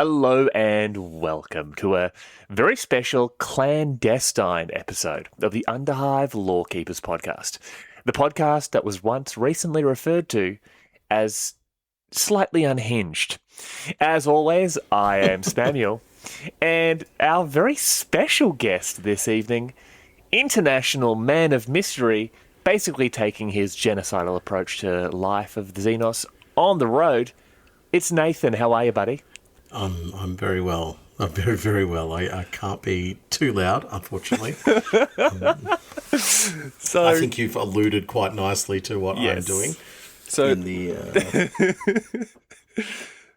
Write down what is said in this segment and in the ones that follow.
Hello and welcome to a very special clandestine episode of the Underhive Lorekeepers podcast. The podcast that was once recently referred to as slightly unhinged. As always, I am Spamuel, and our very special guest this evening, international man of mystery, basically taking his genocidal approach to life of the Xenos on the road. It's Nathan. How are you, buddy? I'm very well. I'm very, very well. I can't be too loud, unfortunately. So I think you've alluded quite nicely to what I'm doing. So, in the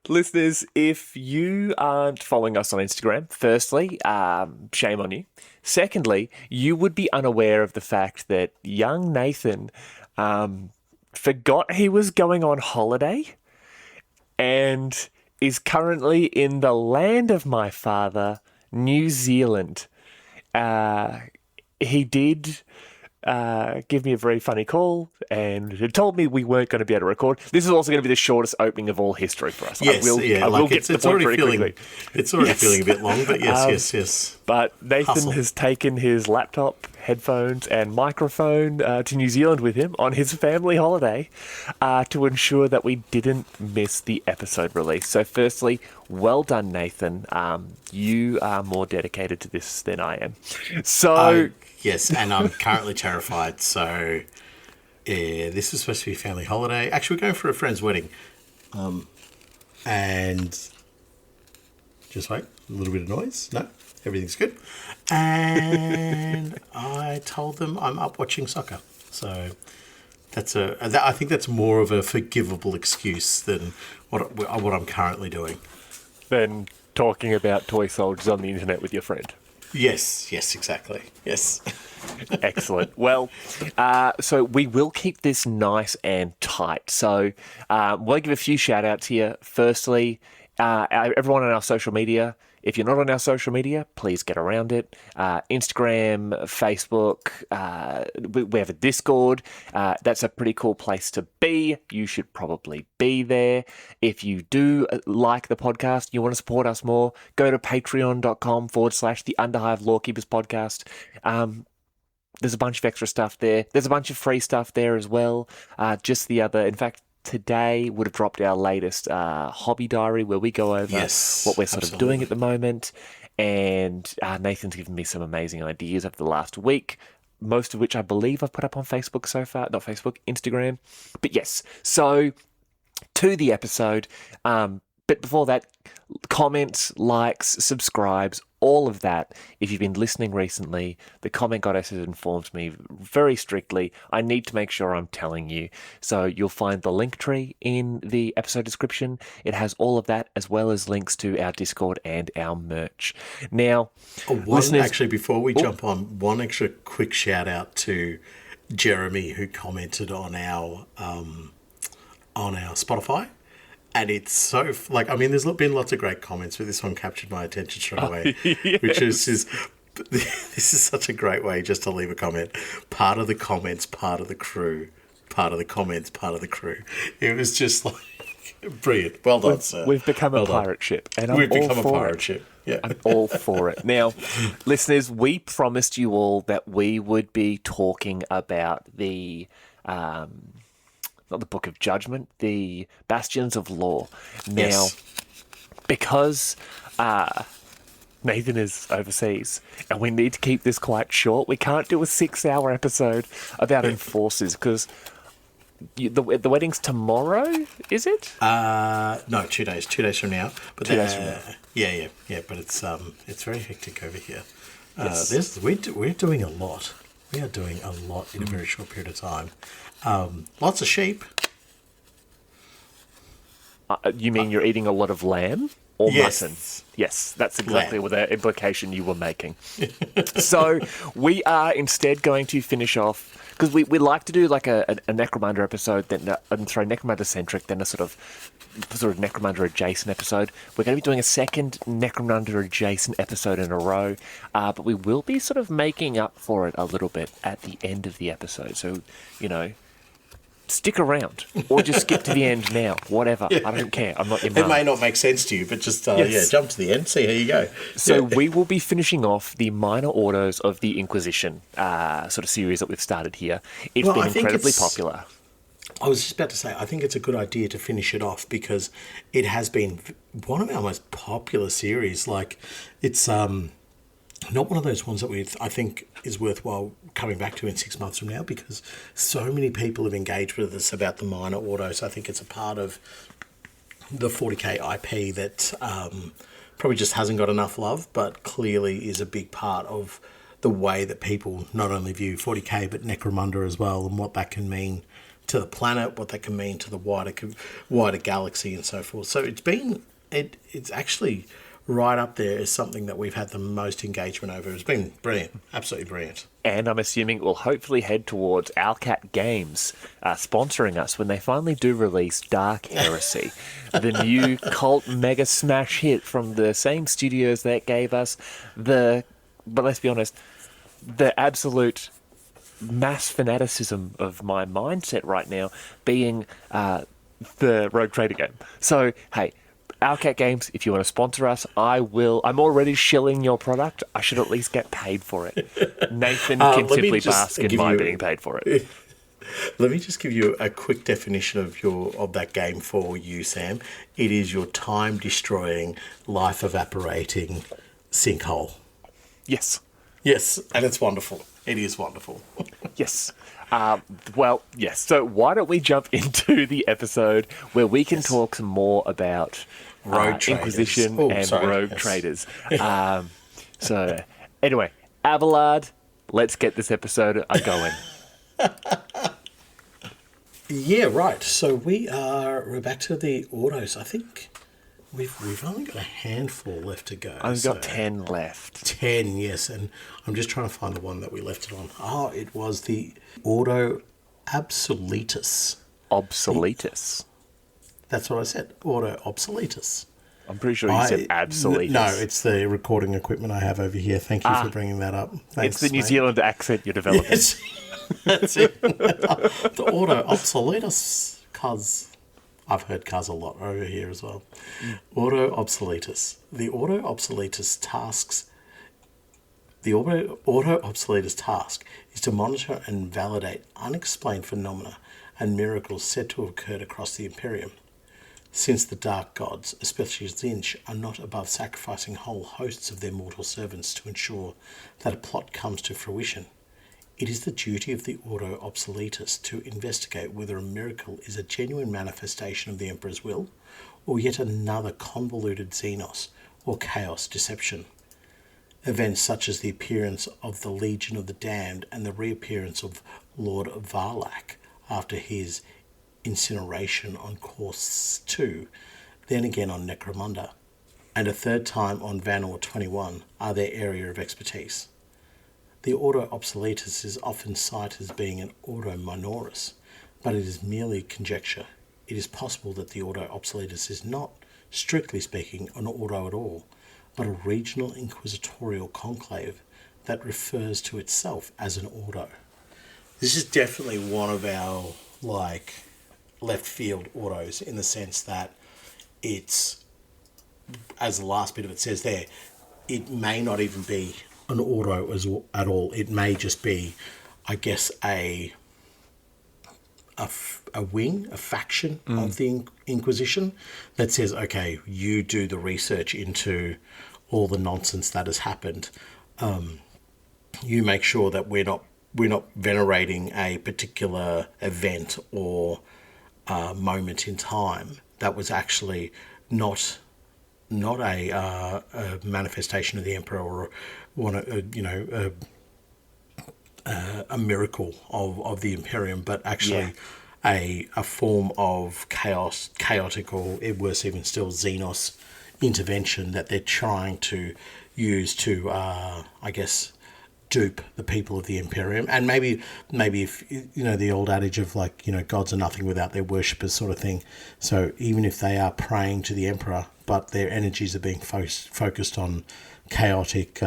listeners, if you aren't following us on Instagram, firstly, shame on you. Secondly, you would be unaware of the fact that young Nathan forgot he was going on holiday and is currently in the land of my father, New Zealand. He did give me a very funny call and it told me we weren't going to be able to record. This is also going to be the shortest opening of all history for us. Yes, I will get to the point very quickly. It's already feeling a bit long, but yes. But Nathan has taken his laptop, headphones, and microphone to New Zealand with him on his family holiday to ensure that we didn't miss the episode release. So firstly, well done, Nathan. You are more dedicated to this than I am. So... yes, and I'm currently terrified. So, this was supposed to be a family holiday. Actually, we're going for a friend's wedding. And just wait, a little bit of noise. No, everything's good. And I told them I'm up watching soccer. So I think that's more of a forgivable excuse than what I'm currently doing. Than talking about toy soldiers on the internet with your friend. Yes, exactly. Yes. Excellent. Well, so we will keep this nice and tight. So we'll give a few shout outs here. Firstly, everyone on our social media. If you're not on our social media, please get around it. Instagram, Facebook, we have a Discord. That's a pretty cool place to be. You should probably be there. If you do like the podcast, you want to support us more, go to patreon.com/the Underhive Lorekeepers podcast. There's a bunch of extra stuff there. There's a bunch of free stuff there as well. In fact, today would have dropped our latest hobby diary where we go over what we're sort of doing at the moment. And Nathan's given me some amazing ideas over the last week, most of which I believe I've put up on Facebook so far. Not Facebook, Instagram. But yes, so to the episode. But before that, comments, likes, subscribes, all of that. If you've been listening recently, the comment goddess has informed me very strictly. I need to make sure I'm telling you. So you'll find the link tree in the episode description. It has all of that, as well as links to our Discord and our merch. Now, actually, before we jump on, one extra quick shout out to Jeremy, who commented on our Spotify. And it's so, there's been lots of great comments, but this one captured my attention straight away, which is this is such a great way just to leave a comment. Part of the comments, part of the crew, part of the comments, part of the crew. It was just brilliant. Well done, sir. We've become a pirate ship, and I'm Yeah. I'm all for it. Now, listeners, we promised you all that we would be talking about the... not the Book of Judgment, the Bastions of Law. Now, because Nathan is overseas and we need to keep this quite short, we can't do a 6-hour episode about enforcers because the wedding's tomorrow, is it? No, 2 days. 2 days from now. But 2 days from now. Yeah. But it's very hectic over here. Yes. We're doing a lot. We are doing a lot in a very short period of time. Lots of sheep. You mean you're eating a lot of lamb or mutton? Yes, that's exactly what the implication you were making. So we are instead going to finish off, because we like to do like a Necromunda episode, and throw Necromunda-centric, then a sort of Necromunda-adjacent episode. We're going to be doing a second Necromunda-adjacent episode in a row, but we will be sort of making up for it a little bit at the end of the episode. So, stick around or just skip to the end now. Whatever. I don't care. I'm not your mum. It may not make sense to you, but just jump to the end, see how you go. So we will be finishing off the Minor Ordos of the Inquisition sort of series that we've started here. It's been incredibly popular. I was just about to say, I think it's a good idea to finish it off because it has been one of our most popular series. Like, it's not one of those ones that I think is worthwhile coming back to in 6 months from now because so many people have engaged with us about the Minor Ordos. I think it's a part of the 40k IP that probably just hasn't got enough love, but clearly is a big part of the way that people not only view 40k but Necromunda as well, and what that can mean to the planet, what that can mean to the wider galaxy and so forth. So it's actually right up there as something that we've had the most engagement over. It's been brilliant, absolutely brilliant. And I'm assuming it will hopefully head towards Owlcat Games sponsoring us when they finally do release Dark Heresy, the new cult mega smash hit from the same studios that gave us but let's be honest, the absolute mass fanaticism of my mindset right now being the Rogue Trader game. So, hey, Owlcat Games, if you want to sponsor us, I'm already shilling your product. I should at least get paid for it. Nathan can simply bask in my being paid for it. Let me just give you a quick definition of that game for you, Sam. It is your time-destroying, life-evaporating sinkhole. Yes. Yes, and it's wonderful. It is wonderful. Yes. Well, yes. So why don't we jump into the episode where we can talk some more about Rogue Inquisition Rogue Traders. So anyway, Abelard, let's get this episode going. Yeah, right. So we're back to the Ordos. I think we've only got a handful left to go. I've got 10 left. 10, yes. And I'm just trying to find the one that we left it on. Oh, it was the Ordo Obsoletus. Obsoletus. That's what I said. Ordo Obsoletus. I'm pretty sure you said Absoletus. No, it's the recording equipment I have over here. Thank you for bringing that up. Thanks, it's the New mate. Zealand accent you're developing. Yes. That's it. The Ordo Obsoletus, cuz I've heard cuz a lot over here as well. Ordo Obsoletus. The Ordo Obsoletus task is to monitor and validate unexplained phenomena and miracles said to have occurred across the Imperium. Since the Dark Gods, especially Zinch, are not above sacrificing whole hosts of their mortal servants to ensure that a plot comes to fruition, it is the duty of the Ordo Obsoletus to investigate whether a miracle is a genuine manifestation of the Emperor's will, or yet another convoluted Xenos or chaos deception. Events such as the appearance of the Legion of the Damned and the reappearance of Lord Varlak after his incineration on Course 2, then again on Necromunda, and a third time on Vanor 21 are their area of expertise. The Ordo Obsoletus is often cited as being an Ordo Minoris, but it is merely conjecture. It is possible that the Ordo Obsoletus is not, strictly speaking, an Ordo at all, but a regional inquisitorial conclave that refers to itself as an Ordo. This is definitely one of our, left field Ordos in the sense that it's, as the last bit of it says there, it may not even be an Ordo at all. It may just be, I guess, a wing, a faction of the Inquisition that says, okay, you do the research into all the nonsense that has happened. You make sure that we're not venerating a particular event or moment in time that was actually not a manifestation of the Emperor or a miracle of the Imperium, but actually a form of chaotic, or worse even still, Xenos intervention that they're trying to use to, I guess, dupe the people of the Imperium. And maybe if, the old adage of gods are nothing without their worshippers sort of thing. So even if they are praying to the Emperor, but their energies are being focused on chaotic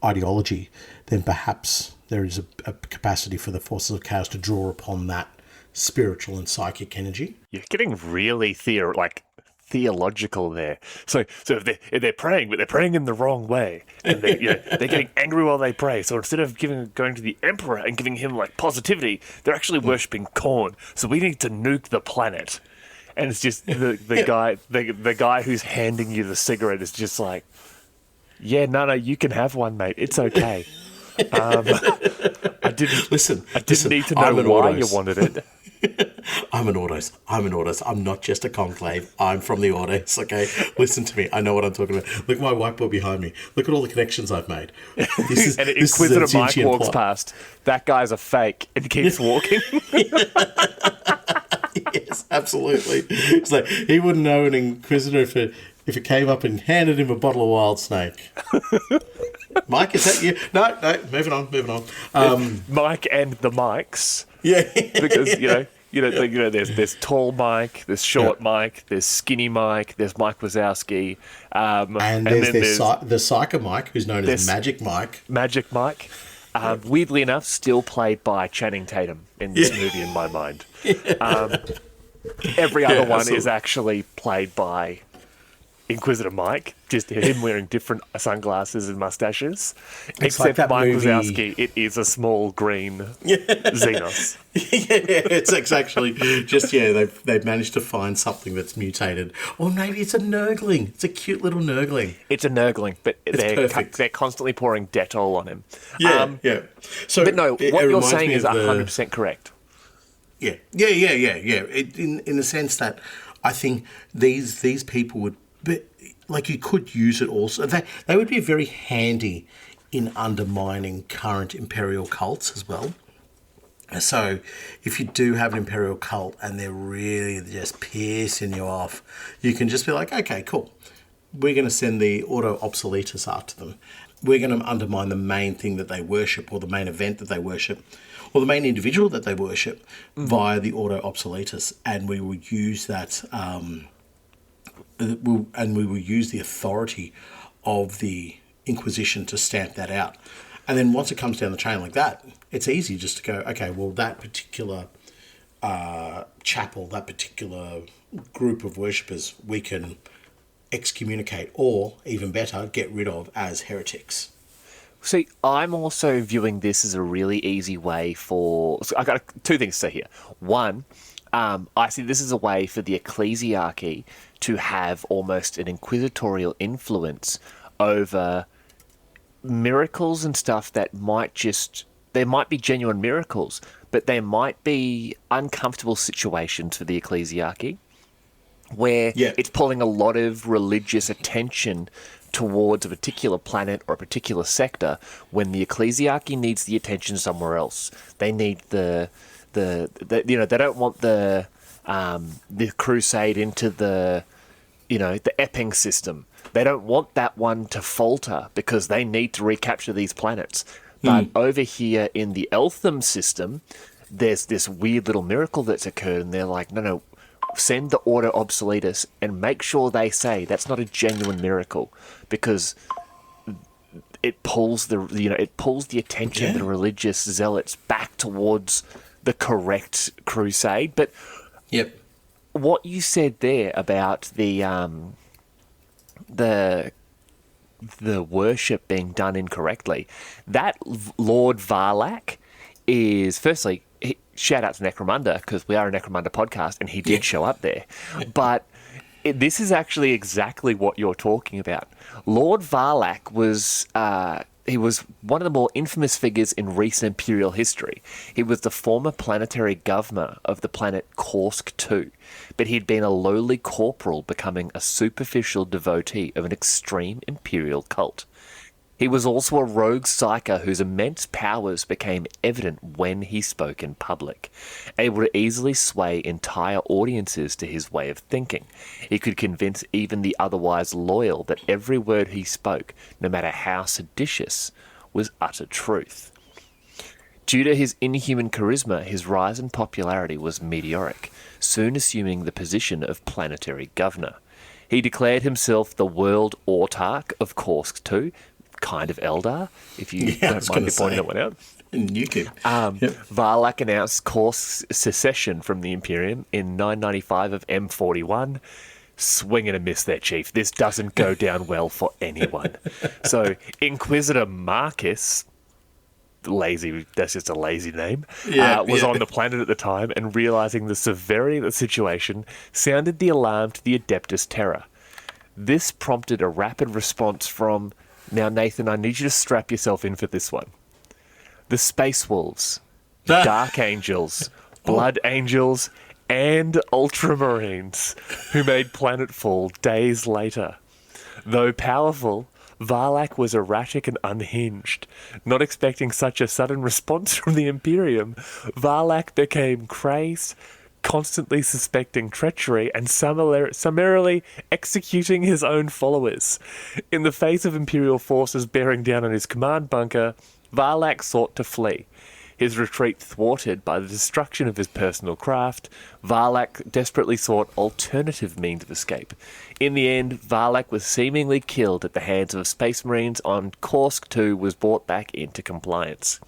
ideology, then perhaps there is a capacity for the forces of chaos to draw upon that spiritual and psychic energy. You're getting really theological there. So if they're praying, but they're praying in the wrong way, and they're getting angry while they pray. So instead of going to the emperor and giving him like positivity, they're actually worshipping corn. So we need to nuke the planet. And it's just the guy who's handing you the cigarette is just like, yeah, no, you can have one, mate. It's okay. I didn't need to know why you wanted it. I'm an Ordos. I'm not just a conclave. I'm from the Ordos, okay? Listen to me. I know what I'm talking about. Look at my whiteboard behind me. Look at all the connections I've made. And Inquisitor Mike walks past. That guy's a fake and keeps walking. Yes, absolutely. It's like he wouldn't know an Inquisitor if it came up and handed him a bottle of wild snake. Mike, is that you? No, moving on. Mike and the Mikes. Yeah. Because, there's tall Mike, there's short Mike, there's skinny Mike, there's Mike Wazowski. And there's the Psycho Mike, who's known as Magic Mike. Magic Mike. Weirdly enough, still played by Channing Tatum in this movie in my mind. Every other one is actually played by Inquisitor Mike, just him wearing different sunglasses and mustaches. Except like Mike Wazowski, it is a small green Xenos. It's actually just, they've managed to find something that's mutated. Or maybe it's a Nurgling. It's a cute little Nurgling. It's a Nurgling, but they're constantly pouring Dettol on him. So, but no, what you're saying is 100% correct. Yeah. In the sense that I think these people would, but like you could use it also. They would be very handy in undermining current imperial cults as well. So if you do have an imperial cult and they're really just pissing you off, you can just be like, okay, cool. We're going to send the Ordo Obsoletus after them. We're going to undermine the main thing that they worship, or the main event that they worship, or the main individual that they worship via the Ordo Obsoletus, and we will use that. We will use the authority of the Inquisition to stamp that out. And then once it comes down the chain like that, it's easy just to go, okay, well, that particular chapel, that particular group of worshippers, we can excommunicate, or even better, get rid of as heretics. See, I'm also viewing this as a really easy way for... So I got two things to say here. One, I see this as a way for the ecclesiarchy to have almost an inquisitorial influence over miracles and stuff that might just... There might be genuine miracles, but there might be uncomfortable situations for the ecclesiarchy where it's pulling a lot of religious attention towards a particular planet or a particular sector when the ecclesiarchy needs the attention somewhere else. They need they don't want the crusade into the Epping system. They don't want that one to falter because they need to recapture these planets. But over here in the Eltham system, there's this weird little miracle that's occurred, and they're like, no, send the Ordo Obsoletus and make sure they say that's not a genuine miracle, because it pulls the attention of the religious zealots back towards the correct crusade. But what you said there about the worship being done incorrectly, that Lord Varlak is, firstly, shout out to Necromunda, because we are a Necromunda podcast and he did show up there. But this is actually exactly what you're talking about. Lord Varlak was he was one of the more infamous figures in recent imperial history. He was the former planetary governor of the planet Korsk II, but he'd been a lowly corporal, becoming a superficial devotee of an extreme imperial cult. He was also a rogue psyker whose immense powers became evident when he spoke in public, able to easily sway entire audiences to his way of thinking. He could convince even the otherwise loyal that every word he spoke, no matter how seditious, was utter truth. Due to his inhuman charisma, his rise in popularity was meteoric, soon assuming the position of planetary governor. He declared himself the world autarch of Korsk II, kind of Eldar, if you don't mind me pointing that one out. Nuke him. Varlak announced course secession from the Imperium in 995 of M41. Swing and a miss there, Chief. This doesn't go down well for anyone. So Inquisitor Marcus, that's just a lazy name, was on the planet at the time, and realizing the severity of the situation, sounded the alarm to the Adeptus Terra. This prompted a rapid response from... Now, Nathan, I need you to strap yourself in for this one. The Space Wolves, Dark Angels, Blood Angels, and Ultramarines, who made planetfall days later. Though powerful, Varlak was erratic and unhinged. Not expecting such a sudden response from the Imperium, Varlak became crazed, constantly suspecting treachery and summarily executing his own followers. In the face of Imperial forces bearing down on his command bunker, Varlak sought to flee. His retreat thwarted by the destruction of his personal craft, Varlak desperately sought alternative means of escape. In the end, Varlak was seemingly killed at the hands of Space Marines on Kursk II was brought back into compliance.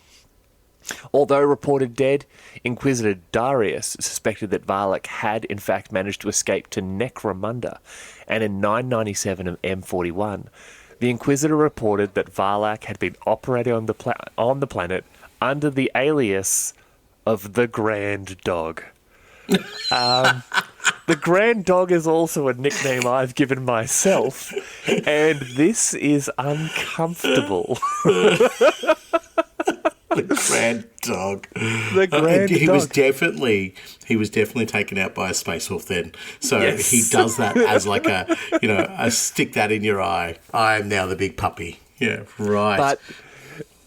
Although reported dead, Inquisitor Darius suspected that Varlak had in fact managed to escape to Necromunda, and in 997 of M41, the Inquisitor reported that Varlak had been operating on the planet under the alias of the Grand Dog. The Grand Dog is also a nickname I've given myself, and this is uncomfortable. The Grand Dog. The Grand he Dog. He was definitely taken out by a space wolf then. So Yes. he does that as like a stick that in your eye. I am now the big puppy. Yeah, right. But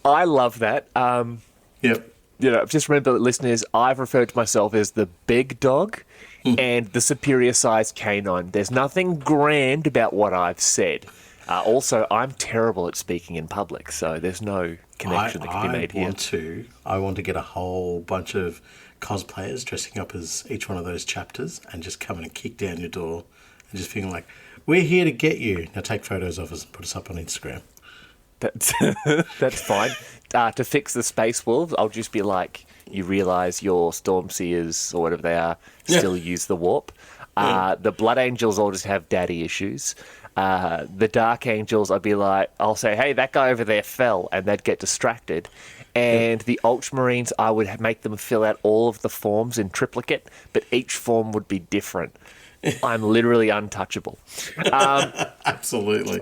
I love that. Yep. Just remember, listeners, I've referred to myself as the big dog and the superior sized canine. There's nothing grand about what I've said. Also, I'm terrible at speaking in public, so there's no connection that can be made here. I want to get a whole bunch of cosplayers dressing up as each one of those chapters and just coming and kick down your door and just feeling like, we're here to get you. Now take photos of us and put us up on Instagram. That's fine. To fix the Space Wolves, I'll just be like, you realise your Stormseers, or whatever they are, still use the warp. The Blood Angels all just have daddy issues. The Dark Angels, I'll say, hey, that guy over there fell, and they'd get distracted. And the Ultramarines, I would make them fill out all of the forms in triplicate, but each form would be different. I'm literally untouchable. Absolutely.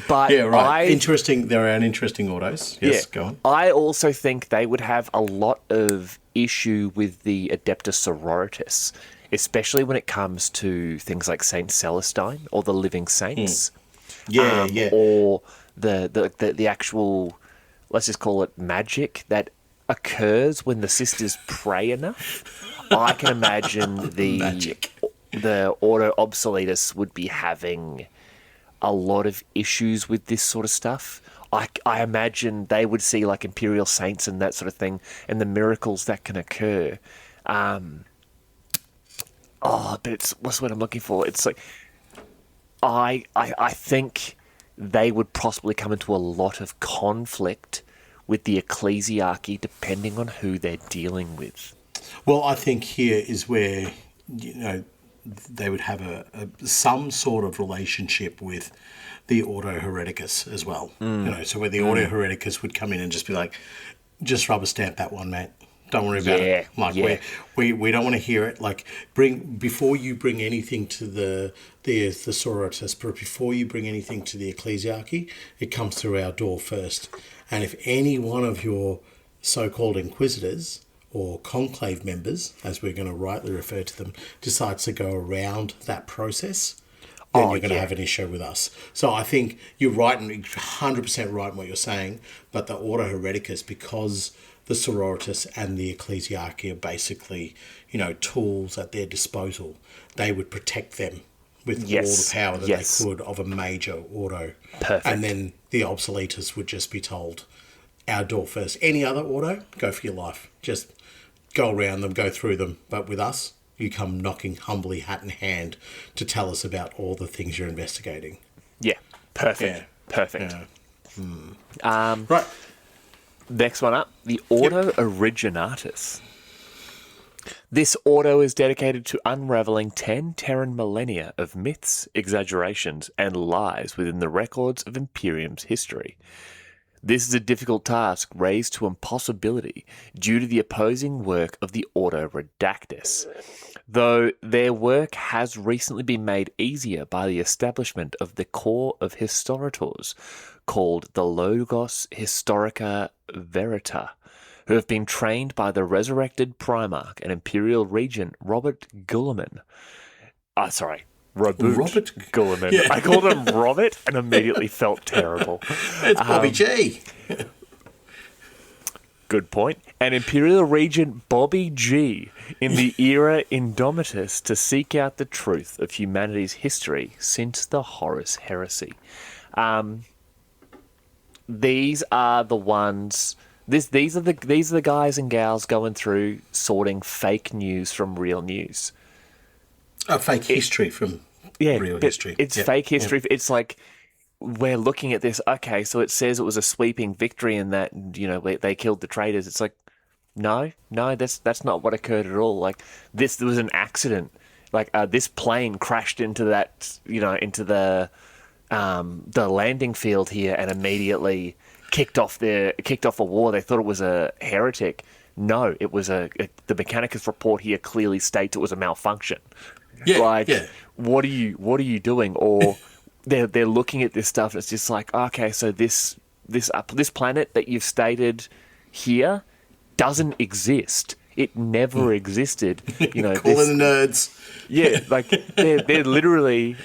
But yeah, right. Interesting. There are interesting autos. Yes, go on. I also think they would have a lot of issue with the Adeptus Sororitas, especially when it comes to things like Saint Celestine or the Living Saints. Or the actual, let's just call it magic that occurs when the sisters pray enough. I can imagine the Ordo Obsoletus would be having a lot of issues with this sort of stuff. I imagine they would see like Imperial Saints and that sort of thing and the miracles that can occur. But what's what I'm looking for? It's like I think they would possibly come into a lot of conflict with the ecclesiarchy depending on who they're dealing with. Well, I think here is where, they would have some sort of relationship with the Ordo Hereticus as well. So where the Ordo Hereticus would come in and just be like, just rubber stamp that one, mate. Don't worry about it. Like we don't want to hear it. Like before you bring anything to the Sororitas, but before you bring anything to the ecclesiarchy, it comes through our door first. And if any one of your so-called inquisitors or conclave members, as we're going to rightly refer to them, decides to go around that process, then you're going to have an issue with us. So I think you're right, and 100% right in what you're saying, but the Ordo Hereticus, because the Sororitas and the ecclesiarchy are basically, tools at their disposal, they would protect them with all the power that they could of a major Ordo. Perfect. And then the Obsoletus would just be told, our door first. Any other Ordo, go for your life. Just go around them, go through them. But with us, you come knocking humbly hat in hand to tell us about all the things you're investigating. Yeah, perfect. Yeah. Perfect. Yeah. Right. Next one up, the Ordo Originatus. This Ordo is dedicated to unraveling 10 Terran millennia of myths, exaggerations, and lies within the records of Imperium's history. This is a difficult task raised to impossibility due to the opposing work of the Ordo Redactus, though their work has recently been made easier by the establishment of the Corps of Historiators, called the Logos Historica Verita, who have been trained by the resurrected Primarch and Imperial Regent Robert Gulliman. Robert Gulliman. Yeah. I called him Robert and immediately felt terrible. It's Bobby G. Good point. And Imperial Regent Bobby G in the era Indomitus to seek out the truth of humanity's history since the Horus Heresy. These are the ones. These are the guys and gals going through sorting fake news from real news. Fake history from real history. It's fake history. Yeah. It's like we're looking at this. Okay, so it says it was a sweeping victory and that they killed the traitors. It's like no, that's not what occurred at all. Like there was an accident. Like this plane crashed into that into the landing field here and immediately kicked off a war. They thought it was a heretic. No, it was the Mechanicus report here clearly states it was a malfunction. Yeah, what are you doing? Or they're looking at this stuff and it's just like, okay, so this planet that you've stated here doesn't exist. It never existed. Calling the nerds. Yeah, like they're literally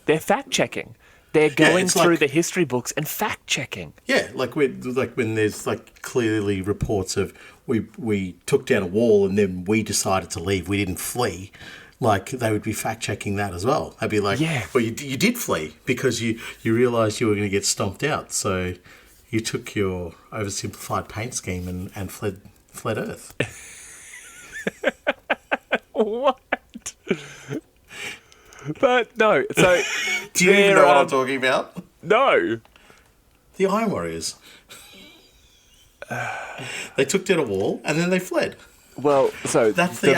they're fact checking. They're going through the history books and fact checking. Yeah, like when there's clearly reports of we took down a wall and then we decided to leave. We didn't flee. Like they would be fact checking that as well. They'd be like, well, you did flee because you realised you were going to get stomped out. So you took your oversimplified paint scheme and fled Earth. What? But no, so do you even know what I'm talking about? No. The Iron Warriors. They took down a wall and then they fled. Well, so that's the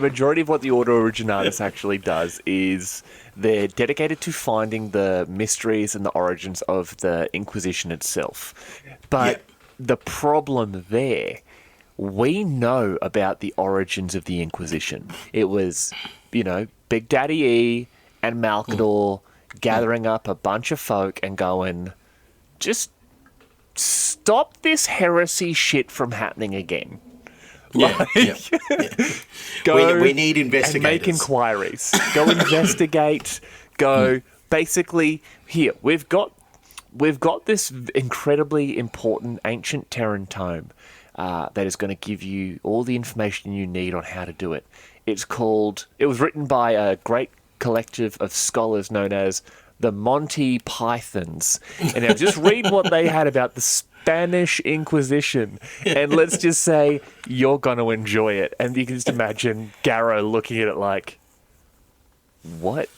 majority of what the Ordo Originatus actually does is they're dedicated to finding the mysteries and the origins of the Inquisition itself. But the problem there, we know about the origins of the Inquisition. It was, Big Daddy E and Malcador gathering up a bunch of folk and going, just stop this heresy shit from happening again. Go we need investigators. And make inquiries. Go investigate. Go. Basically, here we've got this incredibly important ancient Terran tome that is going to give you all the information you need on how to do it. It was written by a great collective of scholars known as the Monty Pythons. And now just read what they had about the Spanish Inquisition. And let's just say you're going to enjoy it. And you can just imagine Garrow looking at it like, what?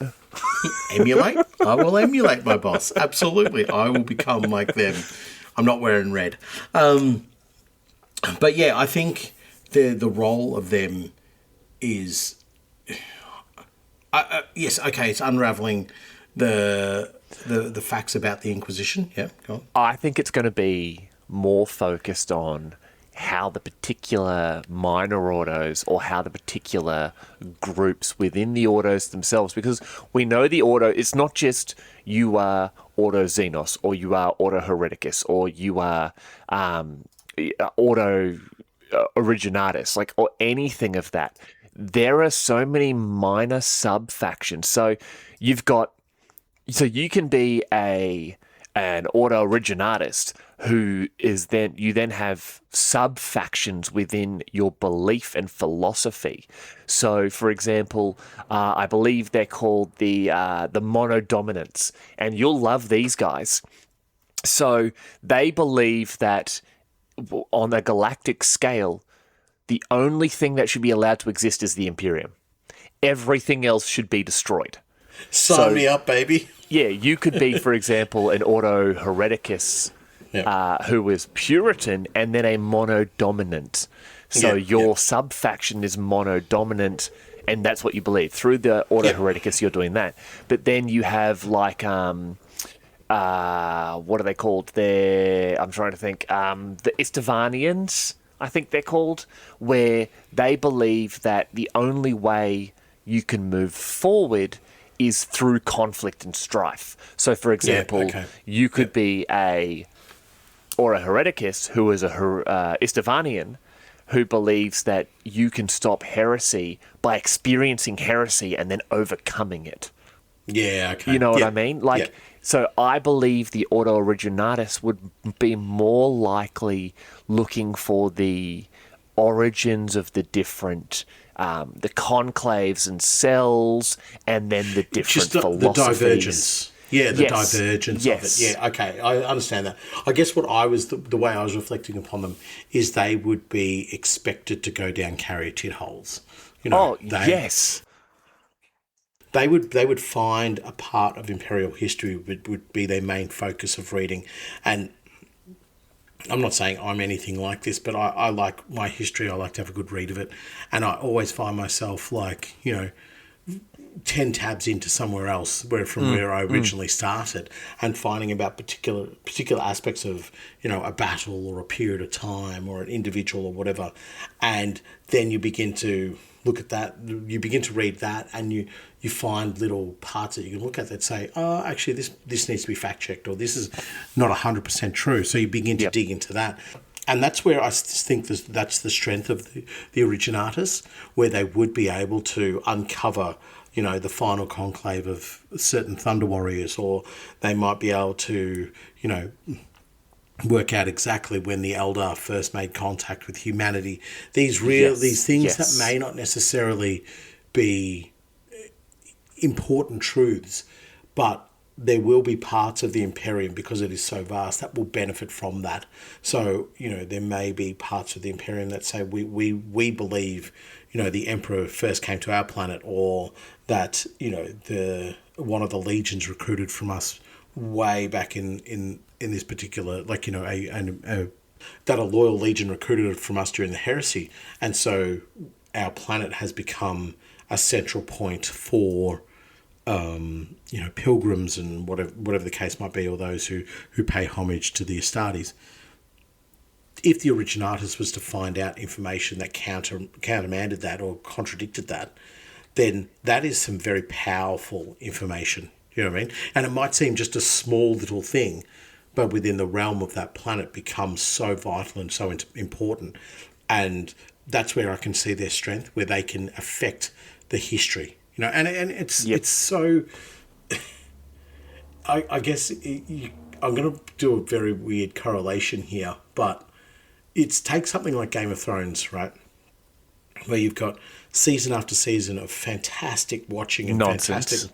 Emulate? I will emulate my boss. Absolutely. I will become like them. I'm not wearing red. But yeah, I think the role of them is... yes, okay, it's unraveling the facts about the Inquisition. Yeah, go on. I think it's going to be more focused on how the particular minor ordos or how the particular groups within the ordos themselves, because we know the ordo, it's not just you are Ordo Xenos or you are Ordo Hereticus or you are Ordo Originatus, or anything of that. There are so many minor sub-factions. So you can be an Ordo Originatus who is you then have sub-factions within your belief and philosophy. So, for example, I believe they're called the Monodominants, and you'll love these guys. So they believe that on a galactic scale, the only thing that should be allowed to exist is the Imperium. Everything else should be destroyed. Sign me up, baby. Yeah, you could be, for example, an Ordo Hereticus who was Puritan and then a mono-dominant. So your sub-faction is mono-dominant, and that's what you believe. Through the Ordo Hereticus, you're doing that. But then you have, like, what are they called? I'm trying to think. The Istivanians, I think they're called, where they believe that the only way you can move forward is through conflict and strife. So, for example, you could be a Ordo Hereticus who is a Istivanian, who believes that you can stop heresy by experiencing heresy and then overcoming it. Yeah, okay. You know what I mean? Like, so I believe the Ordo Originatus would be more likely looking for the origins of the different, the conclaves and cells, and then the different philosophies. The divergence. Yeah, the divergence of it. Yeah, okay, I understand that. I guess what I was, the way I was reflecting upon them is they would be expected to go down carrier holes. You know, yes. They would find a part of Imperial history would be their main focus of reading. And I'm not saying I'm anything like this, but I like my history. I like to have a good read of it. And I always find myself, like, 10 tabs into somewhere else where I originally started, and finding about particular aspects of a battle or a period of time or an individual or whatever, and then you begin to look at that, you begin to read that, and you find little parts that you can look at that say, oh, actually this needs to be fact checked, or this is not 100% true. So you begin to dig into that. And that's where I think that's the strength of the Originatus, where they would be able to uncover the final conclave of certain Thunder Warriors, or they might be able to, work out exactly when the Eldar first made contact with humanity. These things that may not necessarily be important truths, but there will be parts of the Imperium, because it is so vast, that will benefit from that. So, there may be parts of the Imperium that say we believe, the Emperor first came to our planet, or that, one of the legions recruited from us way back in this particular, like, that a loyal legion recruited from us during the heresy. And so our planet has become a central point for, pilgrims and whatever the case might be, or those who pay homage to the Astartes. If the Originatus was to find out information that countermanded that or contradicted that, then that is some very powerful information. You know what I mean? And it might seem just a small little thing, but within the realm of that planet becomes so vital and so important. And that's where I can see their strength, where they can affect the history. And it's so... I guess I'm going to do a very weird correlation here, but take something like Game of Thrones, right? Where you've got season after season of fantastic watching and fantastic...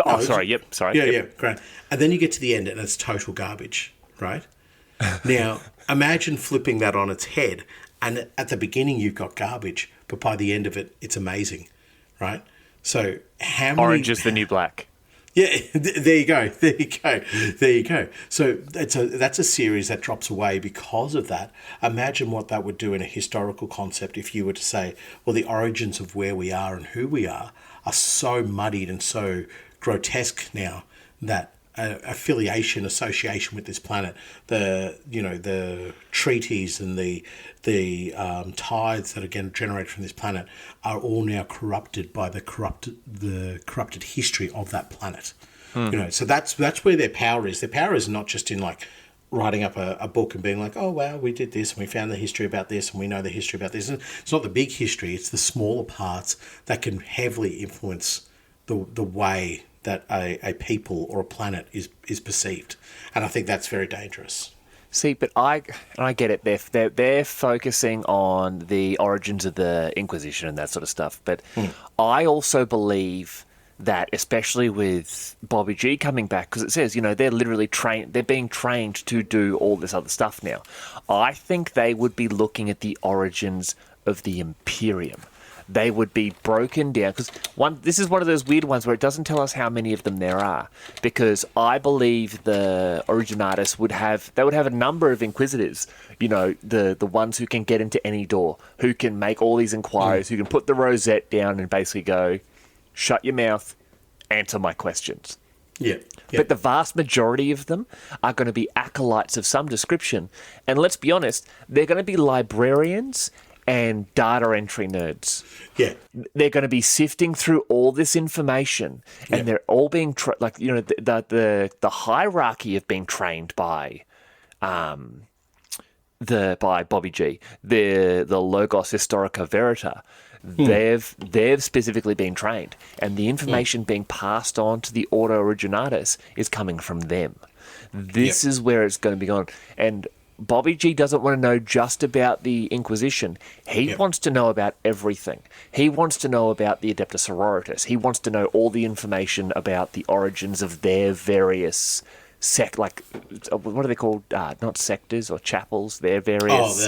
Great. And then you get to the end and it's total garbage, right? Now, imagine flipping that on its head, and at the beginning you've got garbage, but by the end of it, it's amazing, right? So how many... Orange is the new black. Yeah, there you go. So that's a series that drops away because of that. Imagine what that would do in a historical concept if you were to say, well, the origins of where we are and who we are so muddied and so grotesque now that association with this planet, the treaties and the tides that are generated from this planet are all now corrupted by the corrupted history of that planet. So that's where their power is. Their power is not just in like writing up a book and being like, oh wow, we did this and we found the history about this and we know the history about this. And it's not the big history; it's the smaller parts that can heavily influence the way that a people or a planet is perceived. And I think that's very dangerous. See, but I get it. They're focusing on the origins of the Inquisition and that sort of stuff. But I also believe that, especially with Bobby G coming back, because it says, they're literally trained. They're being trained to do all this other stuff now. I think they would be looking at the origins of the Imperium. they would be broken down. Because this is one of those weird ones where it doesn't tell us how many of them there are. Because I believe the Originatus would have a number of Inquisitors. You know, the ones who can get into any door, who can make all these inquiries, who can put the rosette down and basically go, shut your mouth, answer my questions. Yeah. But the vast majority of them are going to be acolytes of some description. And let's be honest, they're going to be librarians and data entry nerds. Yeah. They're going to be sifting through all this information, and they're all being the hierarchy of being trained by Bobby G, the Logos Historica Verita. They've specifically been trained, and the information being passed on to the Ordo Originatus is coming from them. This is where it's going to be going. And Bobby G doesn't want to know just about the Inquisition. He wants to know about everything. He wants to know about the Adeptus Sororitas. He wants to know all the information about the origins of their various what are they called? Not sectors or chapels. Their various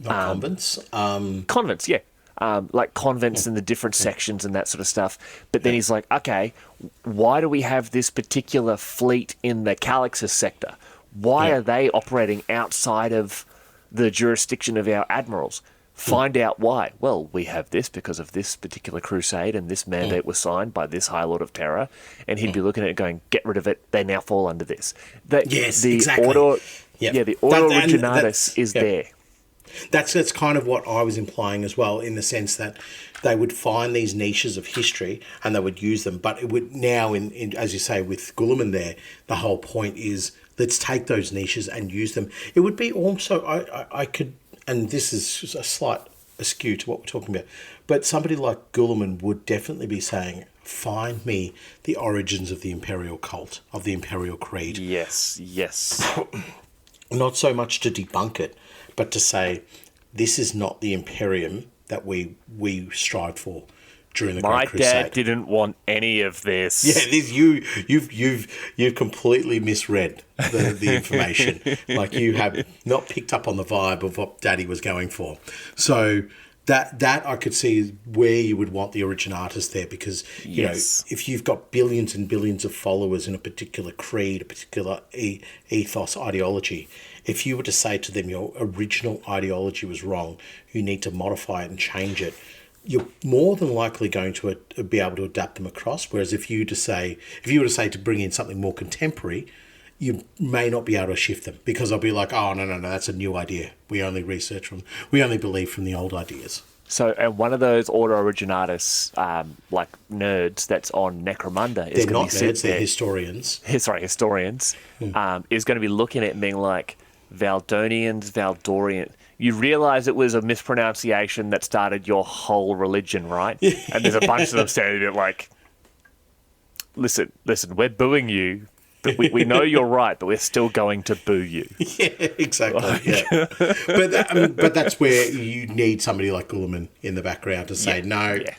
convents. Convents, yeah. Like convents and the different sections and that sort of stuff. But then he's like, okay, why do we have this particular fleet in the Calixus sector? Why are they operating outside of the jurisdiction of our admirals? Find out why. Well, we have this because of this particular crusade, and this mandate was signed by this High Lord of Terror. And he'd be looking at it going, get rid of it. They now fall under this. Exactly. Ordo Originatus is there. That's kind of what I was implying as well, in the sense that they would find these niches of history and they would use them. But it would now, in as you say, with Guilliman there, the whole point is let's take those niches and use them. It would be also, I could, and this is a slight askew to what we're talking about, but somebody like Guilliman would definitely be saying, find me the origins of the Imperial cult, of the Imperial creed. Yes. Not so much to debunk it, but to say, this is not the Imperium that we strived for during the Great Crusade. My dad didn't want any of this. Yeah, you've completely misread the information. Like, you have not picked up on the vibe of what Daddy was going for. So that I could see is where you would want the Originatus there, because you know, if you've got billions and billions of followers in a particular creed, a particular ethos, ideology, if you were to say to them your original ideology was wrong, you need to modify it and change it, you're more than likely going to be able to adapt them across. Whereas if you were to say to bring in something more contemporary, you may not be able to shift them, because they'll be like, oh, no, that's a new idea. We only believe from the old ideas. So, and one of those Ordo Originatus, like nerds that's on Necromunda is going to be nerds, they're historians. Historians, is going to be looking at it and being like, Valdorian. You realise it was a mispronunciation that started your whole religion, right? And there's a bunch of them standing there like, listen, we're booing you, but we know you're right, but we're still going to boo you. Yeah, exactly. Yeah. But that's where you need somebody like Guilliman in the background to say,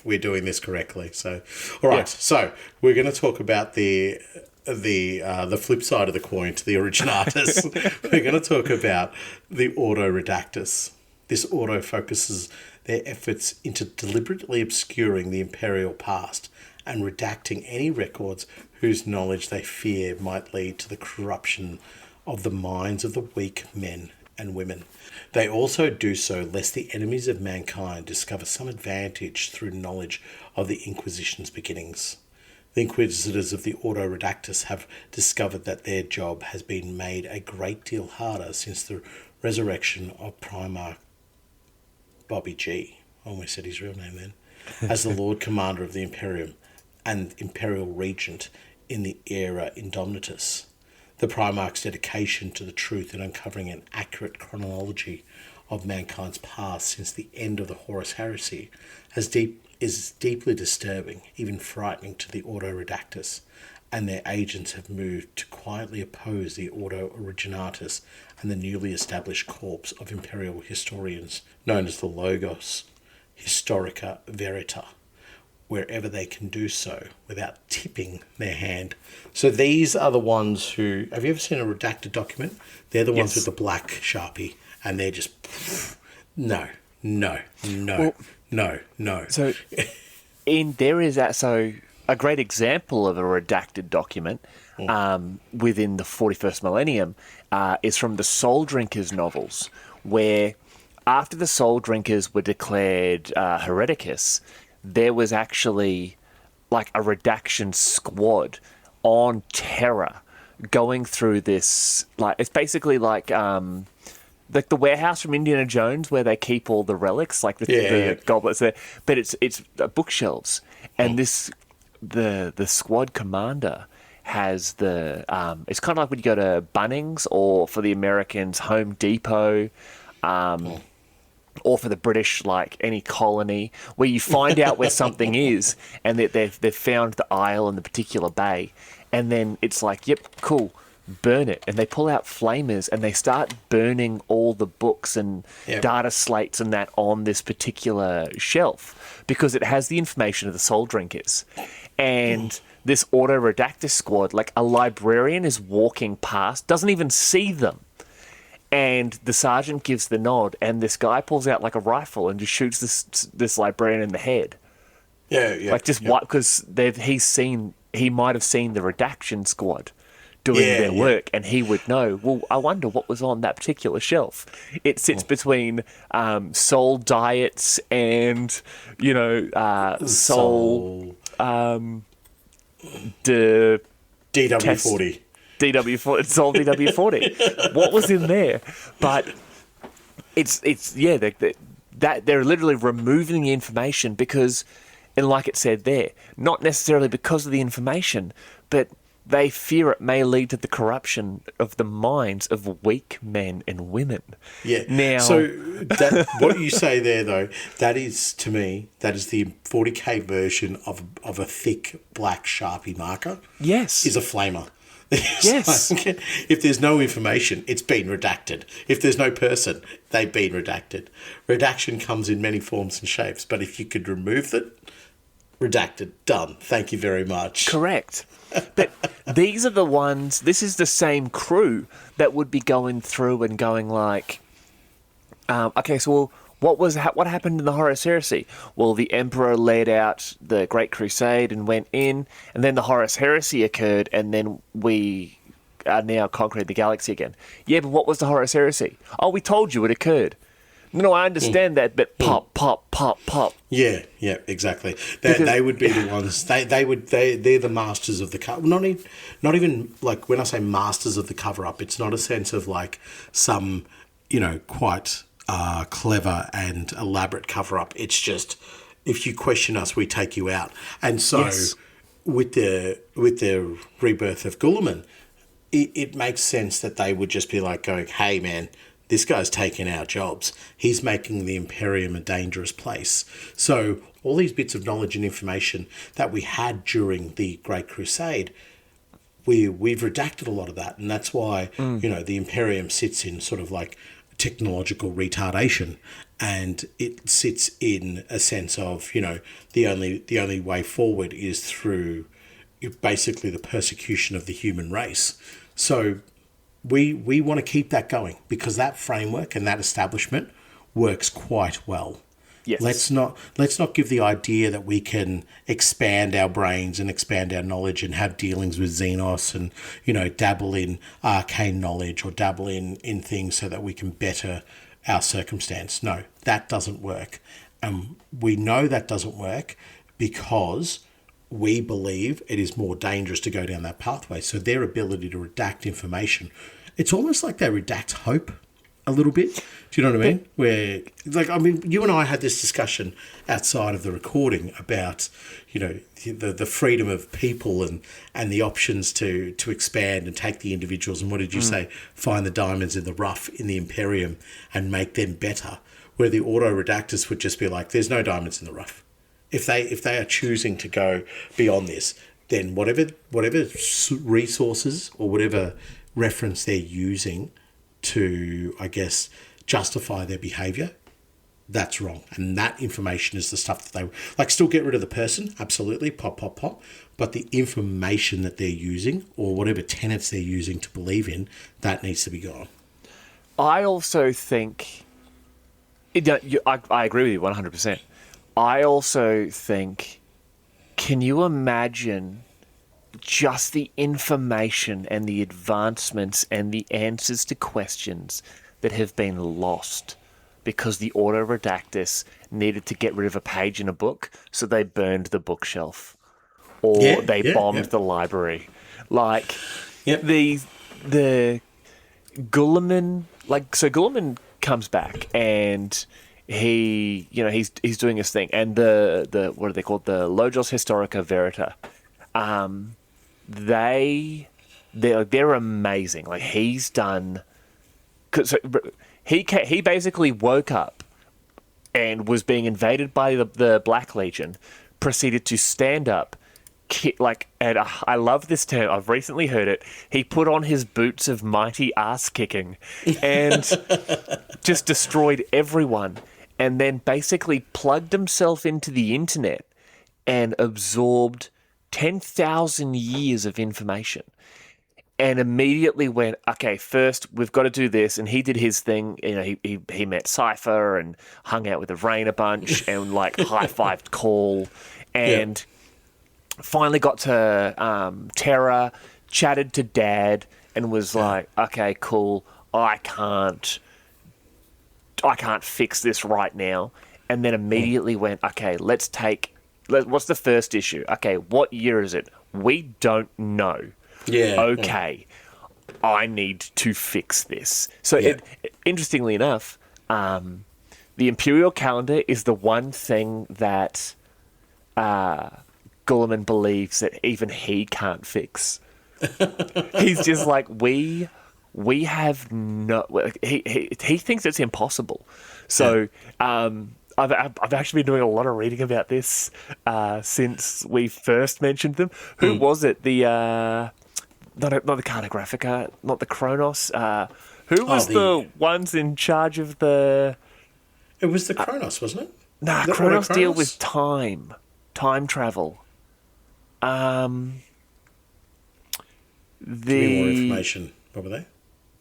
we're doing this correctly. So, all right. So we're going to talk about the flip side of the coin to the Originatus. We're going to talk about the Ordo Redactus. This Ordo focuses their efforts into deliberately obscuring the imperial past and redacting any records whose knowledge they fear might lead to the corruption of the minds of the weak men and women. They also do so lest the enemies of mankind discover some advantage through knowledge of the Inquisition's beginnings. The Inquisitors of the Ordo Redactus have discovered that their job has been made a great deal harder since the resurrection of Primarch Bobby G. I almost said his real name then. As the Lord Commander of the Imperium and Imperial Regent in the era Indomitus. The Primarch's dedication to the truth and uncovering an accurate chronology of mankind's past since the end of the Horus Heresy is deeply disturbing, even frightening to the Ordo Redactus, and their agents have moved to quietly oppose the Ordo Originatus and the newly established corps of imperial historians known as the Logos Historica Verita, wherever they can do so without tipping their hand. So these are the ones who... Have you ever seen a redacted document? They're the ones with the black Sharpie, and they're just... No. No. So, there is a great example of a redacted document within the 41st millennium is from the Soul Drinkers novels, where after the Soul Drinkers were declared hereticus, there was actually like a redaction squad on Terra going through this. Like, it's basically like the warehouse from Indiana Jones where they keep all the relics, like the goblets there. But it's bookshelves, and the squad commander has the it's kind of like when you go to Bunnings, or for the Americans Home Depot, or for the British, like any colony, where you find out where something is, and that they've found the isle in the particular bay, and then it's like, yep, cool, burn it. And they pull out flamers and they start burning all the books and data slates and that on this particular shelf, because it has the information of the Soul Drinkers. And this auto redactor squad, like a librarian is walking past, doesn't even see them. And the sergeant gives the nod, and this guy pulls out like a rifle and just shoots this librarian in the head. Like just what? Because he might have seen the redaction squad doing their work, and he would know. Well, I wonder what was on that particular shelf. It sits between soul diets and soul DW40. DW40, it's all DW40. What was in there? But they're literally removing the information because, and like it said there, not necessarily because of the information, but they fear it may lead to the corruption of the minds of weak men and women. Yeah. Now, so what you say there, though, that is, to me, that is the 40k version of a thick black Sharpie marker. Yes. Is a flamer. Yes. Like, if there's no information, it's been redacted. If there's no person, they've been redacted. Redaction comes in many forms and shapes, but if you could remove it, redacted, done. Thank you very much. Correct. But these are the ones, this is the same crew that would be going through and going like, okay, so what happened in the Horus Heresy? Well, the Emperor led out the Great Crusade and went in, and then the Horus Heresy occurred, and then we are now conquering the galaxy again. Yeah, but what was the Horus Heresy? Oh, we told you it occurred. No, I understand that, but pop. Yeah, exactly. They would be the ones. They're the masters of the cover. Not even like when I say masters of the cover up. It's not a sense of like some quite clever and elaborate cover up. It's just, if you question us, we take you out. And so with the rebirth of Guilliman, it makes sense that they would just be like going, hey man, this guy's taking our jobs. He's making the Imperium a dangerous place. So all these bits of knowledge and information that we had during the Great Crusade, we've redacted a lot of that. And that's why, the Imperium sits in sort of like technological retardation, and it sits in a sense of, the only way forward is through basically the persecution of the human race. So we want to keep that going, because that framework and that establishment works quite well. Yes. Let's not give the idea that we can expand our brains and expand our knowledge and have dealings with Xenos and, dabble in arcane knowledge or dabble in things so that we can better our circumstance. No, that doesn't work. And we know that doesn't work because we believe it is more dangerous to go down that pathway. So their ability to redact information, it's almost like they redact hope a little bit. Do you know what I mean? Where, you and I had this discussion outside of the recording about, the freedom of people and the options to expand and take the individuals. And what did you say? Find the diamonds in the rough in the Imperium and make them better. Where the auto redactors would just be like, there's no diamonds in the rough. If they are choosing to go beyond this, then whatever resources or whatever reference they're using to, I guess, justify their behaviour, that's wrong. And that information is the stuff that they still get rid of the person, absolutely, pop, but the information that they're using or whatever tenets they're using to believe in, that needs to be gone. I also think, I agree with you 100%. I also think, can you imagine just the information and the advancements and the answers to questions that have been lost because the Ordo Redactus needed to get rid of a page in a book, so they burned the bookshelf or they bombed the library. Like, the Gulliman, so Gulliman comes back and he's doing his thing, and the what are they called, the Logos Historica Verita, they're amazing. Like, he's done, so he basically woke up and was being invaded by the Black Legion, proceeded to stand up, and I love this term, I've recently heard it, he put on his boots of mighty ass kicking and just destroyed everyone, and then basically plugged himself into the internet and absorbed 10,000 years of information, and immediately went, okay, first we've got to do this. And he did his thing. He met Cypher and hung out with the Rain a bunch and like high-fived Call, and finally got to Terra, chatted to Dad, and was like, okay, cool, I can't fix this right now. And then immediately went, okay, what's the first issue? Okay, what year is it? We don't know. Okay, I need to fix this. So, interestingly enough, the Imperial calendar is the one thing that Gulliman believes that even he can't fix. He's just like, we have no. He thinks it's impossible. So, I've actually been doing a lot of reading about this since we first mentioned them. Who was it? The not the Cartographica, not the Kronos. Who was the ones in charge of the? It was the Kronos, wasn't it? Nah, Kronos deal with time travel. Give me more information. What were they?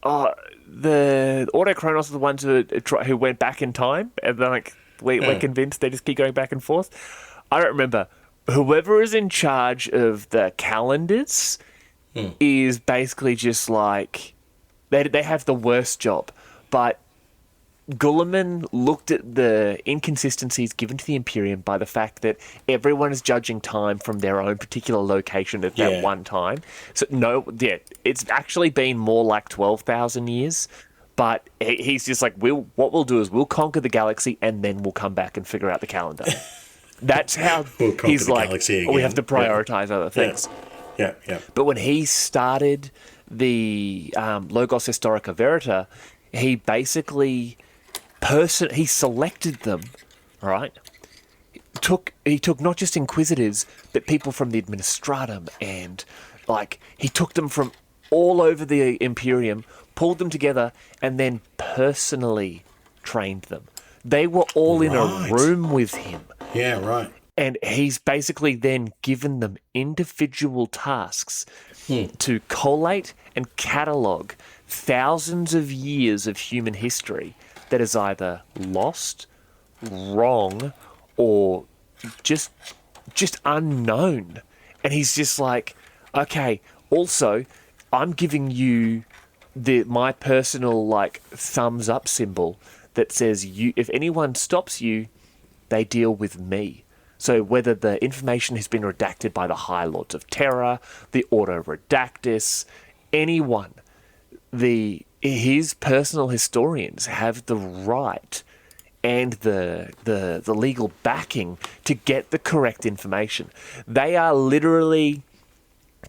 The Ordo Kronos are the ones who went back in time, and they're like, we're convinced they just keep going back and forth. I don't remember. Whoever is in charge of the calendars is basically just like, they have the worst job. But Gulliman looked at the inconsistencies given to the Imperium by the fact that everyone is judging time from their own particular location at that one time. So it's actually been more like 12,000 years. But he's just like, what we'll do is we'll conquer the galaxy and then we'll come back and figure out the calendar. That's how he's like, we have to prioritize other things. Yeah. But when he started the Logos Historica Verita, he basically he selected them, right? He took not just Inquisitors, but people from the Administratum, and like he took them from all over the Imperium, pulled them together, and then personally trained them. They were all in a room with him. Yeah, right. And he's basically then given them individual tasks to collate and catalogue thousands of years of human history that is either lost, wrong, or just unknown. And he's just like, okay, also, I'm giving you my personal like thumbs up symbol that says if anyone stops you, they deal with me. So whether the information has been redacted by the High Lords of Terra, the Ordo Redactus, anyone, his personal historians have the right and the legal backing to get the correct information. They are literally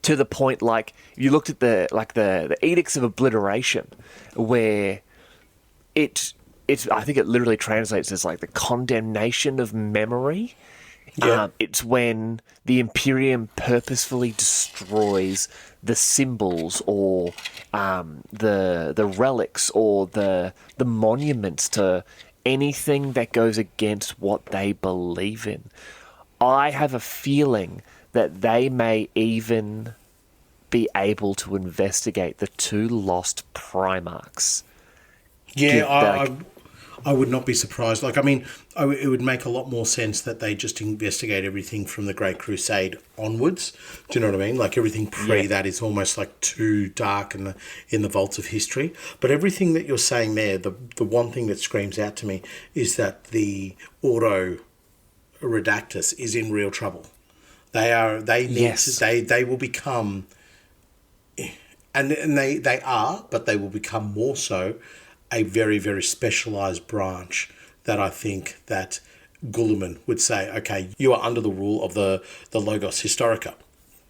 to the point, like, you looked at the Edicts of Obliteration, where it's I think it literally translates as like the condemnation of memory. Yeah. It's when the Imperium purposefully destroys the symbols or the relics or the monuments to anything that goes against what they believe in. I have a feeling that they may even be able to investigate the two lost Primarchs. Yeah, I would not be surprised. Like, I mean, it would make a lot more sense that they just investigate everything from the Great Crusade onwards. Do you know what I mean? Like, everything pre that is almost like too dark in the vaults of history. But everything that you're saying there, the one thing that screams out to me is that the Ordo Redactus is in real trouble. They will become, and they are, but they will become more so a very, very specialised branch that I think that Gulliman would say, okay, you are under the rule of the Logos Historica,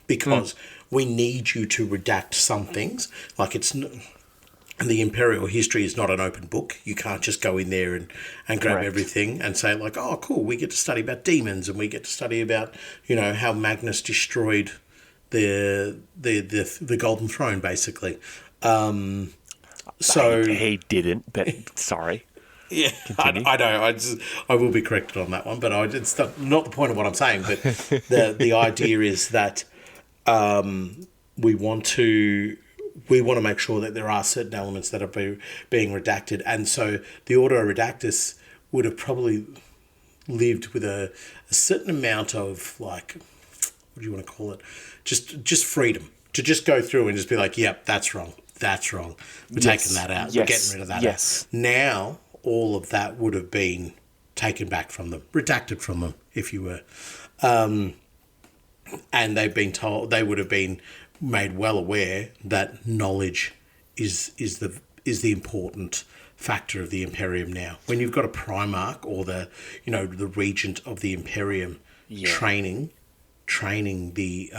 because we need you to redact some things. Like, and the Imperial history is not an open book. You can't just go in there and grab everything and say, like, oh, cool, we get to study about demons and we get to study about, how Magnus destroyed the Golden Throne, basically. So he didn't, but sorry. Yeah, I know. I will be corrected on that one, but it's not the point of what I'm saying. But the idea is that we want to make sure that there are certain elements that are being redacted, and so the Ordo Redactus would have probably lived with a certain amount of, like, what do you want to call it? Just freedom to just go through and just be like, yep, that's wrong. That's wrong. We're taking that out. We're getting rid of that out. Now, all of that would have been taken back from them, redacted from them, if you were. And they've been told, they would have been made well aware that knowledge is the important factor of the Imperium now. When you've got a Primarch or the regent of the Imperium training the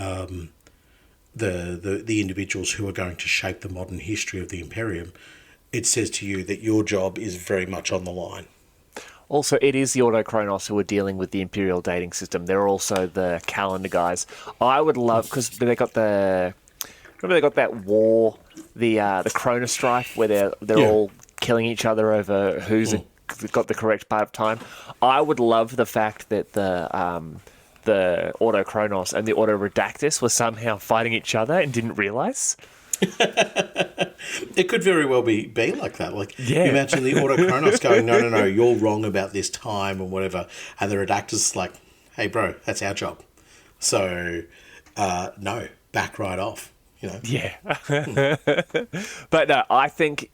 individuals who are going to shape the modern history of the Imperium, it says to you that your job is very much on the line. Also, it is the Autochronos who are dealing with the Imperial dating system. They're also the calendar guys. I would love, because they got remember they got that war, the Chrono Strife, where they're all killing each other over who's got the correct part of time. I would love the fact that the Autochronos and the Ordo Redactus were somehow fighting each other and didn't realise. It could very well be like that. Like, you imagine the Autochronos going, no, you're wrong about this time or whatever, and the Redactus is like, hey, bro, that's our job. So, no, back right off. Yeah. But no, I think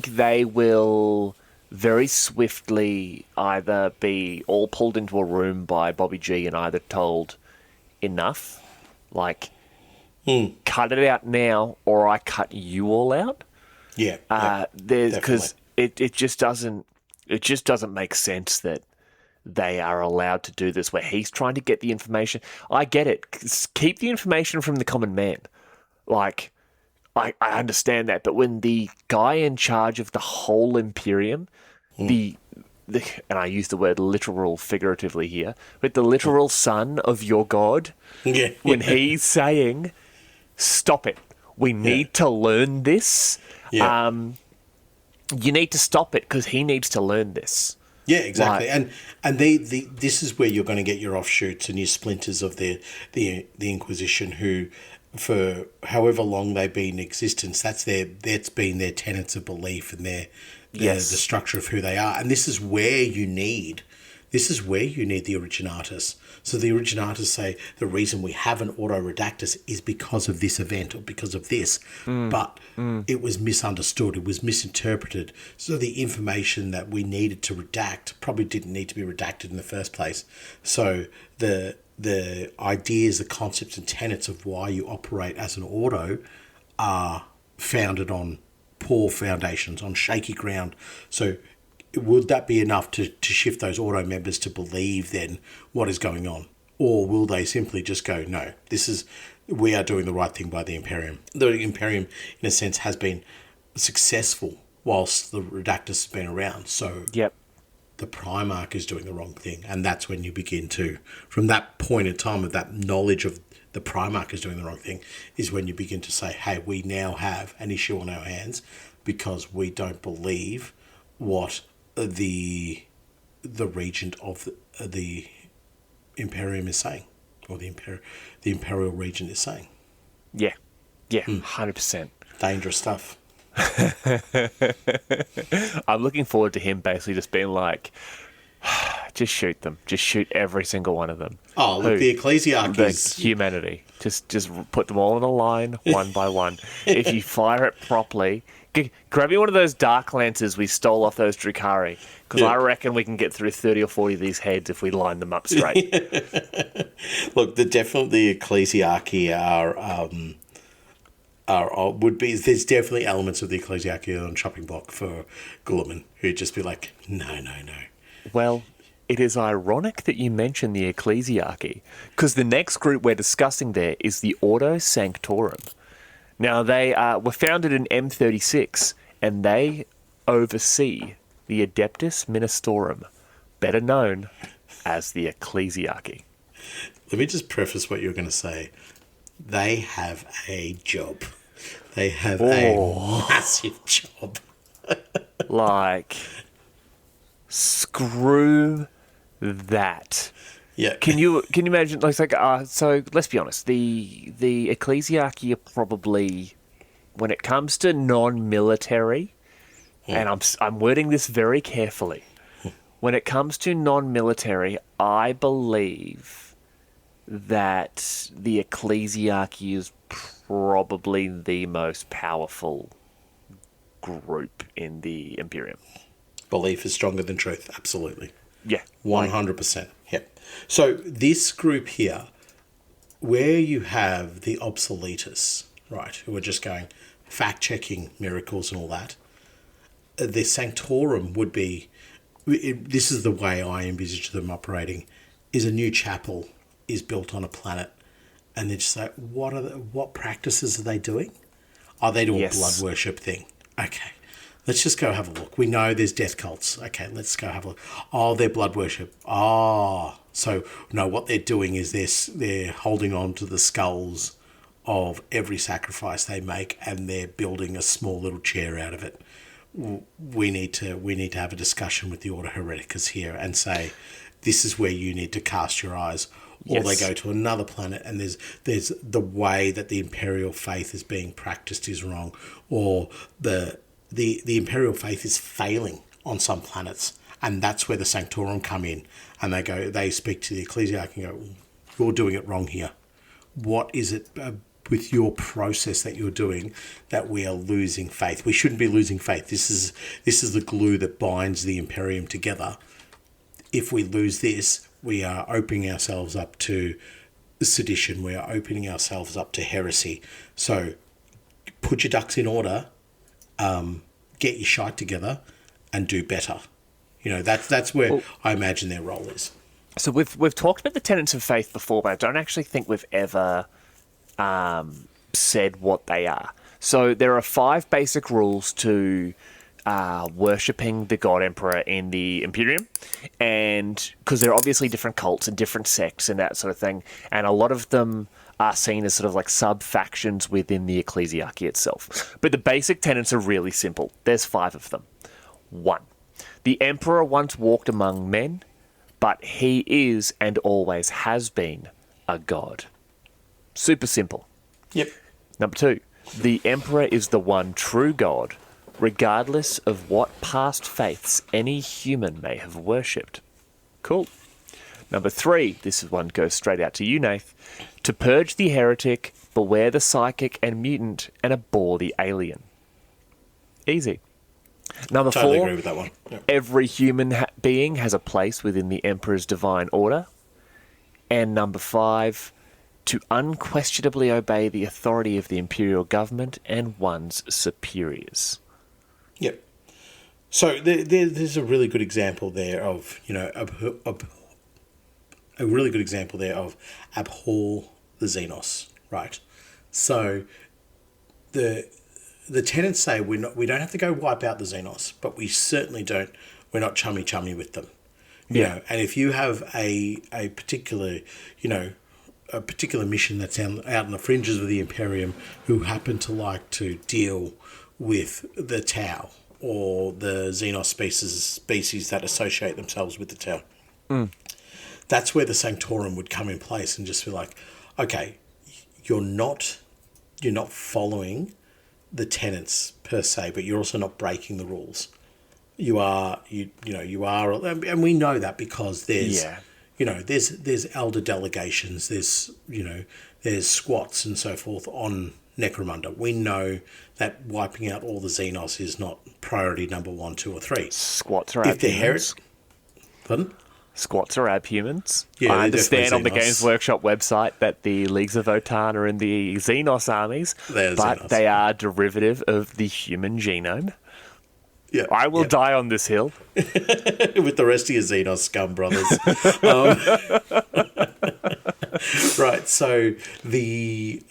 they will very swiftly either be all pulled into a room by Bobby G and either told enough, like, cut it out now, or I cut you all out. Yeah. Because it just doesn't make sense that they are allowed to do this where he's trying to get the information. I get it. Keep the information from the common man. Like, I understand that, but when the guy in charge of the whole Imperium, and I use the word literal figuratively here, but the literal son of your god, when he's saying, stop it, we need to learn this, you need to stop it because he needs to learn this. Yeah, exactly. Like, and this is where you're going to get your offshoots and your splinters of the Inquisition, who, for however long they've been in existence, that's been their tenets of belief and the structure of who they are. And this is where you need the Originatus. So the Originatus say the reason we have an Ordo Redactus is because of this event or because of this, but it was misunderstood, it was misinterpreted. So the information that we needed to redact probably didn't need to be redacted in the first place. So the ideas, the concepts and tenets of why you operate as an Ordo are founded on poor foundations, on shaky ground. So would that be enough to shift those Ordo members to believe then what is going on? Or will they simply just go, no, we are doing the right thing by the Imperium. The Imperium, in a sense, has been successful whilst the Redactus has been around. So the Primarch is doing the wrong thing. And that's when you begin to, from that point in time of that knowledge of the Primarch is doing the wrong thing, is when you begin to say, hey, we now have an issue on our hands because we don't believe what the regent of the Imperium is saying, or the Imperial regent is saying. Yeah, 100%. Dangerous stuff. I'm looking forward to him basically just being like, just shoot them. Just shoot every single one of them. Oh, look, the Ecclesiarch The is... humanity. Just put them all in a line, one by one. If you fire it properly, grab me one of those dark lances we stole off those Drukhari, because I reckon we can get through 30 or 40 of these heads if we line them up straight. Look, the Ecclesiarchy would be... There's definitely elements of the Ecclesiarchy on chopping block for Guilliman, who'd just be like, no. Well, it is ironic that you mention the Ecclesiarchy, because the next group we're discussing there is the Ordo Sanctorum. Now, they were founded in M36, and they oversee the Adeptus Ministorum, better known as the Ecclesiarchy. Let me just preface what you're going to say. They have a job. They have a massive job. Like, screw that. Yeah. Can you imagine? So let's be honest. The Ecclesiarchy are probably, when it comes to non-military, and I'm wording this very carefully. When it comes to non-military, I believe that the Ecclesiarchy is probably the most powerful group in the Imperium. Belief is stronger than truth. Absolutely. Yeah. 100%. Yep. So this group here, where you have the obsoletus, right, who are just going fact-checking miracles and all that, the Sanctorum would be, this is the way I envisage them operating, is a new chapel is built on a planet, and they're just like, what practices are they doing? Are they doing a blood worship thing? Okay. Let's just go have a look. We know there's death cults. Okay, let's go have a look. Oh, they're blood worship. Oh, so no, what they're doing is they're holding on to the skulls of every sacrifice they make, and they're building a small little chair out of it. We need to have a discussion with the Ordo Hereticus here and say, this is where you need to cast your eyes. Or they go to another planet, and there's the way that the imperial faith is being practiced is wrong, or the imperial faith is failing on some planets, and that's where the Sanctorum come in, and they speak to the Ecclesiarch and go, you're doing it wrong here. What is it with your process that you're doing that we are losing faith? We shouldn't be losing faith. This is the glue that binds the Imperium together. If we lose this, we are opening ourselves up to sedition. We are opening ourselves up to heresy. So put your ducks in order, get your shite together, and do better. You know, that's where I imagine their role is. So we've talked about the tenets of faith before, but I don't actually think we've ever said what they are. So there are 5 basic rules to worshipping the God Emperor in the Imperium, and because there are obviously different cults and different sects and that sort of thing, and a lot of them are seen as sort of like sub-factions within the Ecclesiarchy itself. But the basic tenets are really simple. There's 5 of them. 1. The Emperor once walked among men, but he is and always has been a god. Super simple. Yep. Number 2. The Emperor is the one true god, regardless of what past faiths any human may have worshipped. Cool. Number 3, this is one goes straight out to you, Nath. To purge the heretic, beware the psychic and mutant, and abhor the alien. Easy. Number 4, totally agree with that one. Yep. Every human being has a place within the Emperor's divine order. And number 5, to unquestionably obey the authority of the imperial government and one's superiors. Yep. So there's a really good example there of, you know, a really good example there of abhor the Xenos, right? So the tenets say we don't have to go wipe out the Xenos, but we certainly don't. We're not chummy with them, you know. And if you have a particular, you know, a particular mission that's out on the fringes of the Imperium, who happen to like to deal with the Tau or the Xenos species that associate themselves with the Tau. That's where the Sanctorum would come in place and just be like, okay, you're not following the tenets per se, but you're also not breaking the rules. You are, you are, and we know that because there's, there's elder delegations, there's squats and so forth on Necromunda. We know that wiping out all the Xenos is not priority number 1, 2, or 3. Squats are abhumans. Pardon? Squats are abhumans. Yeah, I understand on the Xenos. Games Workshop website that the Leagues of Votan are in the Xenos armies, They're but Xenos. they are derivative of the human genome. Yeah, I will die on this hill. with the rest of your Xenos scum brothers. Right, so the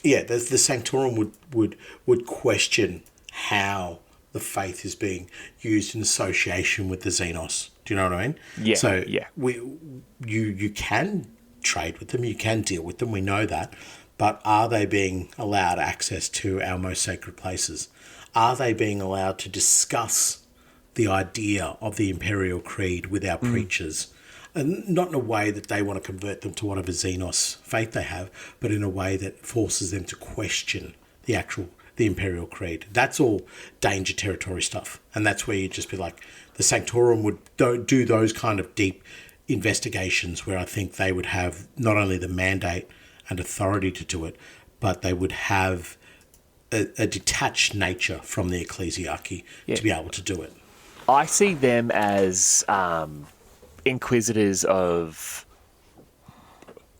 the Sanctorum would question how the faith is being used in association with the Xenos. Do you know what I mean? Yeah. So yeah. you can trade with them, you can deal with them, we know that, but are they being allowed access to our most sacred places? Are they being allowed to discuss the idea of the Imperial Creed with our preachers? And not in a way that they want to convert them to whatever Xenos faith they have, but in a way that forces them to question the Imperial Creed. That's all danger territory stuff. And that's where you'd just be like, the Sanctorum would do those kind of deep investigations where I think they would have not only the mandate and authority to do it, but they would have a detached nature from the ecclesiarchy to be able to do it. I see them as inquisitors of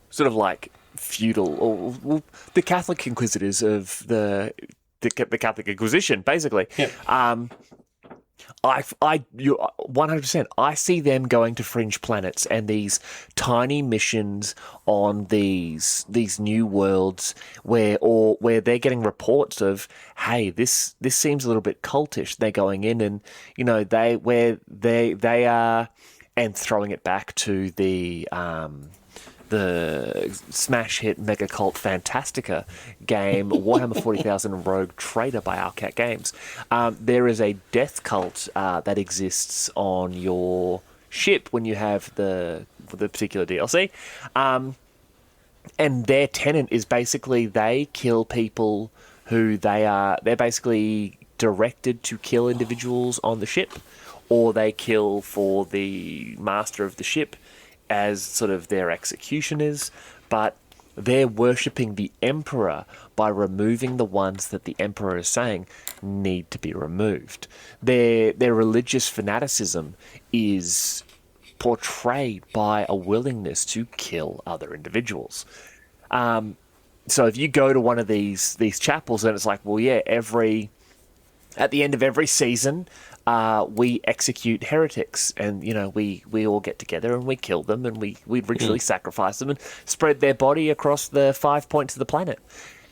sort of like feudal, or the Catholic inquisitors of the Catholic Inquisition, basically. Yeah. You 100%. I see them going to fringe planets and these tiny missions on these new worlds where they're getting reports of, hey, this seems a little bit cultish. They're going in and they are, and throwing it back to the smash hit mega cult Fantastica game, Warhammer 40,000 Rogue Trader by Owlcat Games. There is a death cult that exists on your ship when you have the particular DLC. And their tenet is basically they kill people who they're basically directed to kill individuals on the ship, or they kill for the master of the ship as sort of their executioners, but they're worshipping the Emperor by removing the ones that the Emperor is saying need to be removed. Their religious fanaticism is portrayed by a willingness to kill other individuals. So if you go to one of these chapels, and it's like, well, yeah, at the end of every season, we execute heretics, and we all get together and we kill them, and we ritually sacrifice them and spread their body across the 5 points of the planet.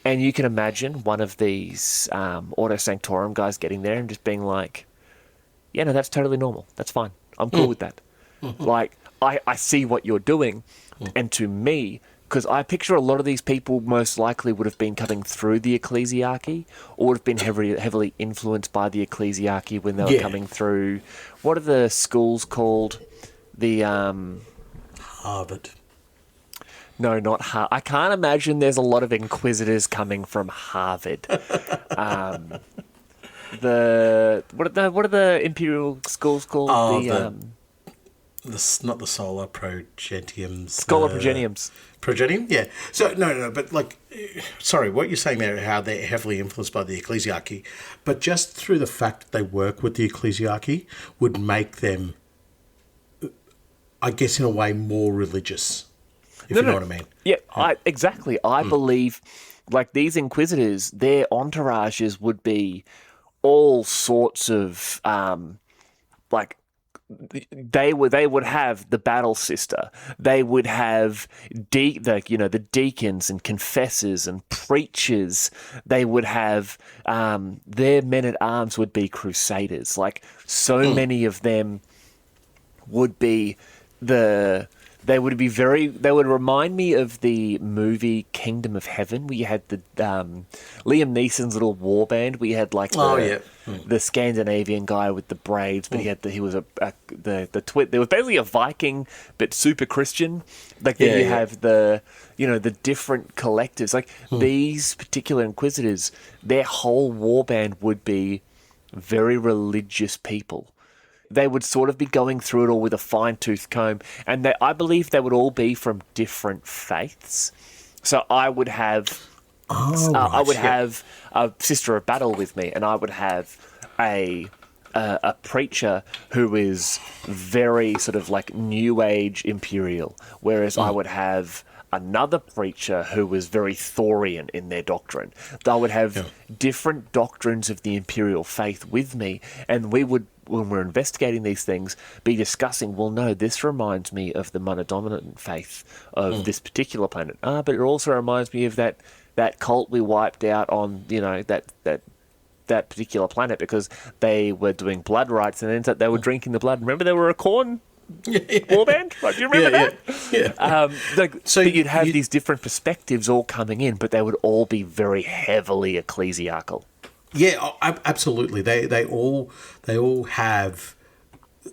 And you can imagine one of these Ordo Sanctorum guys getting there and just being like, yeah, no, that's totally normal, that's fine, I'm cool with that. Like, I see what you're doing, and to me, because I picture a lot of these people most likely would have been coming through the ecclesiarchy, or would have been heavily influenced by the ecclesiarchy when they were coming through. What are the schools called? The Harvard. No, not Harvard. I can't imagine there's a lot of inquisitors coming from Harvard. What are the imperial schools called? Oh, not the Solar Progeniums. Scholar Progeniums. Progenium? Yeah. So, no, but like, sorry, what you're saying there, how they're heavily influenced by the ecclesiarchy, but just through the fact that they work with the ecclesiarchy would make them, I guess, in a way, more religious, if you know what I mean. Yeah, exactly. I believe, like, these inquisitors, their entourages would be all sorts of, like, they would have the battle sister. They would have the deacons and confessors and preachers. They would have their men at arms would be crusaders. Like, so many of them would be the They would be very. They would remind me of the movie Kingdom of Heaven, where you had the Liam Neeson's little war band. We had like the Scandinavian guy with the braids, but he was the twit. There was basically a Viking, but super Christian. Like then you have the the different collectives. Like these particular Inquisitors, their whole war band would be very religious people. They would sort of be going through it all with a fine-tooth comb, and I believe they would all be from different faiths. So I would have, have a Sister of Battle with me, and I would have a preacher who is very sort of like New Age Imperial, whereas I would have another preacher who was very Thorian in their doctrine. I would have different doctrines of the Imperial faith with me, and we would, when we're investigating these things, be discussing, well, no, this reminds me of the monodominant faith of this particular planet. But it also reminds me of that cult we wiped out on, that particular planet because they were doing blood rites and then they were drinking the blood. Remember, they were a corn warband? Right, do you remember that? So you'd have these different perspectives all coming in, but they would all be very heavily ecclesiacal. Yeah, absolutely. They all have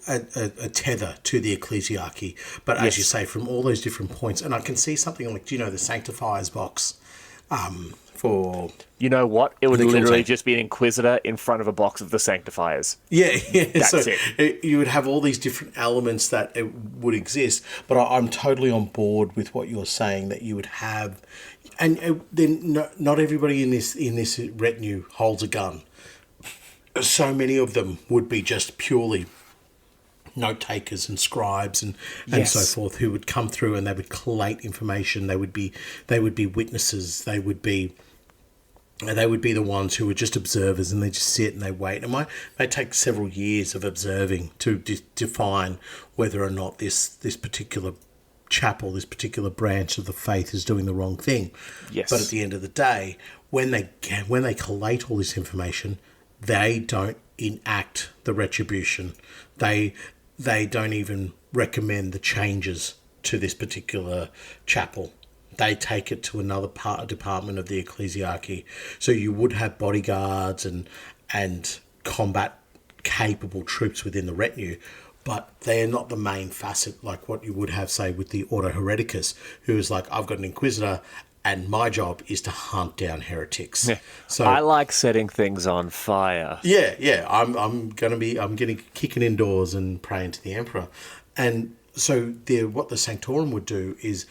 a tether to the ecclesiarchy, but as you say, from all those different points. And I can see something like, the Sanctifiers box for... You know what? It would literally just be an Inquisitor in front of a box of the Sanctifiers. Yeah. That's it. You would have all these different elements that would exist, but I'm totally on board with what you're saying, that you would have... And then not everybody in this retinue holds a gun. So many of them would be just purely note takers and scribes and so forth, who would come through and they would collate information. They would be witnesses. They would be the ones who were just observers, and they just sit and they wait. It might take several years of observing to define whether or not this particular chapel, this particular branch of the faith is doing the wrong thing. Yes. But at the end of the day, when they collate all this information, they don't enact the retribution. They don't even recommend the changes to this particular chapel. They take it to another department of the ecclesiarchy. So you would have bodyguards and combat capable troops within the retinue, but they are not the main facet like what you would have, say, with the Ordo Hereticus, who is like, I've got an Inquisitor and my job is to hunt down heretics. Yeah. So I like setting things on fire. Yeah. I'm getting kicking indoors and praying to the Emperor. And so what the Sanctorum would do is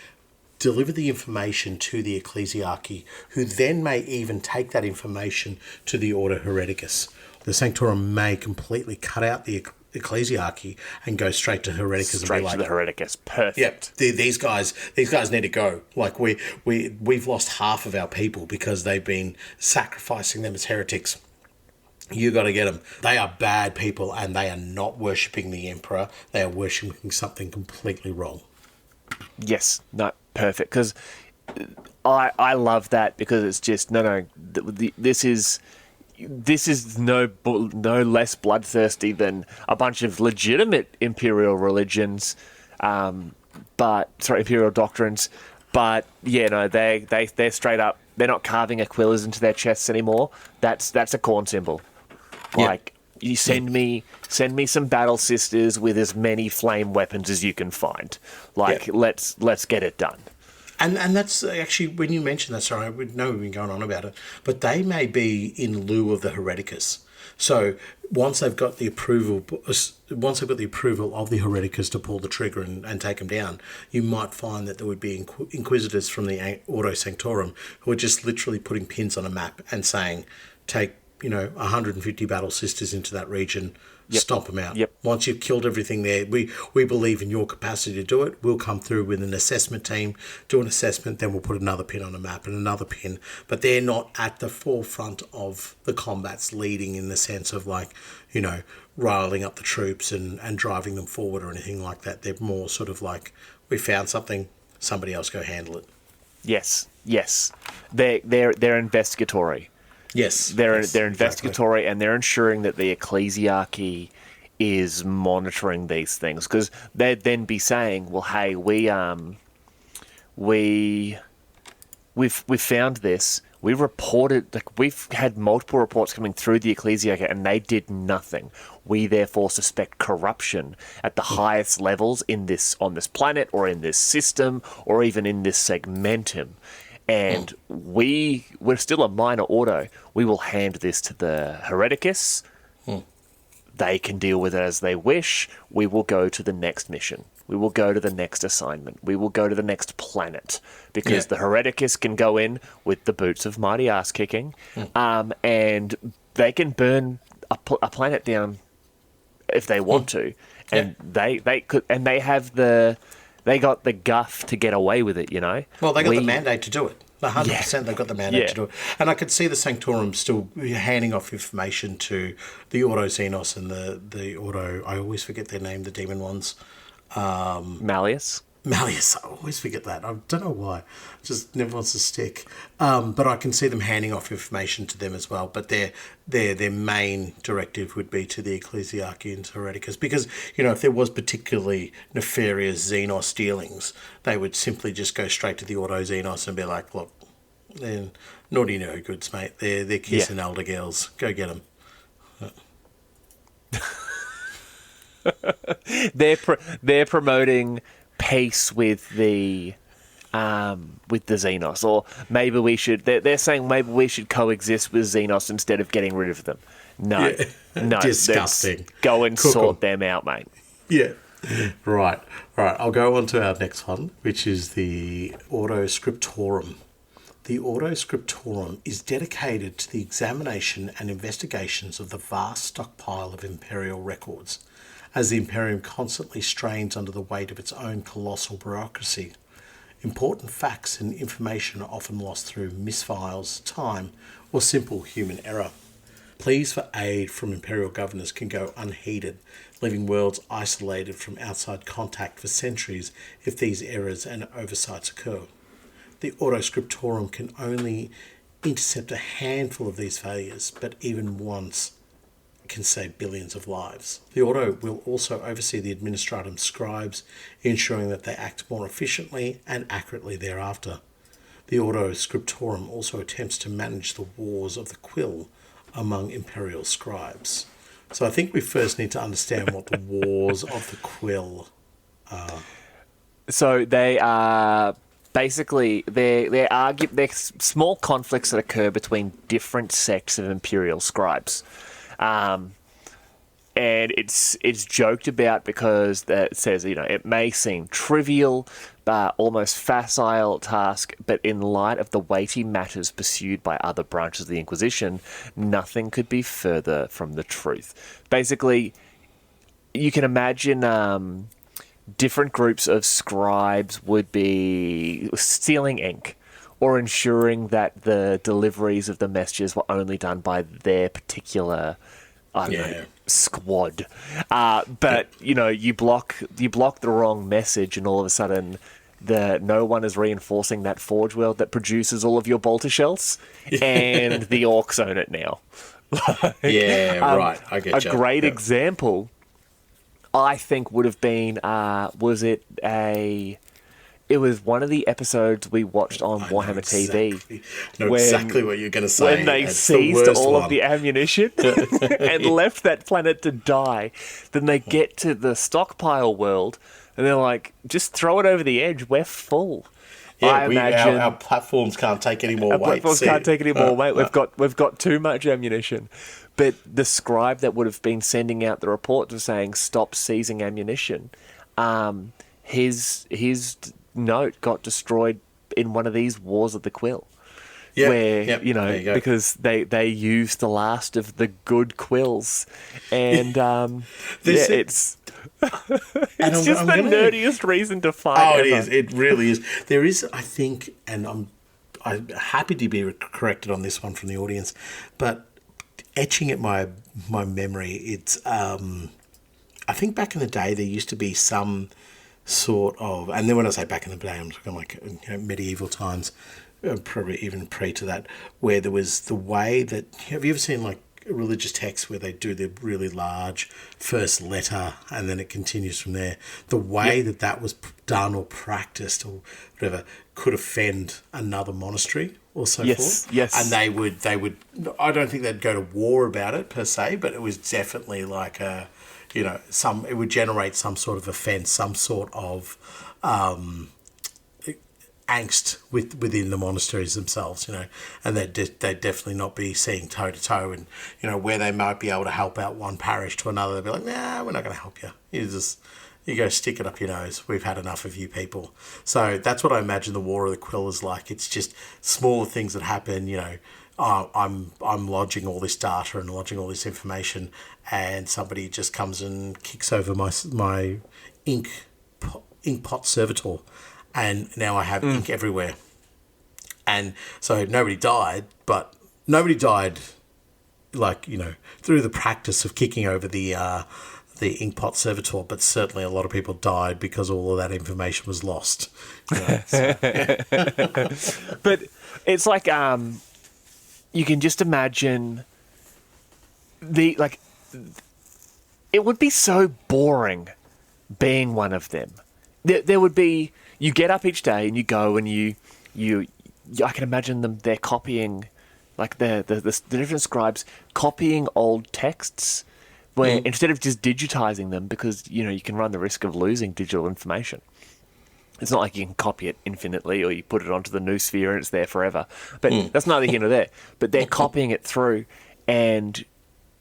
deliver the information to the ecclesiarchy, who then may even take that information to the Ordo Hereticus. The Sanctorum may completely cut out the ecclesiarchy and go straight to Hereticus. Straight to the Hereticus. Perfect. Yeah, these guys need to go. Like we've lost half of our people because they've been sacrificing them as heretics. You got to get them. They are bad people, and they are not worshipping the Emperor. They are worshipping something completely wrong. Yes. No. Perfect. Because I love that, because it's just this is no less bloodthirsty than a bunch of legitimate imperial religions, imperial doctrines. But they're straight up. They're not carving Aquillas into their chests anymore. That's a corn symbol. Like, you send me some battle sisters with as many flame weapons as you can find. Like, let's get it done. And that's actually, when you mention that, sorry, I know we've been going on about it, but they may be in lieu of the Hereticus. So once they've got the approval of the Hereticus to pull the trigger and take them down, you might find that there would be Inquisitors from the Ordo Sanctorum who are just literally putting pins on a map and saying, take 150 battle sisters into that region, stomp them out. Once you've killed everything there, we believe in your capacity to do it. We'll come through with an assessment team, do an assessment, then we'll put another pin on a map and another pin. But they're not at the forefront of the combats, leading in the sense of riling up the troops and driving them forward or anything like that. They're more sort of like, we found something, somebody else go handle it. Yes. They're investigatory. Yes. They're investigatory, exactly. And they're ensuring that the ecclesiarchy is monitoring these things, because they'd then be saying, well, hey, we've found this. We reported, like, we've had multiple reports coming through the Ecclesiarchy, and they did nothing. We therefore suspect corruption at the highest levels on this planet, or in this system, or even in this segmentum. And we're still a minor ordo. We will hand this to the Hereticus. They can deal with it as they wish. We will go to the next mission. We will go to the next assignment. We will go to the next planet, because the Hereticus can go in with the boots of mighty ass kicking, and they can burn a planet down if they want to, and they could, and they got the guff to get away with it. Well, they got the mandate to do it. 100% they've got the mandate to do it. And I could see the Sanctorum still handing off information to the Ordo Xenos and the Ordo, I always forget their name, the demon ones. Malleus, I always forget that. I don't know why. It just never wants to stick. But I can see them handing off information to them as well. But their main directive would be to the Ecclesiarchy and Hereticus. Because, if there was particularly nefarious Xenos dealings, they would simply just go straight to the Ordo Xenos and be like, look, they're naughty no goods, mate. They're kissing elder girls. Go get them. They're promoting peace with the Xenos, or maybe we should. They're saying maybe we should coexist with Xenos instead of getting rid of them. No, Disgusting. Go and sort them out, mate. Yeah. Right. All right. I'll go on to our next one, which is the Ordo Scriptorum. The Ordo Scriptorum is dedicated to the examination and investigations of the vast stockpile of Imperial records, as the Imperium constantly strains under the weight of its own colossal bureaucracy. Important facts and information are often lost through misfiles, time, or simple human error. Pleas for aid from Imperial governors can go unheeded, leaving worlds isolated from outside contact for centuries if these errors and oversights occur. The Ordo Scriptorum can only intercept a handful of these failures, but even once can save billions of lives. The Ordo will also oversee the Administratum Scribes, ensuring that they act more efficiently and accurately thereafter. The Ordo Scriptorum also attempts to manage the wars of the Quill among Imperial scribes. So I think we first need to understand what the wars of the Quill are. So they are basically they're small conflicts that occur between different sects of Imperial scribes. And it's joked about because it says, it may seem trivial, almost facile task, but in light of the weighty matters pursued by other branches of the Inquisition, nothing could be further from the truth. Basically, you can imagine different groups of scribes would be stealing ink, or ensuring that the deliveries of the messages were only done by their particular, squad. But you block the wrong message, and all of a sudden, no one is reinforcing that forge world that produces all of your bolter shells, and the orcs own it now. Right. I get you. A great example, I think, would have been it was one of the episodes we watched on Warhammer TV. I know exactly what you're going to say. When they seized all of the ammunition and left that planet to die. Then they get to the stockpile world and they're like, just throw it over the edge. We're full. Yeah, I imagine our platforms can't take any more weight. Our platforms can't take any more weight. We've got too much ammunition. But the scribe that would have been sending out the report to saying, stop seizing ammunition, his note got destroyed in one of these Wars of the Quill. Because they used the last of the good quills, and it's just the nerdiest reason to fight. Oh, it is. It really is. There is, I think, and I'm happy to be corrected on this one from the audience, but etching at my memory, it's I think back in the day there used to be some sort of, and then when I say back in the day, I'm talking like medieval times, probably even pre to that, where there was the way that, have you ever seen like religious texts where they do the really large first letter and then it continues from there. The way that was done or practiced or whatever could offend another monastery or so forth. Yes. And they would. I don't think they'd go to war about it per se, but it was definitely like a, it would generate some sort of offence, some sort of angst within the monasteries themselves, and they'd definitely not be seeing toe to toe, and where they might be able to help out one parish to another, they'd be like, nah, we're not going to help you. You go stick it up your nose. We've had enough of you people. So that's what I imagine the War of the Quill is like. It's just smaller things that happen. I'm lodging all this data and lodging all this information, and somebody just comes and kicks over my ink pot servitor. And now I have ink everywhere. And so nobody died, but nobody died through the practice of kicking over the inkpot servitor, but certainly a lot of people died because all of that information was lost. But it's like you can just imagine it would be so boring being one of them. There would be. You get up each day and you go and you I can imagine them. They're copying, like the different scribes copying old texts, where instead of just digitizing them, because you can run the risk of losing digital information. It's not like you can copy it infinitely or you put it onto the new sphere and it's there forever. But that's neither here nor there. But they're copying it through, and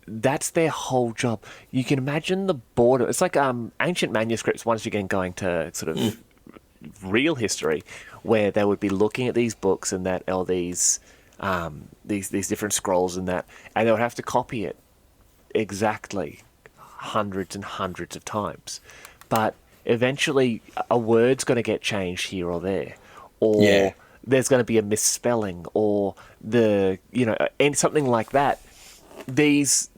that's their whole job. You can imagine the boredom. It's like ancient manuscripts. Once you get going to sort of real history, where they would be looking at these books and these different scrolls and they would have to copy it exactly hundreds and hundreds of times, but eventually a word's going to get changed here or there, or there's going to be a misspelling, or and something like that. These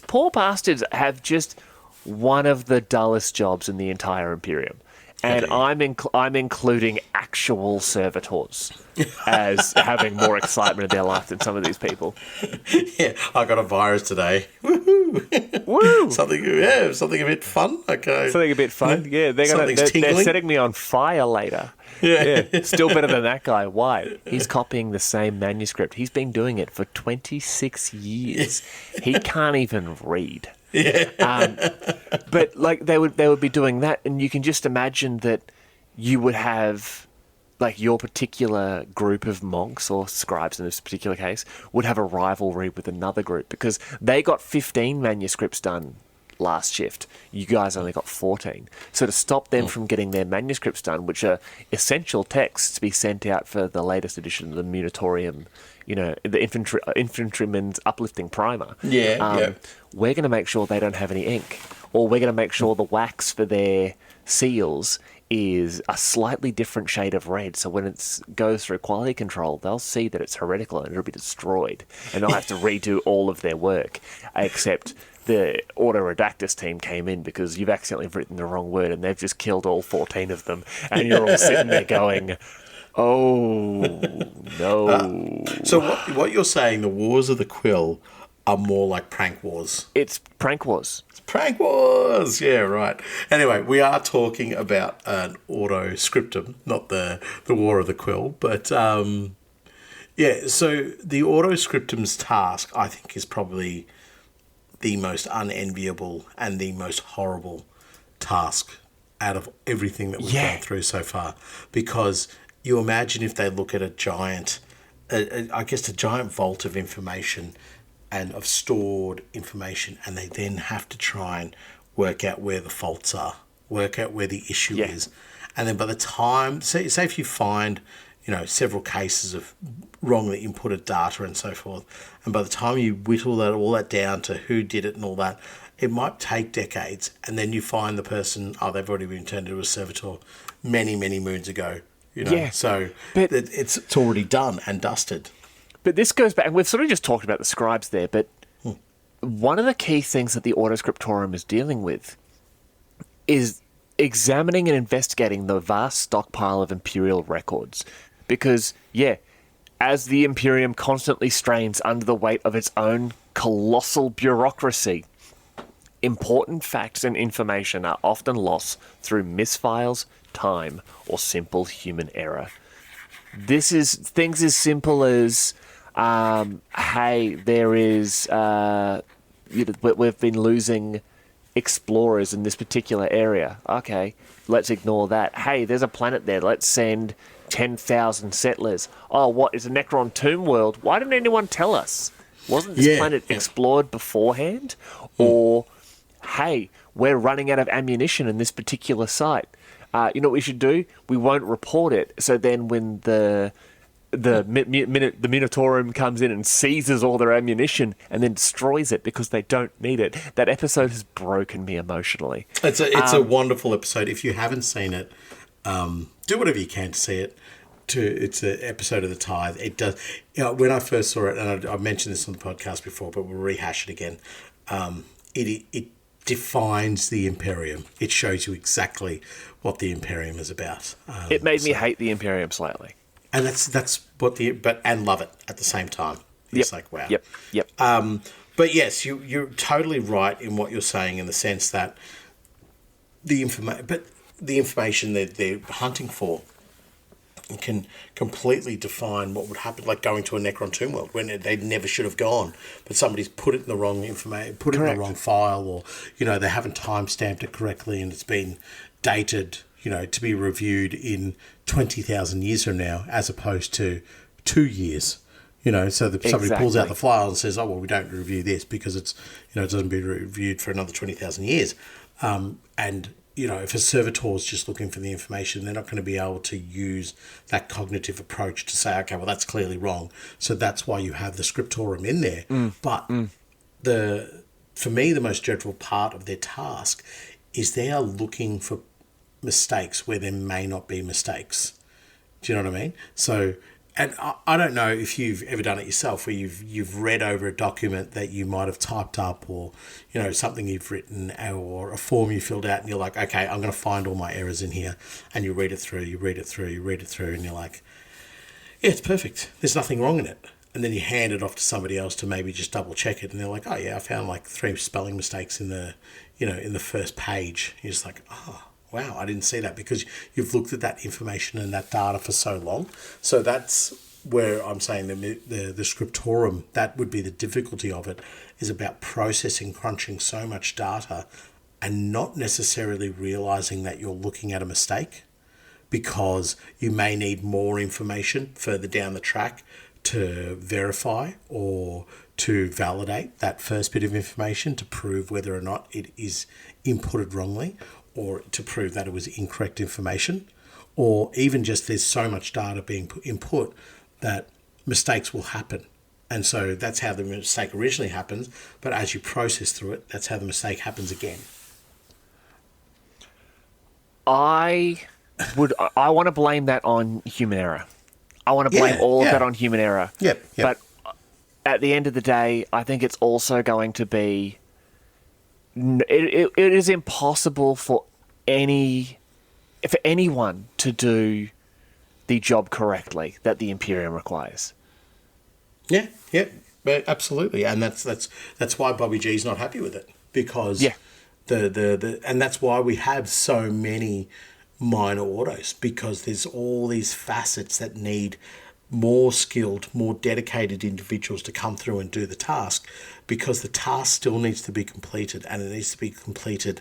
poor bastards have just one of the dullest jobs in the entire Imperium. And I'm including actual servitors as having more excitement in their life than some of these people. Yeah, I got a virus today. Woohoo! Woo! Something a bit fun. Okay. Something a bit fun. Yeah, they're setting me on fire later. Yeah. Still better than that guy. Why? He's copying the same manuscript. He's been doing it for 26 years. He can't even read. Yeah. But they would be doing that, and you can just imagine that you would have your particular group of monks or scribes in this particular case would have a rivalry with another group because they got 15 manuscripts done last shift. You guys only got 14. So to stop them from getting their manuscripts done, which are essential texts to be sent out for the latest edition of the Munitorium, the infantryman's uplifting primer. We're going to make sure they don't have any ink, or we're going to make sure the wax for their seals is a slightly different shade of red, so when it goes through quality control, they'll see that it's heretical and it'll be destroyed, and they'll have to redo all of their work, except the Ordo Redactus team came in because you've accidentally written the wrong word and they've just killed all 14 of them, and you're all sitting there going, oh, no. So what you're saying, the Wars of the Quill are more like prank wars. It's prank wars. Prank wars, yeah, right. Anyway, we are talking about an Ordo scriptum, not the War of the Quill, but so the Ordo scriptum's task, I think, is probably the most unenviable and the most horrible task out of everything that we've gone through so far, because you imagine if they look at a giant vault of information and of stored information, and they then have to try and work out where the faults are, work out where the issue is. And then by the time, say if you find, several cases of wrongly inputted data and so forth, and by the time you whittle all that down to who did it and all that, it might take decades, and then you find the person, they've already been turned into a servitor many, many moons ago. So but it's already done and dusted. But this goes back, and we've sort of just talked about the scribes there, but one of the key things that the Ordo Scriptorum is dealing with is examining and investigating the vast stockpile of Imperial records. Because, as the Imperium constantly strains under the weight of its own colossal bureaucracy. Important facts and information are often lost through misfiles, time, or simple human error. This is things as simple as, hey, there is, we've been losing explorers in this particular area. Okay, let's ignore that. Hey, there's a planet there. Let's send 10,000 settlers. Oh, what is a Necron tomb world? Why didn't anyone tell us? Wasn't this planet explored beforehand? Or, hey, we're running out of ammunition in this particular site. You know what we should do? We won't report it. So then when the Minotaurium comes in and seizes all their ammunition and then destroys it because they don't need it. That episode has broken me emotionally. It's a wonderful episode. If you haven't seen it, do whatever you can to see it. It's an episode of The Tithe. It does. When I first saw it, and I mentioned this on the podcast before, but we'll rehash it again. It defines the Imperium. It shows you exactly what the Imperium is about. It made me hate the Imperium slightly. And that's what and love it at the same time. It's like, wow. Yep. But yes, you're totally right in what you're saying in the sense that the information that they're hunting for can completely define what would happen, like going to a Necron tomb world when they never should have gone, but somebody's put it in the wrong information, put it in the wrong file, or they haven't timestamped it correctly, and it's been dated, to be reviewed in 20,000 years from now, as opposed to 2 years. So somebody pulls out the file and says, "Oh well, we don't review this because it's it doesn't be reviewed for another 20,000 years," and if a servitor is just looking for the information, they're not going to be able to use that cognitive approach to say, okay, well, that's clearly wrong. So that's why you have the scriptorum in there. But for me, the most dreadful part of their task is they are looking for mistakes where there may not be mistakes. Do you know what I mean? So, and I don't know if you've ever done it yourself, where you've read over a document that you might have typed up, or something you've written, or a form you filled out, and you're like, okay, I'm going to find all my errors in here, and you read it through, and you're like, yeah, it's perfect. There's nothing wrong in it. And then you hand it off to somebody else to maybe just double check it, and they're like, oh yeah, I found like 3 spelling mistakes in the in the first page. You're just like, oh. Wow, I didn't see that, because you've looked at that information and that data for so long. So that's where I'm saying the scriptorum, that would be the difficulty of it, is about processing, crunching so much data and not necessarily realizing that you're looking at a mistake, because you may need more information further down the track to verify or to validate that first bit of information to prove whether or not it is inputted wrongly, or to prove that it was incorrect information, or even just there's so much data being input that mistakes will happen. And so that's how the mistake originally happens, but as you process through it, that's how the mistake happens again. I want to blame that on human error. I want to blame all of that on human error. Yep. But at the end of the day, I think it's also going to be... It is impossible for anyone to do the job correctly that the Imperium requires. Yeah, absolutely, and that's why Bobby G's not happy with it, because and that's why we have so many minor Ordos, because there's all these facets that need more skilled, more dedicated individuals to come through and do the task, because the task still needs to be completed, and it needs to be completed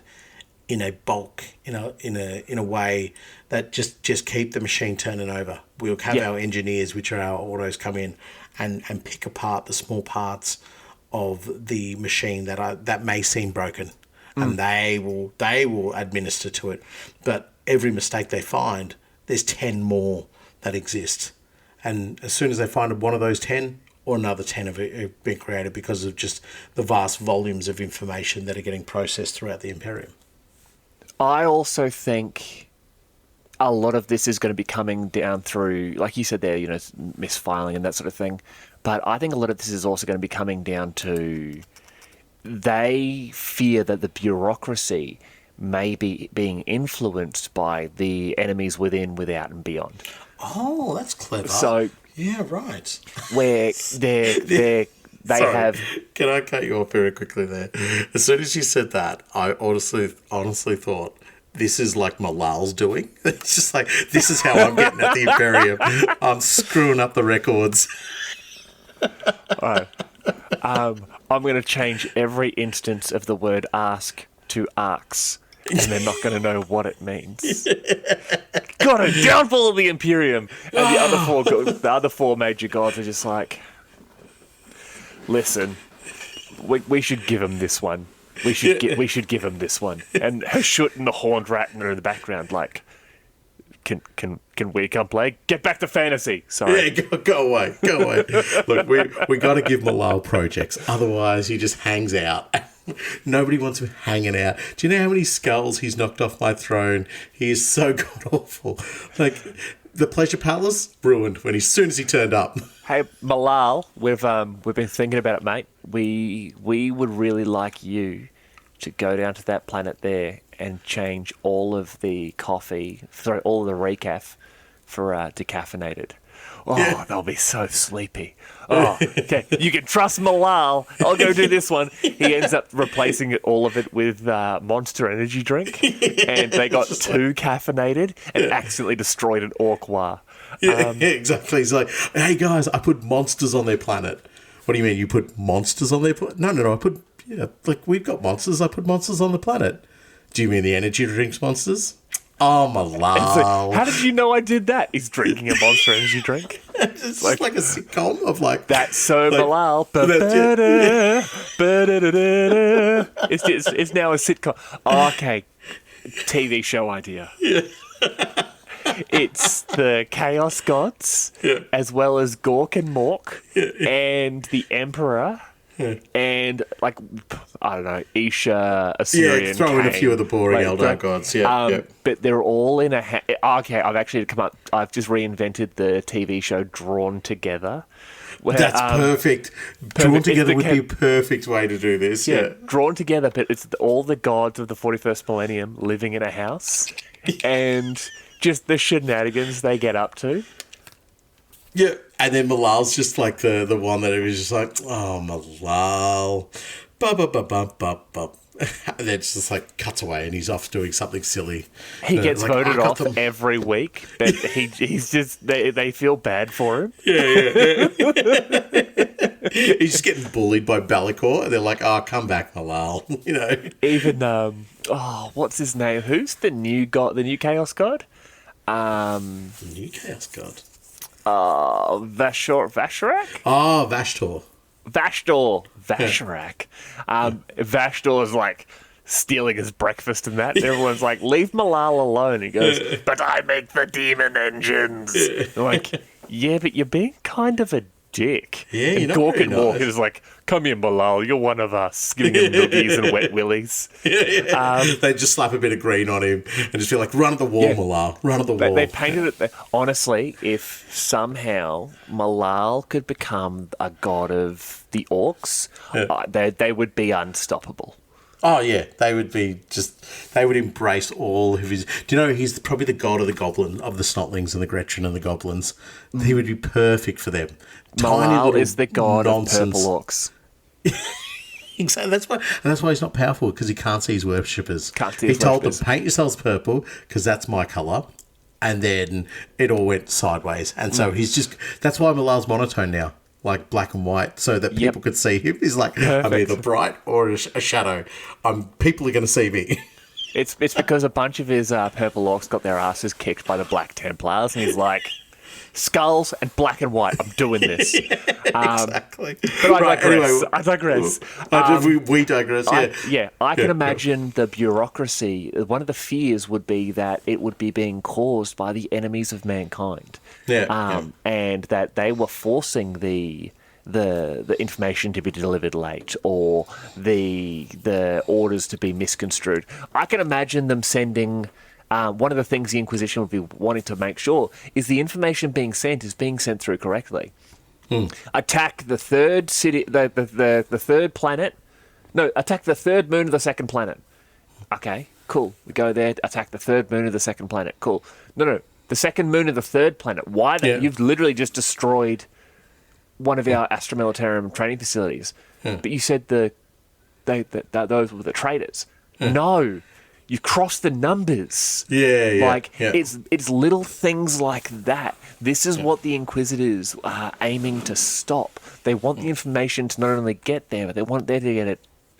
in a bulk, in a way that just keep the machine turning over. We'll have our engineers, which are our Ordos, come in and pick apart the small parts of the machine that may seem broken, and they will administer to it. But every mistake they find, there's 10 more that exist. And as soon as they find one of those 10, or another 10 have been created, because of just the vast volumes of information that are getting processed throughout the Imperium. I also think a lot of this is going to be coming down through, like you said there, misfiling and that sort of thing. But I think a lot of this is also going to be coming down to, they fear that the bureaucracy may be being influenced by the enemies within, without, and beyond. Oh, that's clever. So yeah, right. Where they're They Sorry. have. Can I cut you off very quickly there? As soon as you said that, I honestly thought this is like Malal's doing. It's just like, this is how I'm getting at the Imperium. I'm screwing up the records. Right. I'm going to change every instance of the word ask to arcs, and they're not going to know what it means. Got a downfall of the Imperium, and the other four major gods are just like, listen, we should give him this one. We should give him this one. And Hashut and the Horned Rat are in the background, like, can we come play? Get back to fantasy. Sorry. Yeah, go away. Look, we got to give Malal projects. Otherwise, he just hangs out. Nobody wants him hanging out. Do you know how many skulls he's knocked off my throne? He is so god-awful. Like, the Pleasure Palace, ruined as soon as he turned up. Hey, Malal, we've been thinking about it, mate. We would really like you to go down to that planet there and change all of the all of the recaf for decaffeinated. Oh, yeah. They'll be so sleepy. Oh, okay. You can trust Malal. I'll go do this one. He ends up replacing all of it with Monster Energy drink, and they got too caffeinated and accidentally destroyed an Orc War. Yeah, exactly. He's like, hey guys, I put monsters on their planet. What do you mean? You put monsters on their planet? No. I put, we've got monsters. I put monsters on the planet. Do you mean the energy drinks monsters? Oh, Malal. How did you know I did that? He's drinking a Monster Energy drink. It's like a sitcom of like... That's so like, Malal. It's now a sitcom. Oh, okay. TV show idea. Yeah. It's the Chaos Gods, as well as Gork and Mork, and the Emperor, and, like, I don't know, Isha, Assyrian. Yeah, throw in a few of the boring Eldar gods, But they're all in a... okay, I've just reinvented the TV show Drawn Together. Where, that's perfect. Drawn Together would be a perfect way to do this, yeah. Drawn Together, but it's all the gods of the 41st millennium living in a house, and... just the shenanigans they get up to. Yeah. And then Malal's just like the one that it was just like, oh, Malal. And then it's just like cuts away and he's off doing something silly. He gets like, voted off every week, but he's just, they feel bad for him. Yeah. He's just getting bullied by Be'lakor and they're like, oh, come back, Malal. Even, what's his name? Who's the new god, the new Chaos God? New Chaos God. Vasharak? Oh, Vashtor. Vasharak. Vashtor is like stealing his breakfast and that. And everyone's like, leave Malal alone. He goes, but I make the demon engines. I'm like, yeah, but you're being kind of a dick. Yeah, and Gork and Mork is like, come here, Malal, you're one of us. Giving him noogies and wet willies. They just slap a bit of green on him and just feel like, run at the wall, Malal, run at the wall. They painted it. Honestly, if somehow Malal could become a god of the orcs, they would be unstoppable. Oh, yeah. They would embrace all of his... Do you know, he's probably the god of the goblin, of the snotlings and the Gretchen and the goblins. He would be perfect for them. Malal is the god of purple orcs. Exactly. That's why he's not powerful, because he can't see his worshippers. He told them, paint yourselves purple, because that's my colour. And then it all went sideways. And so he's just... That's why Malal's monotone now. Like black and white, so that people could see him. He's like, perfect. I'm either bright or a shadow. People are going to see me. It's because a bunch of his purple orcs got their asses kicked by the Black Templars, and he's like, skulls and black and white. I'm doing this. Exactly. But I digress. We digress. Yeah. I can imagine the bureaucracy. One of the fears would be that it would be being caused by the enemies of mankind. And that they were forcing the information to be delivered late, or the orders to be misconstrued. I can imagine them sending. One of the things the Inquisition would be wanting to make sure is the information being sent is being sent through correctly. Attack the third city, the third planet. No, attack the third moon of the second planet. Okay, cool. We go there, attack the third moon of the second planet. Cool. No, the second moon of the third planet. Why? You've literally just destroyed one of our Astra Militarum training facilities. Yeah. But you said those were the traitors. No, you crossed the numbers. Yeah. Like it's little things like that. This is what the Inquisitors are aiming to stop. They want the information to not only get there, but they want there to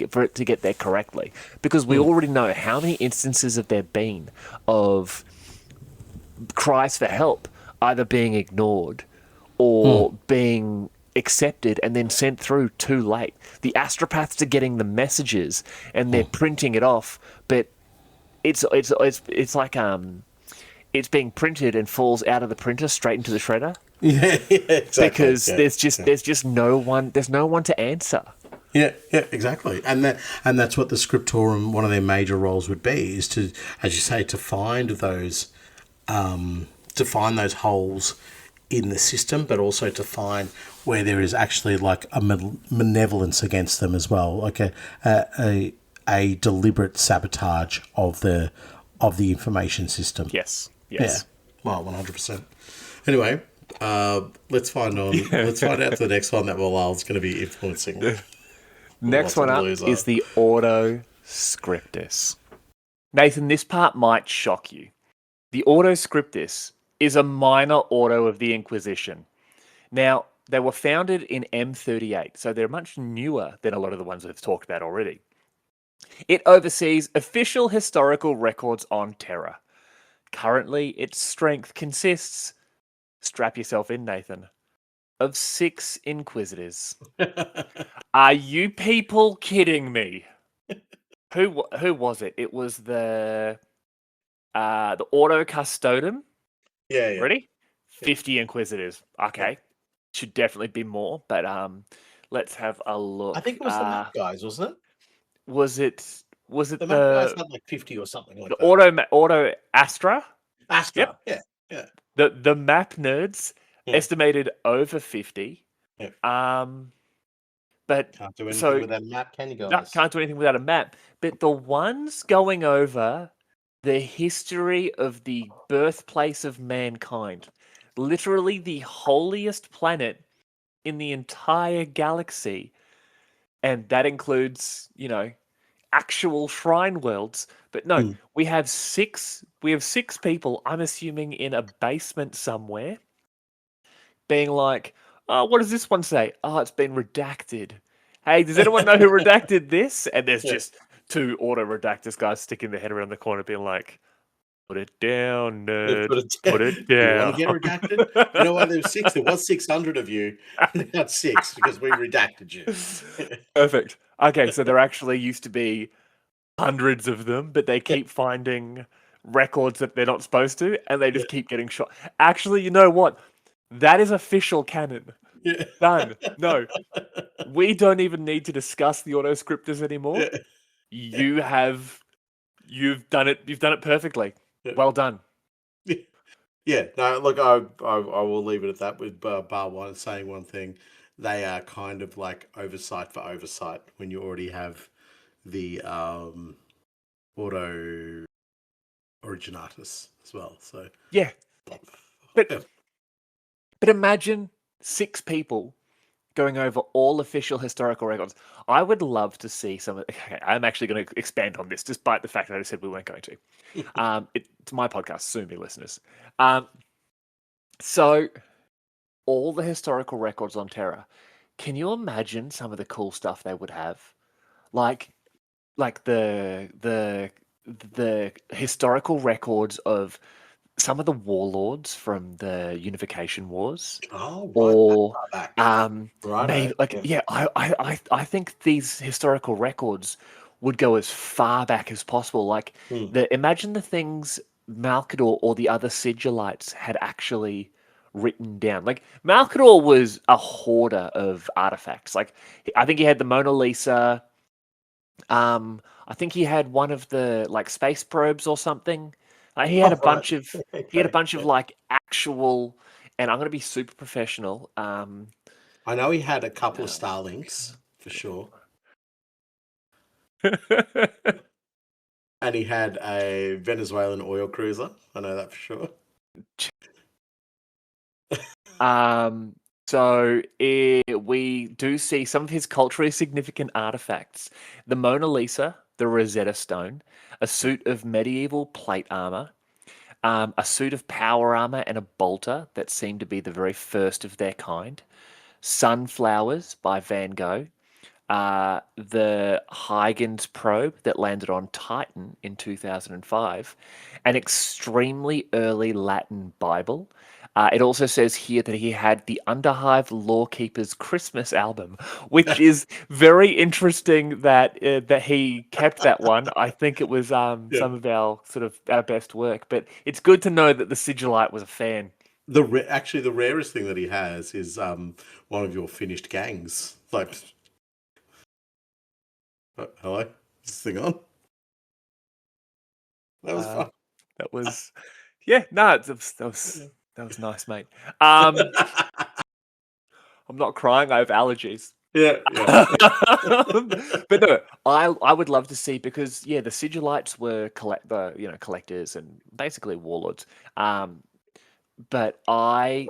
for it to get there correctly. Because we already know how many instances have there been of cries for help either being ignored or being accepted and then sent through too late. The astropaths are getting the messages and they're printing it off, but it's like it's being printed and falls out of the printer straight into the shredder. Yeah, exactly. Because there's just no one to answer. Yeah, exactly. And that's what the scriptorum, one of their major roles would be, is to, as you say, to find those holes in the system, but also to find where there is actually like a malevolence against them as well, like a deliberate sabotage of the information system. Yes. Yeah. Well, 100%. Anyway, let's find out the next one that Malal's going to be influencing. Next one up is the Ordo Scriptus. Nathan, this part might shock you. The Ordo Scriptus is a minor ordo of the Inquisition. Now, they were founded in M38, so they're much newer than a lot of the ones we've talked about already. It oversees official historical records on Terra. Currently, its strength consists, strap yourself in, Nathan, of 6 Inquisitors. Are you people kidding me? Who was it? It was the Ordo Custodum. Yeah. Ready? 50 Inquisitors. Okay. Should definitely be more, but let's have a look. I think it was the map guys, wasn't it? Was it the map guys had like 50 or something like the that? Ordo Astra? Astra. Yep. Yeah. The map nerds estimated over 50. Yep. But can't do anything without a map, can you guys? No, can't do anything without a map. But the ones going over the history of the birthplace of mankind, literally the holiest planet in the entire galaxy, and that includes, actual shrine worlds. But no, we have 6 people, I'm assuming in a basement somewhere, being like, oh, what does this one say? Oh, it's been redacted. Hey, does anyone know who redacted this? And there's just 2 auto redactors guys sticking their head around the corner being like, put it down, nerd. Put it down. You want to get redacted? You know what? There was 6. There was 600 of you. Not 6 because we redacted you. Perfect. Okay, so there actually used to be hundreds of them, but they keep finding records that they're not supposed to, and they just keep getting shot. Actually, you know what? That is official canon. Yeah. Done. No. We don't even need to discuss the Ordo Scriptures anymore. Yeah. You've done it perfectly. Yeah. Well done. Yeah. No, look, I will leave it at that with Bar One saying one thing. They are kind of like oversight for oversight when you already have the Ordo Originatus as well. So yeah. But imagine 6 people going over all official historical records. I would love to see some. Okay, I'm actually going to expand on this, despite the fact that I said we weren't going to. It's my podcast, sue me, listeners. So, all the historical records on Terra. Can you imagine some of the cool stuff they would have, like the historical records of some of the warlords from the Unification Wars. Oh, right. Or maybe I think these historical records would go as far back as possible. Like imagine the things Malcador or the other Sigillites had actually written down. Like Malcador was a hoarder of artifacts. Like I think he had the Mona Lisa. I think he had one of the like space probes or something. He had a bunch of like actual, and I'm going to be super professional. I know he had a couple of Starlinks for sure, and he had a Venezuelan oil cruiser. I know that for sure. So we do see some of his culturally significant artifacts: the Mona Lisa, the Rosetta Stone, a suit of medieval plate armor, a suit of power armor, and a bolter that seem to be the very first of their kind. Sunflowers by Van Gogh, the Huygens probe that landed on Titan in 2005, an extremely early Latin Bible. It also says here that he had the Underhive Lorekeepers Christmas album, which is very interesting that he kept that one. I think it was Yeah. some of our sort of our best work, but it's good to know that the Sigillite was a fan. Actually, the rarest thing that he has is one of your finished gangs. Like, hello, is this thing on? That was fun. That was, yeah, no, that was nice, mate. I'm not crying. I have allergies. Yeah, yeah. But no, I would love to see, because yeah, the Sigillites were collectors and basically warlords. But I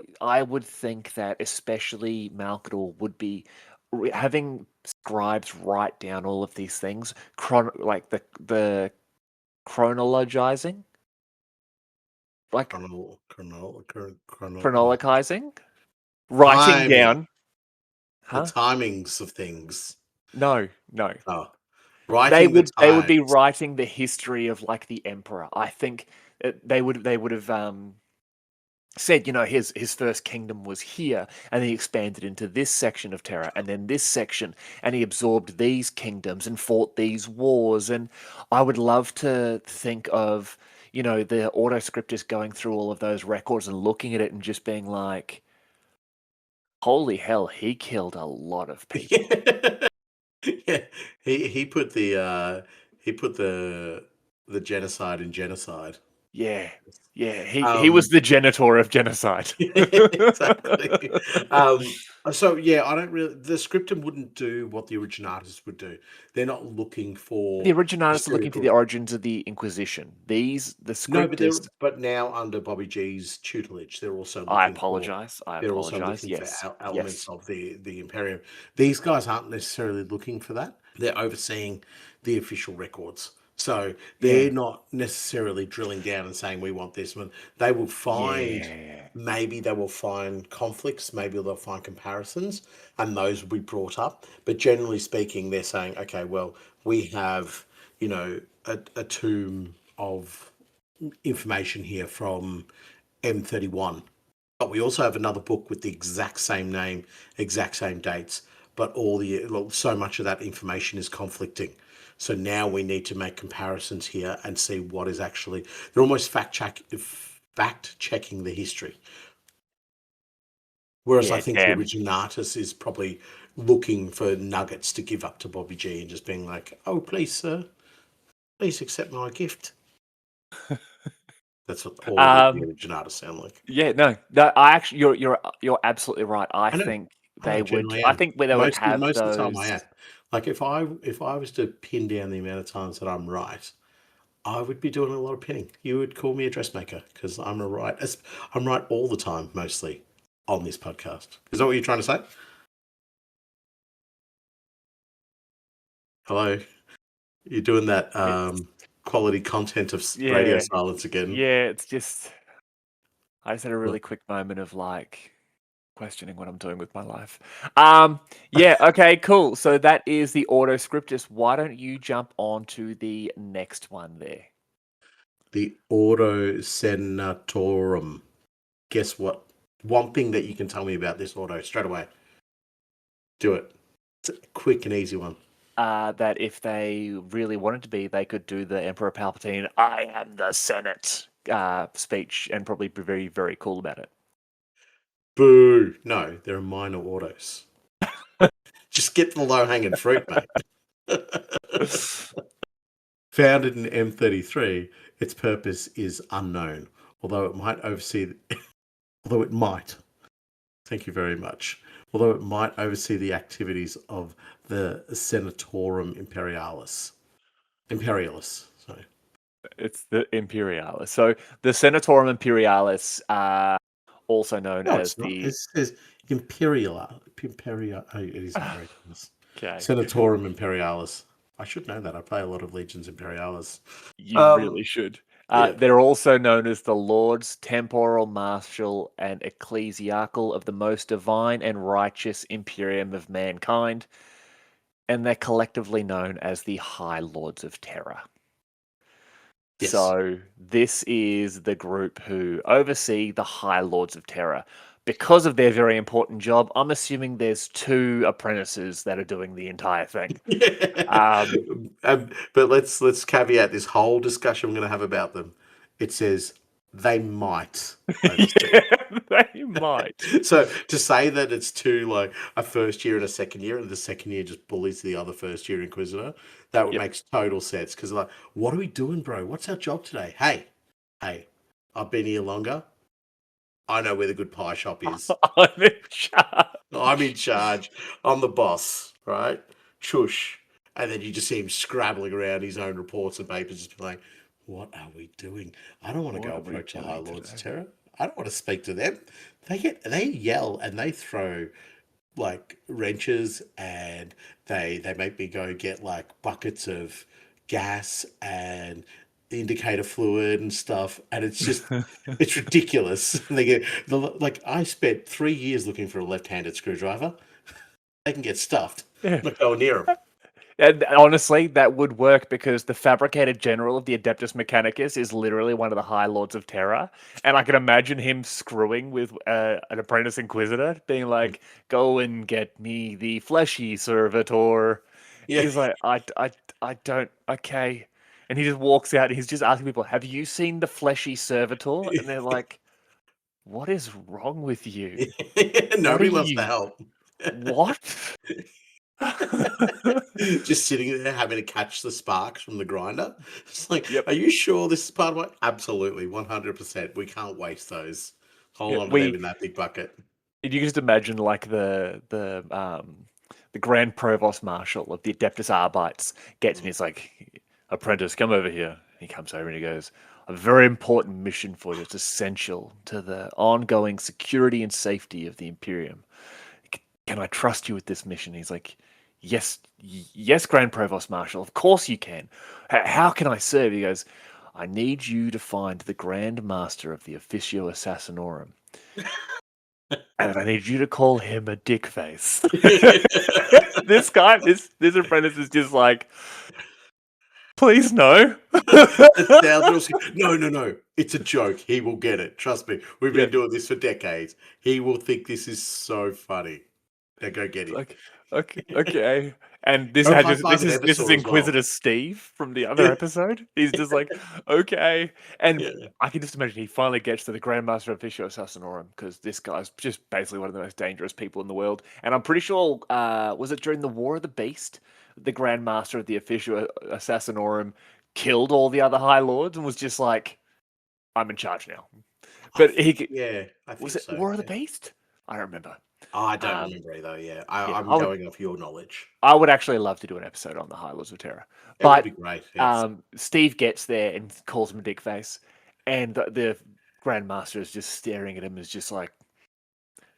would think that especially Malcador would be having scribes write down all of these things, like the chronologizing, like chronologizing, writing timing, down. the Huh? timings of things. No, no. Oh, They writing the would be times. writing the history of like the emperor. I think they would have said, his first kingdom was here, and he expanded into this section of Terra, and then this section, and he absorbed these kingdoms and fought these wars. And I would love to think of, the auto scripters going through all of those records and looking at it and just being like, holy hell, he killed a lot of people. Yeah, he put the genocide in genocide. Yeah. Yeah. He was Um, the genitor of genocide. exactly. So yeah, I don't really. The scriptum wouldn't do what the originatus would do. They're not looking The for originalists are looking for the historical. origins of the Inquisition. The No, scripters. but now under Bobby G's tutelage, they're also I looking for. apologize. I They're also apologize. looking for Yes. elements Yes. of the Imperium. These guys aren't necessarily looking for that. They're overseeing the official records. So Yeah. they're not necessarily drilling down and saying we want this one. They will find Yeah. maybe they will find conflicts, maybe they'll find comparisons, and those will be brought up. But generally speaking, they're saying, okay, well, we have, a tomb of information here from M31. But we also have another book with the exact same name, exact same dates, but so much of that information is conflicting. So now we need to make comparisons here and see what is actually. They're almost fact checking the history. Whereas I Yeah. think the Damn. originatus is probably looking for nuggets to give up to Bobby G and just being like, "Oh, please, sir, please accept my gift." That's what all the Um. originatus sound like. Yeah. No. No. I actually, you're absolutely right. I I know. think I they would. generally I am. think where they would have Most of the time I those. am. Like if I was to pin down the amount of times that I'm right, I would be doing a lot of pinning. You would call me a dressmaker because I'm right all the time, mostly on this podcast. Is that what you're trying to say? Hello, you're doing that It's quality content of radio yeah. silence again. Yeah. It's just. I just had a Well, really quick moment of like questioning what I'm doing with my life. Yeah, okay, cool. So that is the auto scriptus. Why don't you jump on to the next one there? the Ordo Senatorum. Guess what? One thing that you can tell me about this auto straight away. Do it. It's a quick and easy one. That if they really wanted to be, they could do the Emperor Palpatine, I am the Senate speech and probably be very, very cool about it. Boo! No, they're minor Ordos. Just get the low hanging fruit, mate. Founded in M33, its purpose is unknown, although it might oversee. Although it might. Thank you very much. Although it might oversee the activities of the Senatorum Imperialis. Sorry. It's the Imperialis. So the Senatorum Imperialis, also known No, as it's not. the It says Oh, it is Imperialis. Okay. Senatorum Imperialis. I should know that. I play a lot of Legions Imperialis. You really should. Yeah. They're also known as the Lords Temporal, Martial, and Ecclesiacal of the most divine and righteous Imperium of mankind, and they're collectively known as the High Lords of Terror. Yes. So this is the group who oversee the High Lords of Terror. Because of their very important job, I'm assuming there's 2 apprentices that are doing the entire thing. But let's caveat this whole discussion we're going to have about them. It says they might oversee. Yeah, they might. So to say that it's 2, like a first year and a second year, and the second year just bullies the other first year Inquisitor, that Yep. makes total sense. Because like, what are we doing, bro? What's our job today? Hey, I've been here longer. I know where the good pie shop is. I'm in charge. I'm in charge. I'm the boss, right? Shush. And then you just see him scrabbling around his own reports and papers, just be like, what are we doing? I don't want to What go are we approach the doing High Lords of today? Terror. I don't want to speak to them. They yell and they throw like wrenches, and they make me go get like buckets of gas and indicator fluid and stuff, and it's just it's ridiculous. They get like I spent 3 years looking for a left-handed screwdriver. They can get stuffed. Yeah. I'm not going near them. And honestly, that would work because the Fabricated General of the Adeptus Mechanicus is literally one of the High Lords of Terror. And I can imagine him screwing with an Apprentice Inquisitor, being like, go and get me the fleshy servitor. Yeah. He's like, I don't, okay. And he just walks out and he's just asking people, have you seen the fleshy servitor? And they're like, what is wrong with you? What are Nobody loves to you, help. what? Just sitting there having to catch the sparks from the grinder. It's like, Yep. are you sure this is part of what? Absolutely, 100%. We can't waste those. Hold Yeah, on to them in that big bucket. you can just imagine like the Grand Provost Marshal of the Adeptus Arbites gets me. It's like, apprentice, come over here. He comes over and he goes, a very important mission for you. It's essential to the ongoing security and safety of the Imperium. Can I trust you with this mission? He's like, yes, yes, Grand Provost Marshal. Of course you can. How can I serve? He goes, I need you to find the Grand Master of the Officio Assassinorum. And I need you to call him a dickface. This guy, this apprentice is just like, please no. It sounds real. No. It's a joke. He will get it. Trust me. We've Yeah. been doing this for decades. He will think this is so funny. Now go get him. Like, okay. And this Go had high just five this an is Evisor as well. Inquisitor Steve from the other episode. He's just like, okay. And Yeah. I can just imagine he finally gets to the Grandmaster Officio Assassinorum because this guy's just basically one of the most dangerous people in the world. And I'm pretty sure, was it during the War of the Beast, the Grandmaster of the Officio Assassinorum killed all the other High Lords and was just like, I'm in charge now. But I think was it so. War of the Beast? I don't remember. I don't remember either. Yeah, I'm I would going off your knowledge. I would actually love to do an episode on the High Lords of Terror. It would But be great. Yes. Steve gets there and calls him a dickface, and the Grandmaster is just staring at him as just like,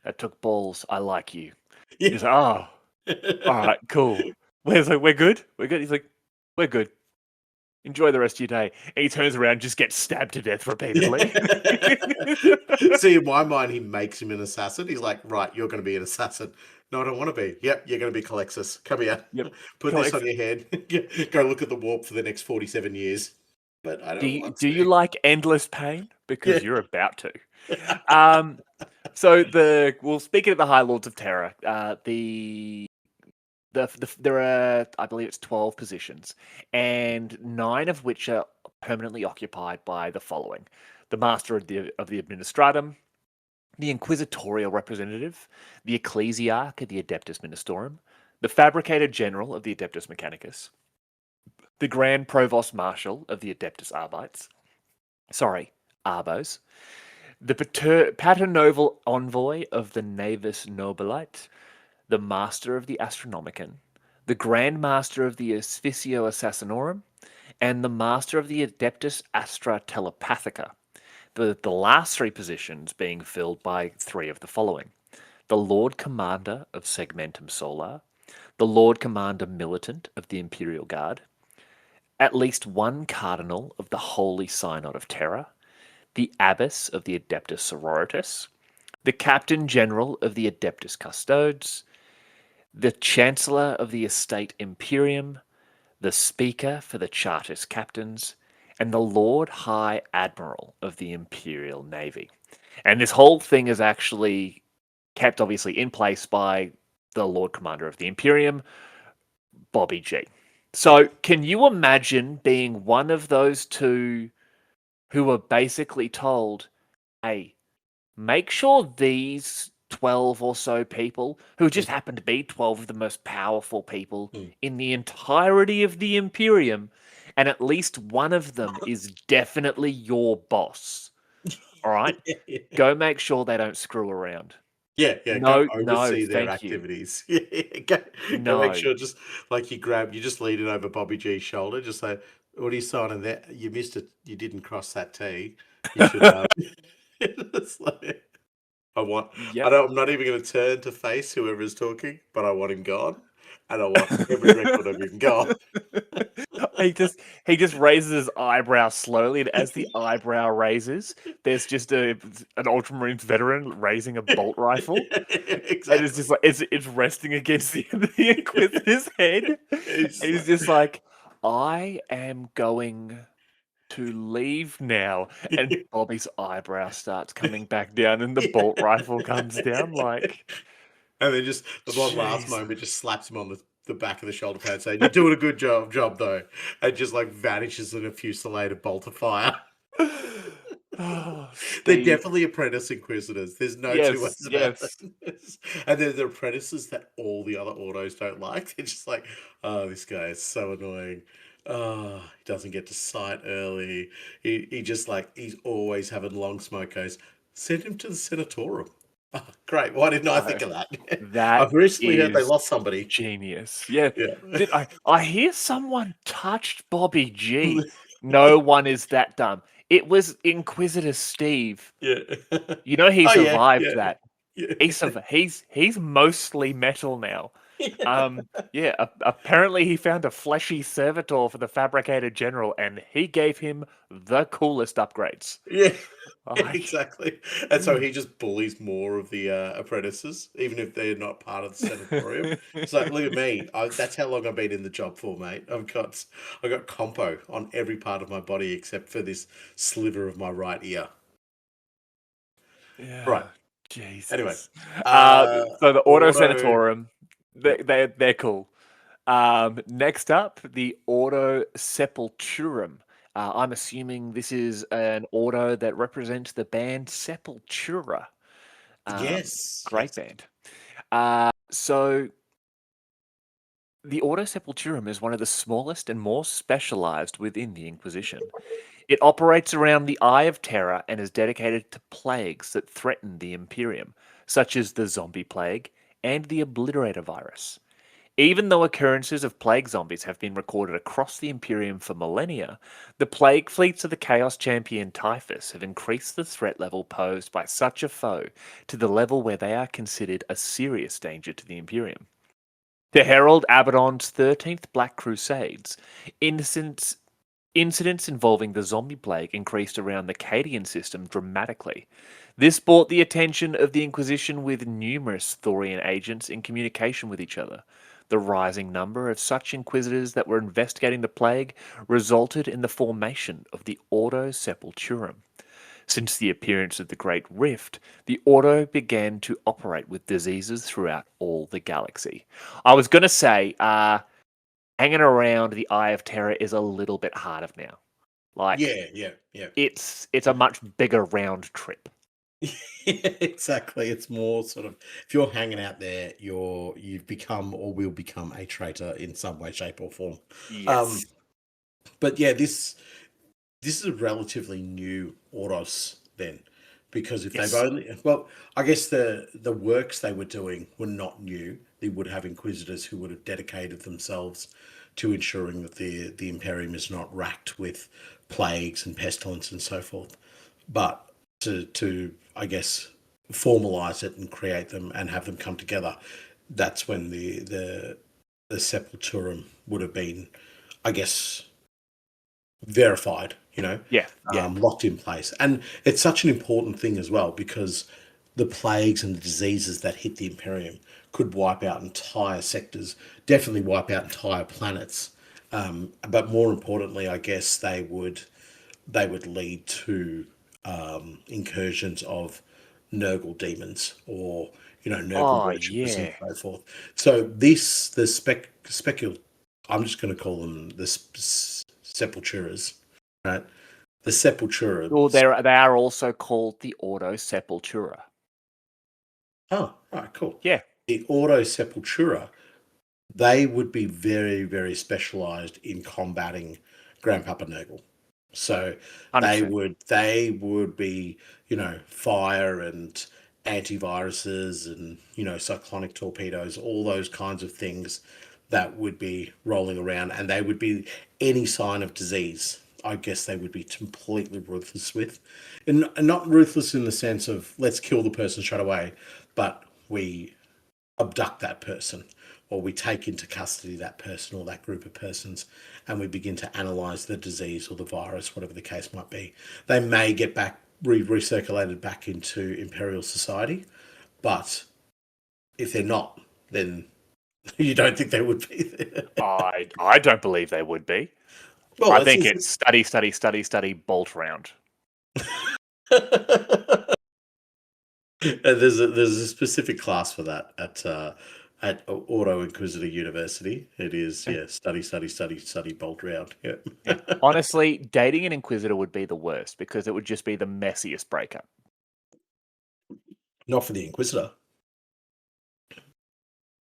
that took balls. I like you. Yeah. He's like, oh, all right, cool. He's like, we're good? We're good? He's like, we're good. Enjoy the rest of your day. And he turns around and just gets stabbed to death repeatedly. See, in my mind, he makes him an assassin. He's like, right, you're going to be an assassin. No, I don't want to be. Yep, you're going to be Calexis. Come here. Yep. Put this on your head. Go look at the warp for the next 47 years. But I don't want to. Do you like endless pain? Because you're about to. So speaking of the High Lords of Terror, there are, I believe it's 12 positions, and 9 of which are permanently occupied by the following: the Master of the Administratum, the Inquisitorial Representative, the Ecclesiarch of the Adeptus Ministorum, the Fabricated General of the Adeptus Mechanicus, the Grand Provost Marshal of the Adeptus Arbites, Arbos, the Paternoval Envoy of the Navis Nobilite, the Master of the Astronomicon, the Grand Master of the Officio Assassinorum, and the Master of the Adeptus Astra Telepathica. The last 3 positions being filled by 3 of the following: the Lord Commander of Segmentum Solar, the Lord Commander Militant of the Imperial Guard, at least one Cardinal of the Holy Synod of Terror, the Abbess of the Adeptus Sororitas, the Captain General of the Adeptus Custodes, the Chancellor of the Estate Imperium, the Speaker for the Chartist Captains, and the Lord High Admiral of the Imperial Navy. And this whole thing is actually kept obviously in place by the Lord Commander of the Imperium, Bobby G. So, can you imagine being one of those two who were basically told, hey, make sure these 12 or so people, who just happen to be 12 of the most powerful people Mm. in the entirety of the Imperium, and at least one of them is definitely your boss. All right? Go make sure they don't screw around. Yeah, go No, no, oversee their thank you. activities. Go make No. sure just like you just lean it over Bobby G's shoulder, just say, "What are you signing there? You missed it. You didn't cross that T. You should." It's like, I want. Yep. I'm not even going to turn to face whoever is talking, but I want him gone, and I want every record of him gone. He just raises his eyebrow slowly, and as the eyebrow raises, there's just an Ultramarines veteran raising a bolt rifle, and it's Exactly. just like it's resting against the Inquisitor's head, and It's he's just like, "I am going to leave now," and Bobby's eyebrow starts coming back down, and the bolt rifle comes down. Like, And then just the one last jeez. moment just slaps him on the back of the shoulder pad saying, "You're doing a good job though." And just like vanishes in a fusillade bolt of fire. Oh, They're Steve. definitely apprentice inquisitors. There's no two Yes, ways about yes. it. And they're the apprentices that all the other autos don't like. They're just like, oh, this guy is so annoying. Oh, he doesn't get to sight early. He just like he's always having long smokos. Send him to the Senatorum. Oh, great. Why didn't I No, think of that? that I've recently heard they is lost somebody. genius. Yeah. Yeah. Did I hear someone touched Bobby G. No one is that dumb. It was Inquisitor Steve. Yeah. You know he Oh yeah, survived yeah. that. Yeah. He's mostly metal now. Yeah, apparently he found a fleshy servitor for the Fabricator General, and he gave him the coolest upgrades. Yeah, Like, exactly. And so he just bullies more of the apprentices, even if they're not part of the senatorium. It's like, look at me. That's how long I've been in the job for, mate. I got compo on every part of my body except for this sliver of my right ear. Right. yeah, Anyway, Jesus. uh, So the Ordo auto. Senatorum, Yep. they're cool. Next up, the Ordo Sepulturum. I'm assuming this is an Ordo that represents the band Sepultura. Yes. Great Yes. band. So the Ordo Sepulturum is one of the smallest and more specialized within the Inquisition. It operates around the Eye of Terror and is dedicated to plagues that threaten the Imperium, such as the zombie plague and the obliterator virus. Even though occurrences of plague zombies have been recorded across the Imperium for millennia, the plague fleets of the Chaos Champion Typhus have increased the threat level posed by such a foe to the level where they are considered a serious danger to the Imperium. To herald Abaddon's 13th Black Crusades, incidents involving the zombie plague increased around the Cadian system dramatically. This brought the attention of the Inquisition with numerous Thorian agents in communication with each other. The rising number of such inquisitors that were investigating the plague resulted in the formation of the Ordo Sepulturum. Since the appearance of the Great Rift, the Ordo began to operate with diseases throughout all the galaxy. I was going to say, hanging around the Eye of Terror is a little bit harder now. Like, Yeah. it's a much bigger round trip. Exactly. It's more sort of if you're hanging out there, you've become or will become a traitor in some way, shape, or form. Um, Yes. but yeah, this is a relatively new Ordos then, because if they've Yes. only I guess the works they were doing were not new. They would have inquisitors who would have dedicated themselves to ensuring that the Imperium is not racked with plagues and pestilence and so forth. But to I guess formalize it and create them and have them come together, that's when the Sepulturum would have been, I guess, verified, Yeah, locked in place. And it's such an important thing as well because the plagues and the diseases that hit the Imperium could wipe out entire sectors, definitely wipe out entire planets. But more importantly, I guess they would lead to incursions of Nurgle demons or Nurgle oh worshippers and yeah. so forth. So the specul, I'm just going to call them the sepulturas, right? The sepultura. Well, they are also called the Ordo Sepultura. Oh, right, cool. Yeah, The Ordo Sepultura, they would be very, very specialized in combating Grandpapa Nurgle. So 100%. they would be, fire and antiviruses and, cyclonic torpedoes, all those kinds of things that would be rolling around, and they would be any sign of disease. I guess they would be completely ruthless with, and not ruthless in the sense of let's kill the person straight away, but we abduct that person or we take into custody that person or that group of persons and we begin to analyze the disease or the virus, whatever the case might be. They may get back recirculated back into Imperial society, but if they're not, then you don't think they would be there. I don't believe they would be. Well, I think it's study, bolt round. And there's a specific class for that at Ordo Inquisitor University. It is study, bolt round. Yeah. Yeah. Honestly, dating an Inquisitor would be the worst because it would just be the messiest breakup. Not for the Inquisitor.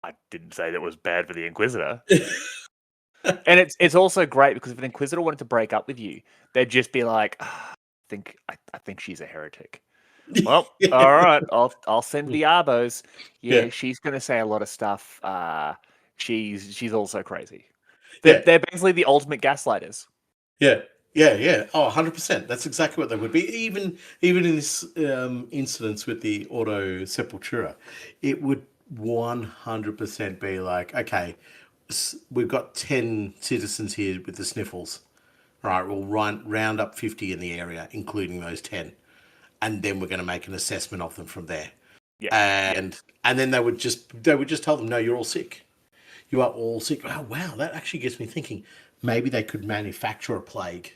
I didn't say that was bad for the Inquisitor. And it's also great because if an Inquisitor wanted to break up with you, they'd just be like, I think she's a heretic. Well, all right, I'll send the Arbos. Yeah, Yeah. she's going to say a lot of stuff. She's also crazy. Yeah. They're basically the ultimate gaslighters. Yeah. Yeah. Oh, 100%. That's exactly what they would be. Even in this incidents with the Ordo Sepultura, it would 100% be like, okay, we've got 10 citizens here with the sniffles. Right, we'll round up 50 in the area, including those 10. And then we're going to make an assessment of them from there. Yeah. And then they would just tell them, no, you're all sick. You are all sick. Oh wow, that actually gets me thinking. Maybe they could manufacture a plague,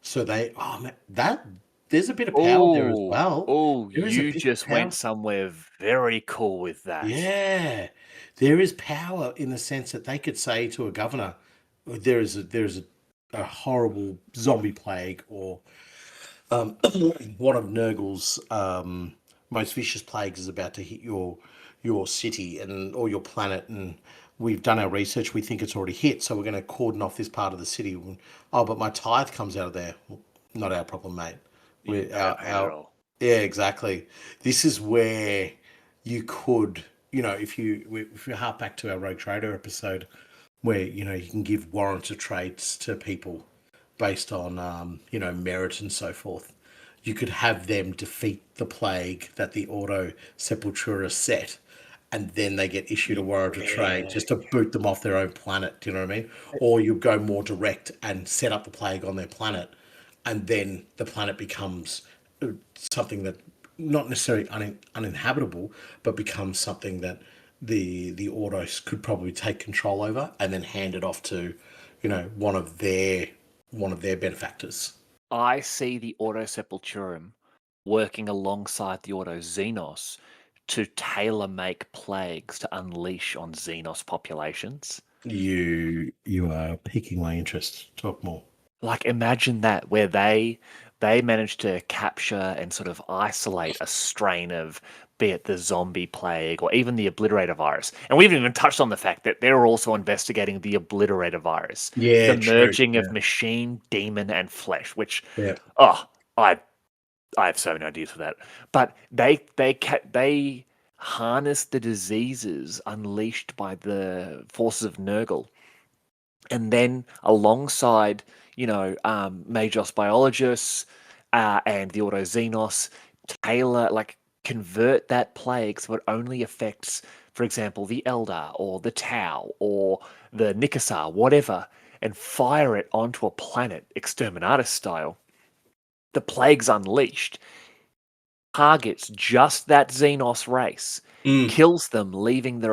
So there's a bit of power there as well. Oh, There is a you bit of just went power. somewhere very cool with that. Yeah, there is power in the sense that they could say to a governor, there is a horrible zombie plague or one of Nurgle's most vicious plagues is about to hit your city and or your planet, and we've done our research. We think it's already hit, so we're going to cordon off this part of the city. Oh, but my tithe comes out of there. Well, not our problem, mate. Yeah, exactly. This is where you could, if you hark back to our Rogue Trader episode, where you can give warrants of trades to people based on merit and so forth. You could have them defeat the plague that the Ordo Sepultura set, and then they get issued a warrant of trade just to boot them off their own planet. Do you know what I mean? Or you go more direct and set up the plague on their planet, and then the planet becomes something that not necessarily uninhabitable, but becomes something that the Ordos could probably take control over, and then hand it off to, one of their benefactors. I see the Ordo Sepulturum working alongside the Ordo Xenos to tailor make plagues to unleash on Xenos populations. You are piquing my interest. Talk more. Like imagine that where they managed to capture and sort of isolate a strain of be it the zombie plague or even the obliterator virus. And we haven't even touched on the fact that they're also investigating the obliterator virus. Yeah, The true. merging Yeah. of machine, demon, and flesh, which Yeah. I have so many ideas for that. But they harness the diseases unleashed by the forces of Nurgle, and then alongside Magos biologists and the Ordo Xenos, tailor like convert that plague so it only affects, for example, the Eldar or the Tau or the Nikasar, whatever, and fire it onto a planet, Exterminatus style. The plague's unleashed, targets just that Xenos race, Mm. kills them, leaving the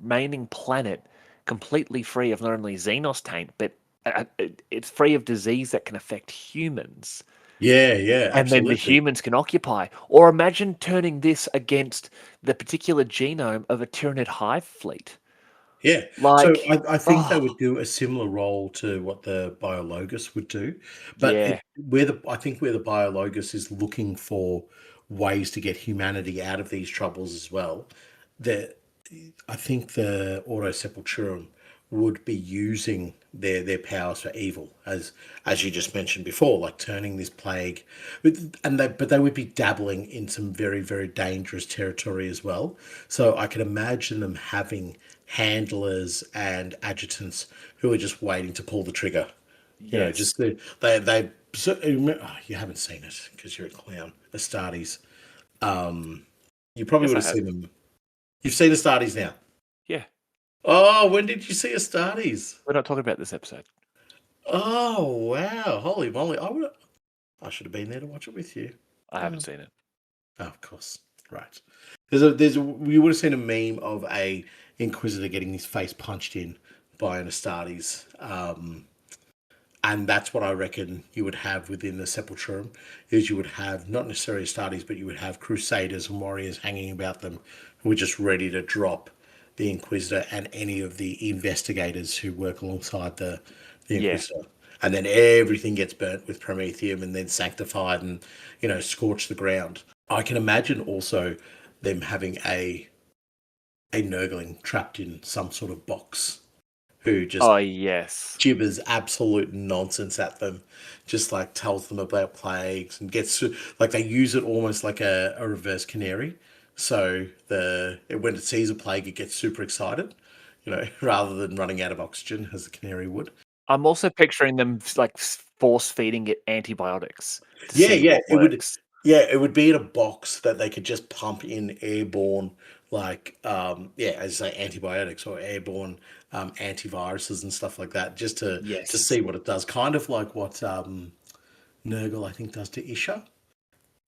remaining planet completely free of not only Xenos taint, but it's free of disease that can affect humans. Yeah, yeah, And then the absolutely. humans can occupy. Or imagine turning this against the particular genome of a Tyranid hive fleet. Yeah. So Like, I think they oh, would do a similar role to what the Biologus would do. But yeah, I think where the Biologus is looking for ways to get humanity out of these troubles as well, that I think the Ordo Sepulturum would be using their powers for evil, as you just mentioned before, like turning this plague, but they would be dabbling in some very very dangerous territory as well. So I can imagine them having handlers and adjutants who are just waiting to pull the trigger. You know, yes. just they. So, you haven't seen it because you're a clown. Astartes. You probably Yes, would I have have. seen them. You've seen Astartes now. Yeah. Oh, when did you see Astartes? We're not talking about this episode. Oh, wow. Holy moly. I should have been there to watch it with you. I haven't Oh, seen it. of course. Right. You would have seen a meme of a Inquisitor getting his face punched in by an Astartes. And that's what I reckon you would have within the Sepulturum, is you would have not necessarily Astartes, but you would have Crusaders and warriors hanging about them who are just ready to drop the Inquisitor and any of the investigators who work alongside the Yeah. Inquisitor. And then everything gets burnt with Promethium and then sanctified and, scorch the ground. I can imagine also them having a Nurgling trapped in some sort of box who just Oh, yes. gibbers absolute nonsense at them, just like tells them about plagues and like they use it almost like a reverse canary. So when it sees a plague, it gets super excited, rather than running out of oxygen as a canary would. I'm also picturing them like force feeding it antibiotics to Yeah, see yeah, what works. it would be in a box that they could just pump in airborne, like as I say, antibiotics or airborne antiviruses and stuff like that, just to Yes. see what it does. Kind of like what Nurgle I think does to Isha.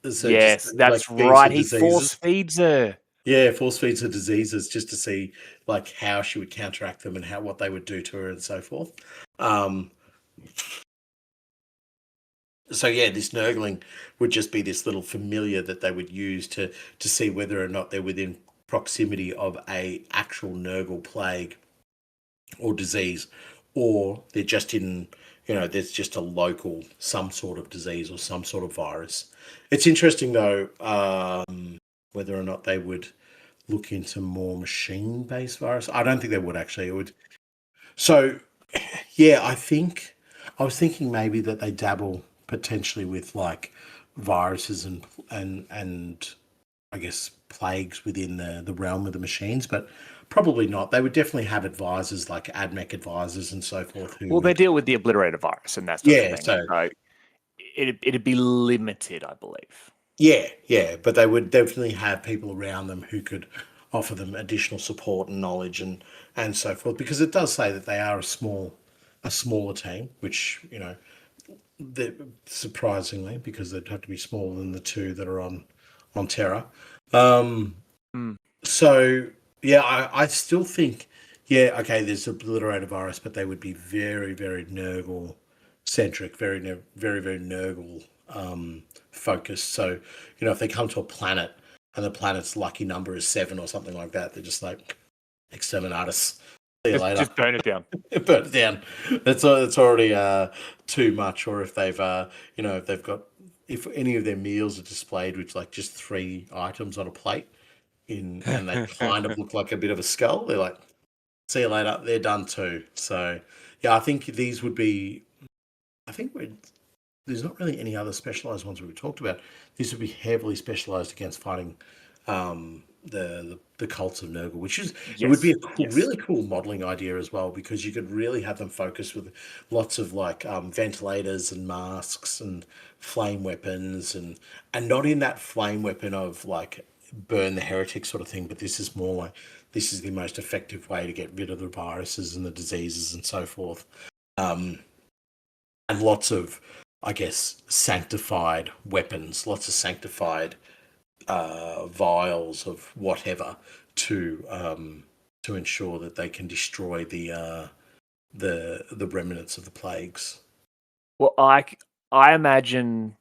So just Yes, like that's feeds her right. He diseases. force feeds her. Yeah, force feeds her diseases just to see like how she would counteract them and what they would do to her and so forth. Um, So yeah, this Nurgling would just be this little familiar that they would use to see whether or not they're within proximity of a actual Nurgle plague or disease, or they're just in, there's just a local some sort of disease or some sort of virus. It's interesting though, whether or not they would look into more machine-based virus. I don't think they would actually. It would. So yeah, I was thinking maybe that they dabble potentially with like viruses and I guess plagues within the realm of the machines, but probably not. They would definitely have advisors like AdMech advisors and so forth who Well, they would. deal with the obliterator virus and that sort of Yeah, thing. so So it'd be limited, I believe. yeah, but they would definitely have people around them who could offer them additional support and knowledge and so forth, because it does say that they are a smaller team, which surprisingly, because they'd have to be smaller than the two that are on Terra. Mm. So yeah, I still think, yeah, okay, there's a obliterator virus, but they would be very very Nurgle centric, very very Nurgle focused. So if they come to a planet and the planet's lucky number is 7 or something like that, they're just like exterminatus. See you later. Just burn it down. Burn it down. It's already too much. Or if if they've got, if any of their meals are displayed with like just 3 items on a plate and they kind of look like a bit of a skull, they're like, see you later. They're done too. So yeah, I think these would be. I think there's not really any other specialized ones we talked about. These would be heavily specialized against fighting the cults of Nurgle, which is it would be Yes. a cool, Yes. really cool modeling idea as well, because you could really have them focus with lots of like ventilators and masks and flame weapons and not in that flame weapon of like burn the heretic sort of thing, but this is more like this is the most effective way to get rid of the viruses and the diseases and so forth. And lots of, I guess, sanctified weapons, lots of sanctified vials of whatever to ensure that they can destroy the remnants of the plagues. Well, I imagine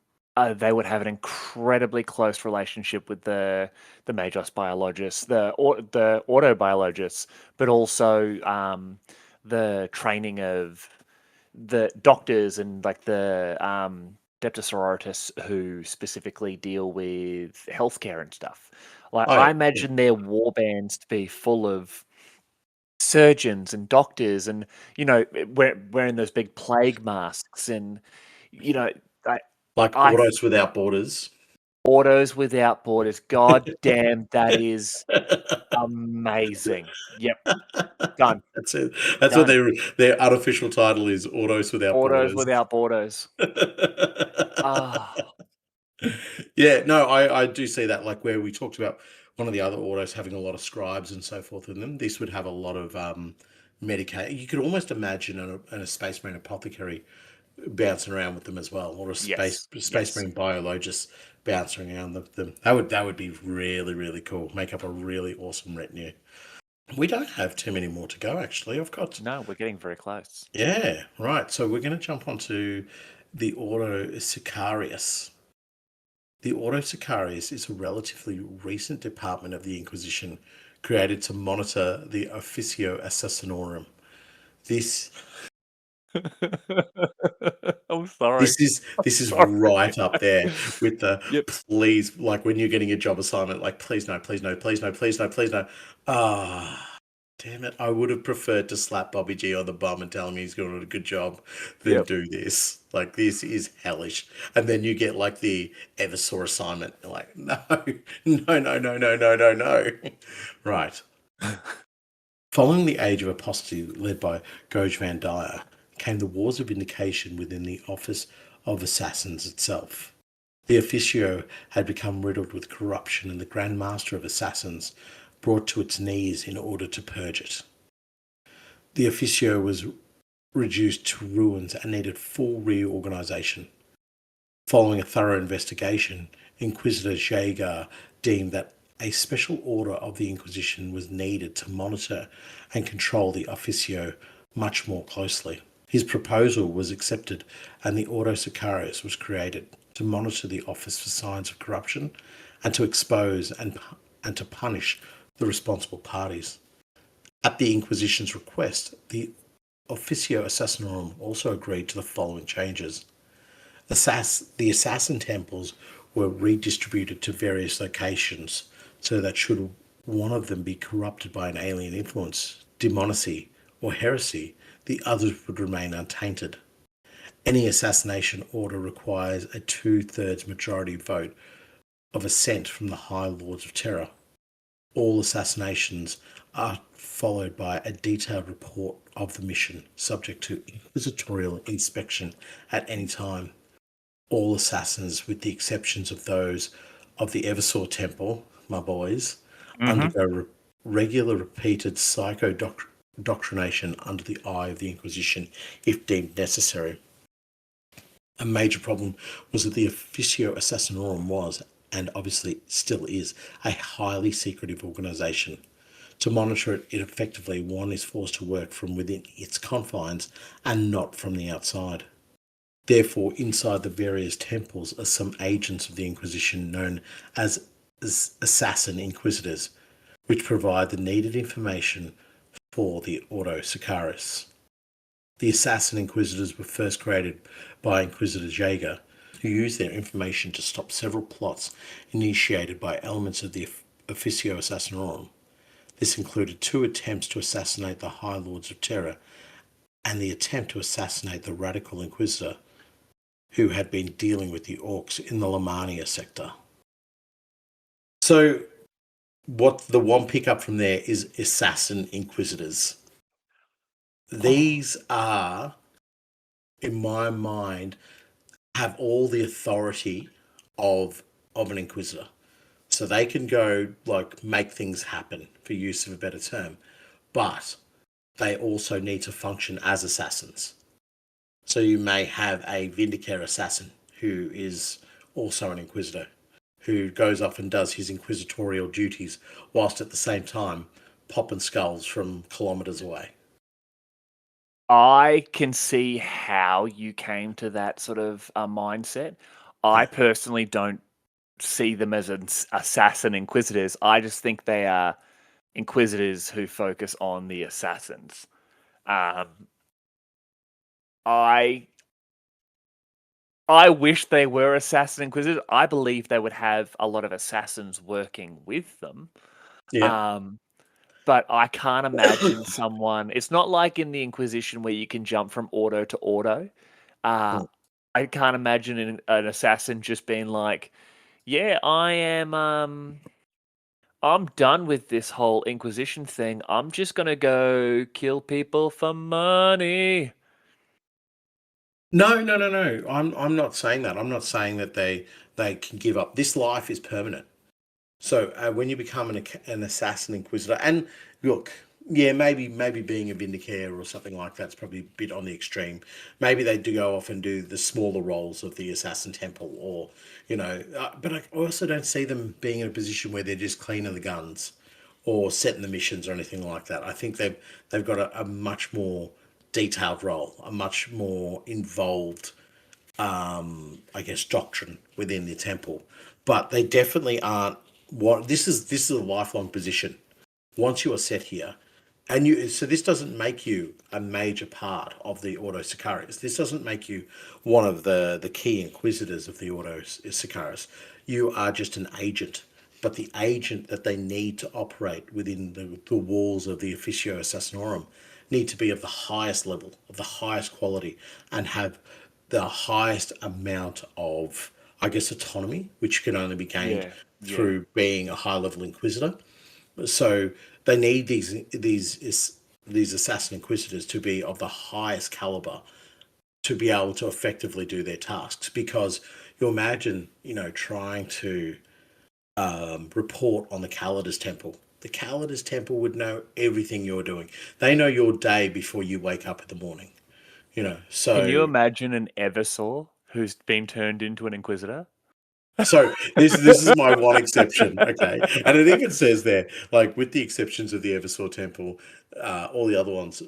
they would have an incredibly close relationship with the Magos biologists, the autobiologists, but also the training of the doctors and like the Depta Sororitas who specifically deal with healthcare and stuff. Like Oh I yeah, imagine their war bands to be full of surgeons and doctors and wearing those big plague masks and you know I, like I Ordos Without Borders. Autos without borders. God damn, that is amazing. Yep, done, That's it. That's what done. their unofficial title is: Ordos Without Autos Borders. without borders. Ah, Yeah, no, I do see that. Like where we talked about one of the other autos having a lot of scribes and so forth in them. This would have a lot of Medicaid. You could almost imagine a space marine apothecary bouncing around with them as well, or a yes, space yes. marine biologist bouncing around them. That would be really really cool. Make up a really awesome retinue. We don't have too many more to go. Actually, I've got No, we're getting very close. yeah right. So we're going to jump onto the Ordo Sicarius. The Ordo Sicarius is a relatively recent department of the Inquisition created to monitor the Officio Assassinorum. This I'm sorry. this is Sorry. right up there with the Yep. please, like when you're getting a job assignment, like please no, please no, please no, please no, please no. Ah, damn it! I would have preferred to slap Bobby G on the bum and tell him he's doing a good job than Yep. do this. Like this is hellish. And then you get like the Eversaw assignment. You're like, no, no, no, no, no, no, no, no. Right. Following the Age of Apostasy led by Goj Van Dyer came the Wars of Vindication within the Office of Assassins itself. The Officio had become riddled with corruption and the Grand Master of Assassins brought to its knees in order to purge it. The Officio was reduced to ruins and needed full reorganisation. Following a thorough investigation, Inquisitor Jaeger deemed that a special order of the Inquisition was needed to monitor and control the Officio much more closely. His proposal was accepted and the Ordo Sicarius was created to monitor the office for signs of corruption and to expose and to punish the responsible parties. At the Inquisition's request, the Officio Assassinorum also agreed to the following changes. The assassin temples were redistributed to various locations so that should one of them be corrupted by an alien influence, demonacy, or heresy, the others would remain untainted. Any assassination order requires a 2/3 majority vote of assent from the High Lords of Terror. All assassinations are followed by a detailed report of the mission, subject to inquisitorial inspection at any time. All assassins, with the exceptions of those of the Eversaw Temple, my boys, Mm-hmm. undergo regular repeated psycho-doctrination under the eye of the Inquisition if deemed necessary. A major problem was that the Officio Assassinorum was, and obviously still is, a highly secretive organisation. To monitor it effectively, one is forced to work from within its confines and not from the outside. Therefore, inside the various temples are some agents of the Inquisition known as assassin inquisitors, which provide the needed information for the Ordo Sicarius. The assassin inquisitors were first created by Inquisitor Jaeger, who used their information to stop several plots initiated by elements of the Officio Assassinorum. This included 2 attempts to assassinate the High Lords of Terror and the attempt to assassinate the Radical Inquisitor, who had been dealing with the Orcs in the Lamania sector. So, what the one pickup from there is assassin inquisitors. These are, in my mind, have all the authority of an inquisitor. So they can go like make things happen, for use of a better term, but they also need to function as assassins. So you may have a Vindicare assassin who is also an Inquisitor, who goes off and does his inquisitorial duties whilst at the same time popping skulls from kilometres away. I can see how you came to that sort of mindset. I Yeah. personally don't see them as assassin inquisitors. I just think they are inquisitors who focus on the assassins. Um, I I wish they were assassin inquisitors. I believe they would have a lot of assassins working with them. Yeah. Um, but I can't imagine someone. It's not like in the Inquisition where you can jump from Ordo to Ordo. Uh, Mm. I can't imagine an assassin just being like, "Yeah, I am. I'm done with this whole Inquisition thing. I'm just gonna go kill people for money." No, no, no, no. I'm not saying that. I'm not saying that they can give up. This life is permanent. So when you become an assassin inquisitor, and look, yeah, maybe being a vindicare or something like that's probably a bit on the extreme. Maybe they do go off and do the smaller roles of the assassin temple, or but I also don't see them being in a position where they're just cleaning the guns or setting the missions or anything like that. I think they've got a much more detailed role, a much more involved I guess, doctrine within the temple. But they definitely aren't what this is a lifelong position. Once you are set here, and so this doesn't make you a major part of the Ordo Sicaris. This doesn't make you one of the key inquisitors of the Ordo Sicaris. You are just an agent, but the agent that they need to operate within the walls of the Officio Assassinorum need to be of the highest level, of the highest quality, and have the highest amount of, I guess, autonomy, which can only be gained Yeah, yeah. through being a high level inquisitor. So they need these assassin inquisitors to be of the highest caliber to be able to effectively do their tasks. Because you imagine, trying to report on the Calidus Temple. The Calidus Temple would know everything you're doing. They know your day before you wake up in the morning. Can you So imagine an Eversaw who's been turned into an Inquisitor? So this is my one exception, okay? And it even says there, like with the exceptions of the Eversaw Temple, all the other ones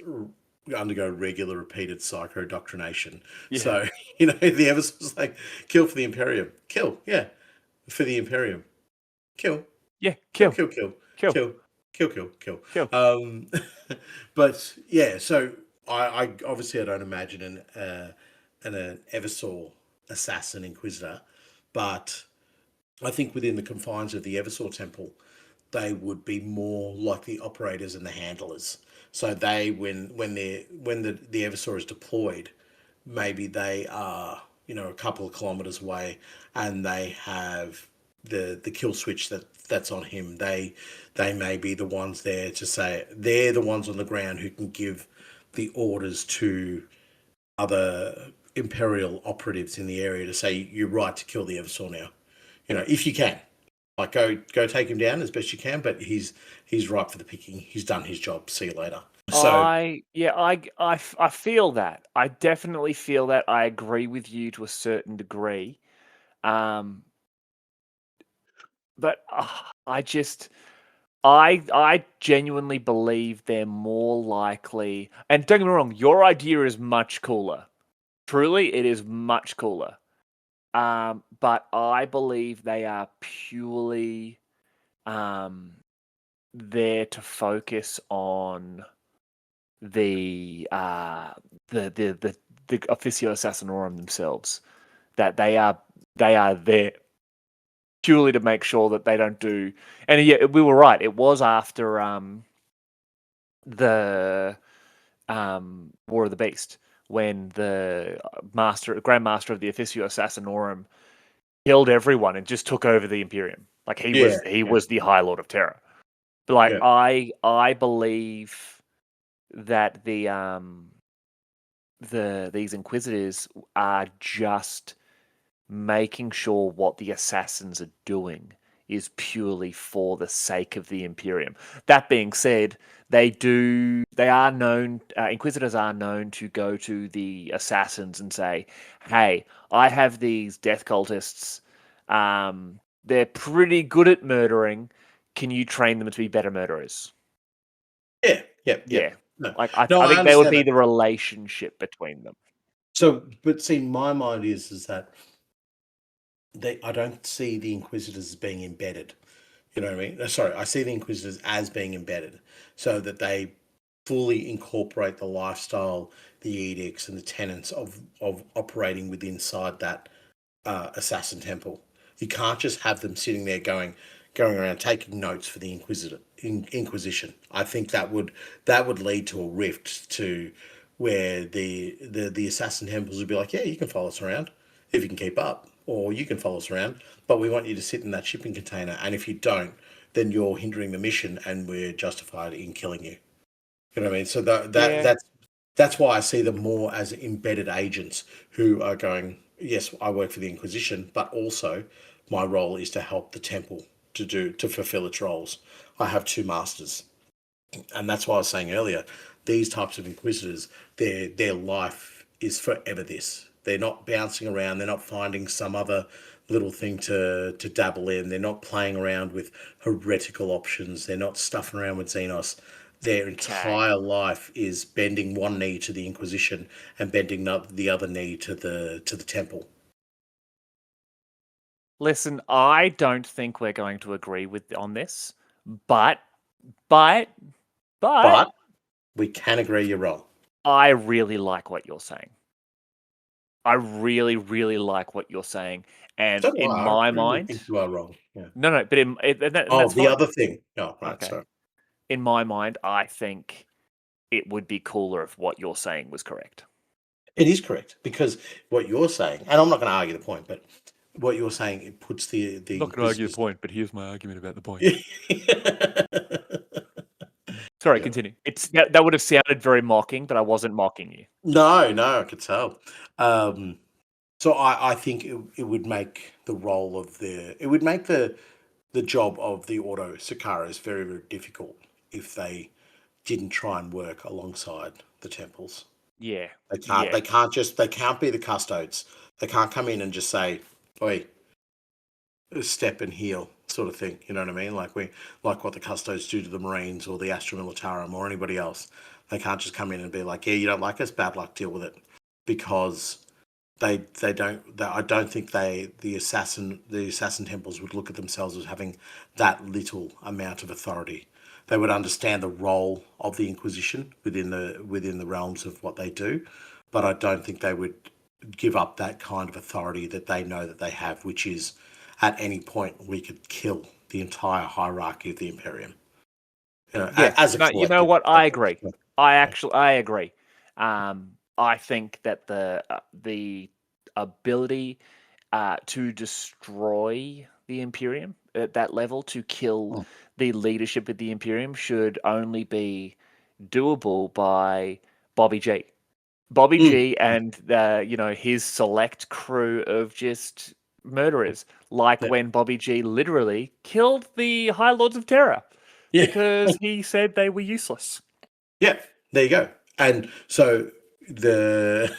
undergo regular repeated psychodoctrination. Yeah, So the Eversaw's like kill for the Imperium, kill, yeah, for the Imperium, kill, yeah. kill, Kill, kill, kill, kill, kill, kill, kill, kill. kill. Um, but yeah, so I obviously I don't imagine an Eversaw assassin inquisitor, but I think within the confines of the Eversaw Temple, they would be more like the operators and the handlers. So they, when the Eversaw is deployed, maybe they are a couple of kilometers away, and they have the kill switch that's on him. They may be the ones there to say they're the ones on the ground who can give the orders to other Imperial operatives in the area to say you're right to kill the Eversaw now. If you can, like go take him down as best you can. But he's ripe for the picking. He's done his job. See you later. So I feel that. I definitely feel that. I agree with you to a certain degree. Um, but I genuinely believe they're more likely. And don't get me wrong, your idea is much cooler. Truly, it is much cooler. But I believe they are purely um there to focus on the uh the the the, the Officio Assassinorum themselves. That they are there purely to make sure that they don't do. And yeah, we were right. It was after the War of the Beast when the Grand Master of the Officio Assassinorum killed everyone and just took over the Imperium. Like yeah, he yeah, was the High Lord of Terror. But like yeah, I believe that these Inquisitors are just making sure what the assassins are doing is purely for the sake of the Imperium. That being said, Inquisitors are known to go to the assassins and say, hey, I have these death cultists. They're pretty good at murdering. Can you train them to be better murderers? Yeah. Yeah. No, Like I no, I think there would understand be that. the relationship between them. So, but see, my mind is that I don't see the Inquisitors as being embedded. You know what I mean? Sorry, I see the Inquisitors as being embedded, so that they fully incorporate the lifestyle, the edicts, and the tenets of operating within inside that assassin temple. You can't just have them sitting there going around taking notes for the Inquisition. I think that would lead to a rift to where the assassin temples would be like, yeah, you can follow us around if you can keep up, or you can follow us around, but we want you to sit in that shipping container, and if you don't, then you're hindering the mission, and we're justified in killing you. You know what I mean? So Yeah. that's why I see them more as embedded agents who are going, yes, I work for the Inquisition, but also my role is to help the temple to fulfill its roles. I have two masters. And that's why I was saying earlier, these types of Inquisitors, their life is forever this. They're not bouncing around, they're not finding some other little thing to dabble in. They're not playing around with heretical options. They're not stuffing around with Xenos. Their Okay. entire life is bending one knee to the Inquisition and bending the other knee to the temple. Listen, I don't think we're going to agree with on this, but but but But we can agree you're wrong. I really like what you're saying. I really, really like what you're saying, and So do in I. I my really think mind, you are wrong. Yeah. no, but and Oh, that's the fine. other thing. Oh, right. Okay, Sorry. in my mind, I think it would be cooler if what you're saying was correct. It is correct because what you're saying, and I'm not going to argue the point, but what you're saying, it puts the I'm not going to argue the Inquisitors. point, but here's my argument about the point. Yeah. Sorry, Yeah. continue. That would have sounded very mocking, but I wasn't mocking you. No, I could tell. Um, so I think it would make the role of it would make the job of the Ordo Sicaris very, very difficult if they didn't try and work alongside the temples. Yeah, They can't. yeah, They can't be the custodes. They can't come in and just say, "Oi, step and heal," sort of thing. You know what I mean? Like what the custodes do to the Marines or the Astra Militarum or anybody else. They can't just come in and be like, "Yeah, you don't like us, bad luck, deal with it," because they don't. I don't think the assassin temples would look at themselves as having that little amount of authority. They would understand the role of the Inquisition within the realms of what they do, but I don't think they would give up that kind of authority that they know that they have, which is at any point we could kill the entire hierarchy of the Imperium. You know, yeah. as a No, you know collective. what? I agree. Yeah. I agree. I think that the ability to destroy the Imperium at that level, to kill Mm. the leadership of the Imperium, should only be doable by Bobby G. Bobby Mm. G and his select crew of just murderers, like Yeah. when Bobby G literally killed the High Lords of Terror Yeah. because he said they were useless. Yeah, there you go. And so the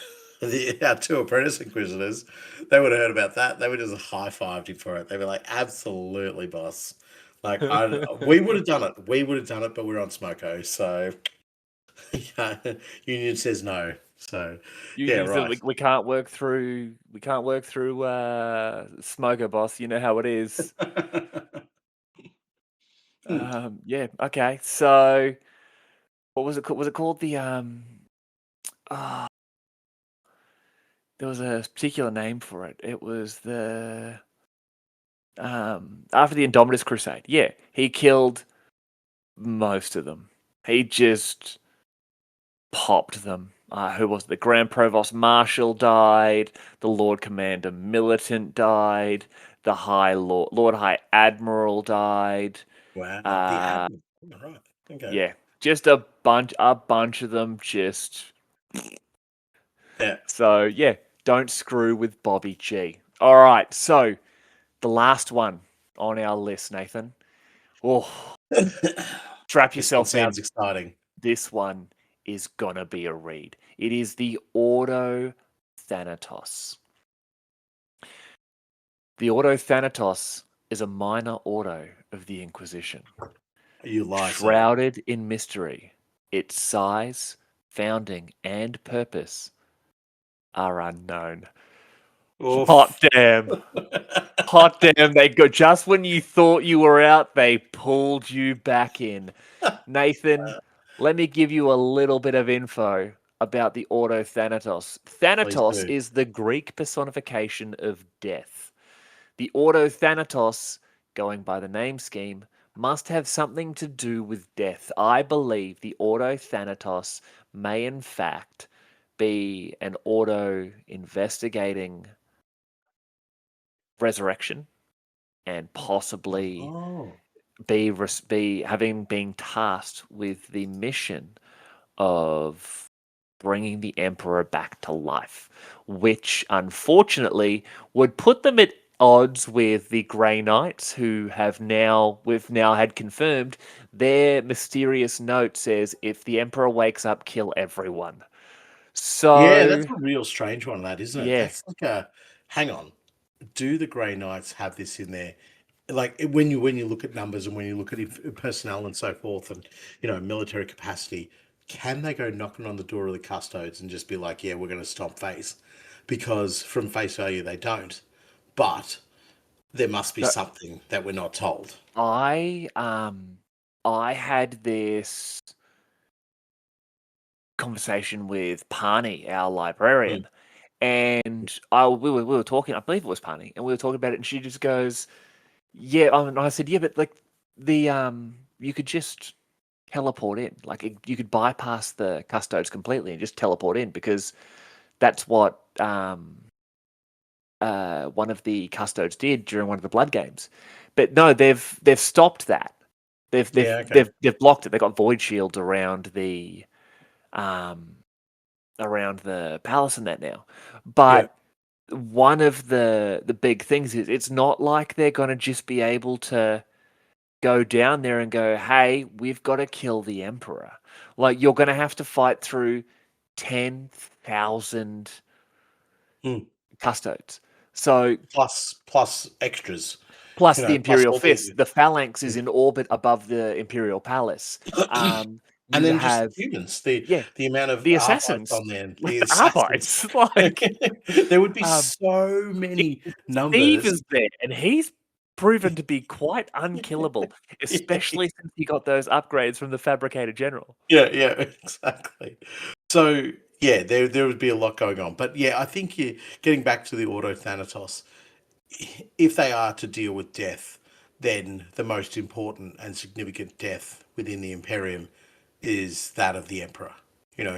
our two apprentice inquisitors, they would have heard about that. They would just high fived him for it. They'd be like, "Absolutely, boss!" Like we would have done it. We would have done it, but we're on Smoko, so yeah, Union says no. So yeah, Union said right. we can't work through Smoker boss. You know how it is. Hmm. Yeah. Okay. So what was it called? Was it called the ah, there was a particular name for it. It was the after the Indomitus Crusade. Yeah, he killed most of them. He just popped them. Who was it? The Grand Provost Marshal died. The Lord Commander Militant died. The Lord High Admiral died. Wow, the Uh, admin. All right. Okay. yeah, just a bunch of them. Just Yeah. so yeah, don't screw with Bobby G. All right, so the last one. on our list, Nathan. Oh, strap This one yourself in. sounds exciting. This one is gonna be a read. It is the Ordo Thanatos. The Ordo Thanatos is a minor ordo of the Inquisition. You lie, sir. Shrouded in mystery, its size, founding, and purpose are unknown. Oof. Hot damn. Hot damn, they go just when you thought you were out, they pulled you back in. Nathan, let me give you a little bit of info about the Ordo Thanatos. Thanatos do. is the Greek personification of death. The Ordo Thanatos, going by the name scheme, must have something to do with death. I believe the Ordo Thanatos may in fact be an Ordo investigating resurrection and possibly Oh. be having been tasked with the mission of bringing the emperor back to life, which unfortunately would put them at odds with the Grey Knights, who we've now had confirmed their mysterious note says if the emperor wakes up, kill everyone. Yeah, that's So a real strange one, that, isn't it? yeah, That's like a hang on. Do the Grey Knights have this in there? Like when you look at numbers and when you look at personnel and so forth, and military capacity, can they go knocking on the door of the custodes and just be like, "Yeah, we're going to stomp face"? Because from face value, they don't. But there must be no, something that we're not told. I had this conversation with Pani, our librarian, and we were talking. I believe it was Pani, and we were talking about it, and she just goes, "Yeah." And I said, "Yeah, but like the you could just teleport in, like you could bypass the custodes completely and just teleport in because that's what one of the custodes did during one of the blood games." But no, they've stopped that. They've they've Yeah, okay. they've blocked it. They've got void shield um around the palace and that now. Yeah. But one of the big things is it's not like they're gonna just be able to go down there and go, "Hey, we've got to kill the emperor." Like you're gonna have to fight through 10,000 Mm. custodes. So Plus extras. plus the Plus Imperial all Fist, the. the phalanx is in orbit above the Imperial Palace. And You then just the have humans, the yeah, the amount of the arbites assassins, on there, like the the assassins. Arbites, like There would be um, so many Steve numbers. is there, and he's proven to be quite unkillable, Yeah, especially since he got those upgrades from the Fabricator General. yeah, exactly. So yeah, there would be a lot going on. But yeah, I think you getting back to the Auto Thanatos, if they are to deal with death, then the most important and significant death within the Imperium is that of the Emperor.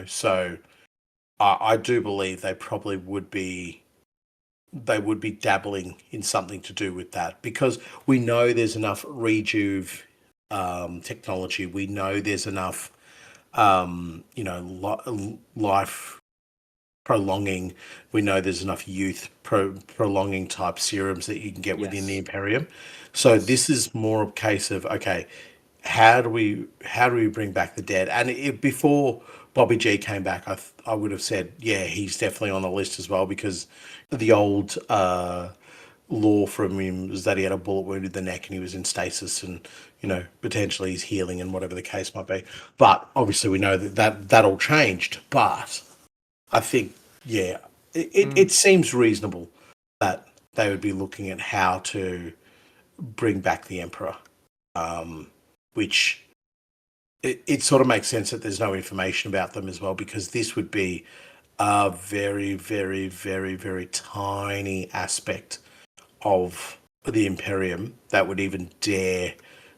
So I do believe they would be dabbling in something to do with that because we know there's enough rejuve technology. We know there's enough life prolonging. We know there's enough youth prolonging type serums that you can get within the Yes. Imperium. So this is more a case of, okay, how do we bring back the dead? And before Bobby G came back, I would have said, yeah, he's definitely on the list as well because the old lore from him was that he had a bullet wound in the neck and he was in stasis and potentially he's healing and whatever the case might be. But obviously we know that all changed. But I think, yeah, it seems reasonable that they would be looking at how to bring back the Emperor, which it sort of makes sense that there's no information about them as well, because this would be a very, very, very, very tiny aspect of the Imperium that would even dare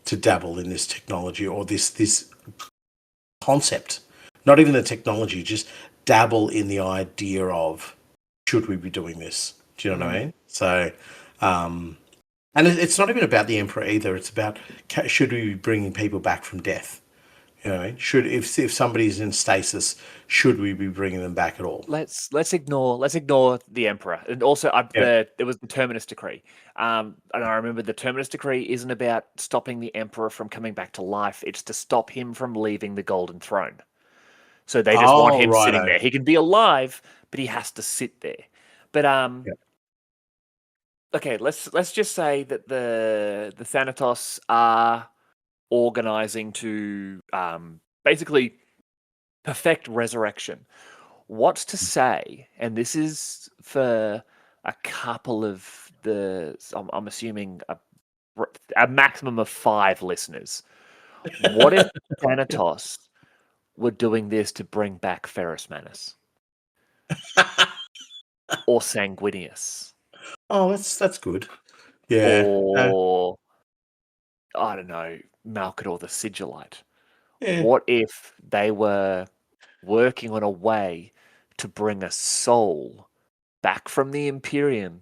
to dabble in this technology or this concept. Not even the technology, just dabble in the idea of should we be doing this? Do you know what I mean? So, and it's not even about the Emperor either. It's about should we be bringing people back from death? You know, if somebody's in stasis, should we be bringing them back at all? Let's ignore the emperor, and also Yeah. there was the Terminus Decree. And I remember the Terminus Decree isn't about stopping the emperor from coming back to life; it's to stop him from leaving the Golden Throne. So they just want Oh, him sitting righto. there. He can be alive, but he has to sit there. But Yeah. okay, let's just say that the Thanatos are organizing to basically perfect resurrection. What's to say, and this is for a couple of I'm assuming a maximum of 5 listeners. What if Thanatos were doing this to bring back Ferrus Manus or Sanguinius Oh, that's good. Yeah. or I don't know, Malcador the Sigillite? Yeah. What if they were working on a way to bring a soul back from the Imperium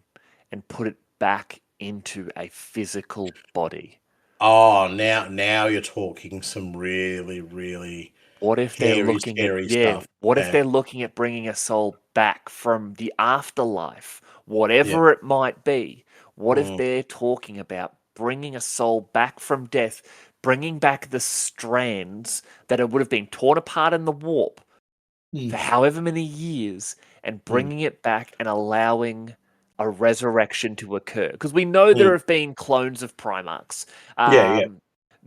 and put it back into a physical body? Oh, now you're talking some really, really What if they're hairy, looking at scary stuff. what if Yeah. they're looking at bringing a soul back from the afterlife, Yeah. whatever it might be? What if Mm. they're talking about bringing a soul back from death, bringing back the strands that it would have been torn apart in the warp for Mm. however many years and Mm. bringing it back and allowing a resurrection to occur? Because we know there Mm. have been clones of Primarchs. Yeah, yeah.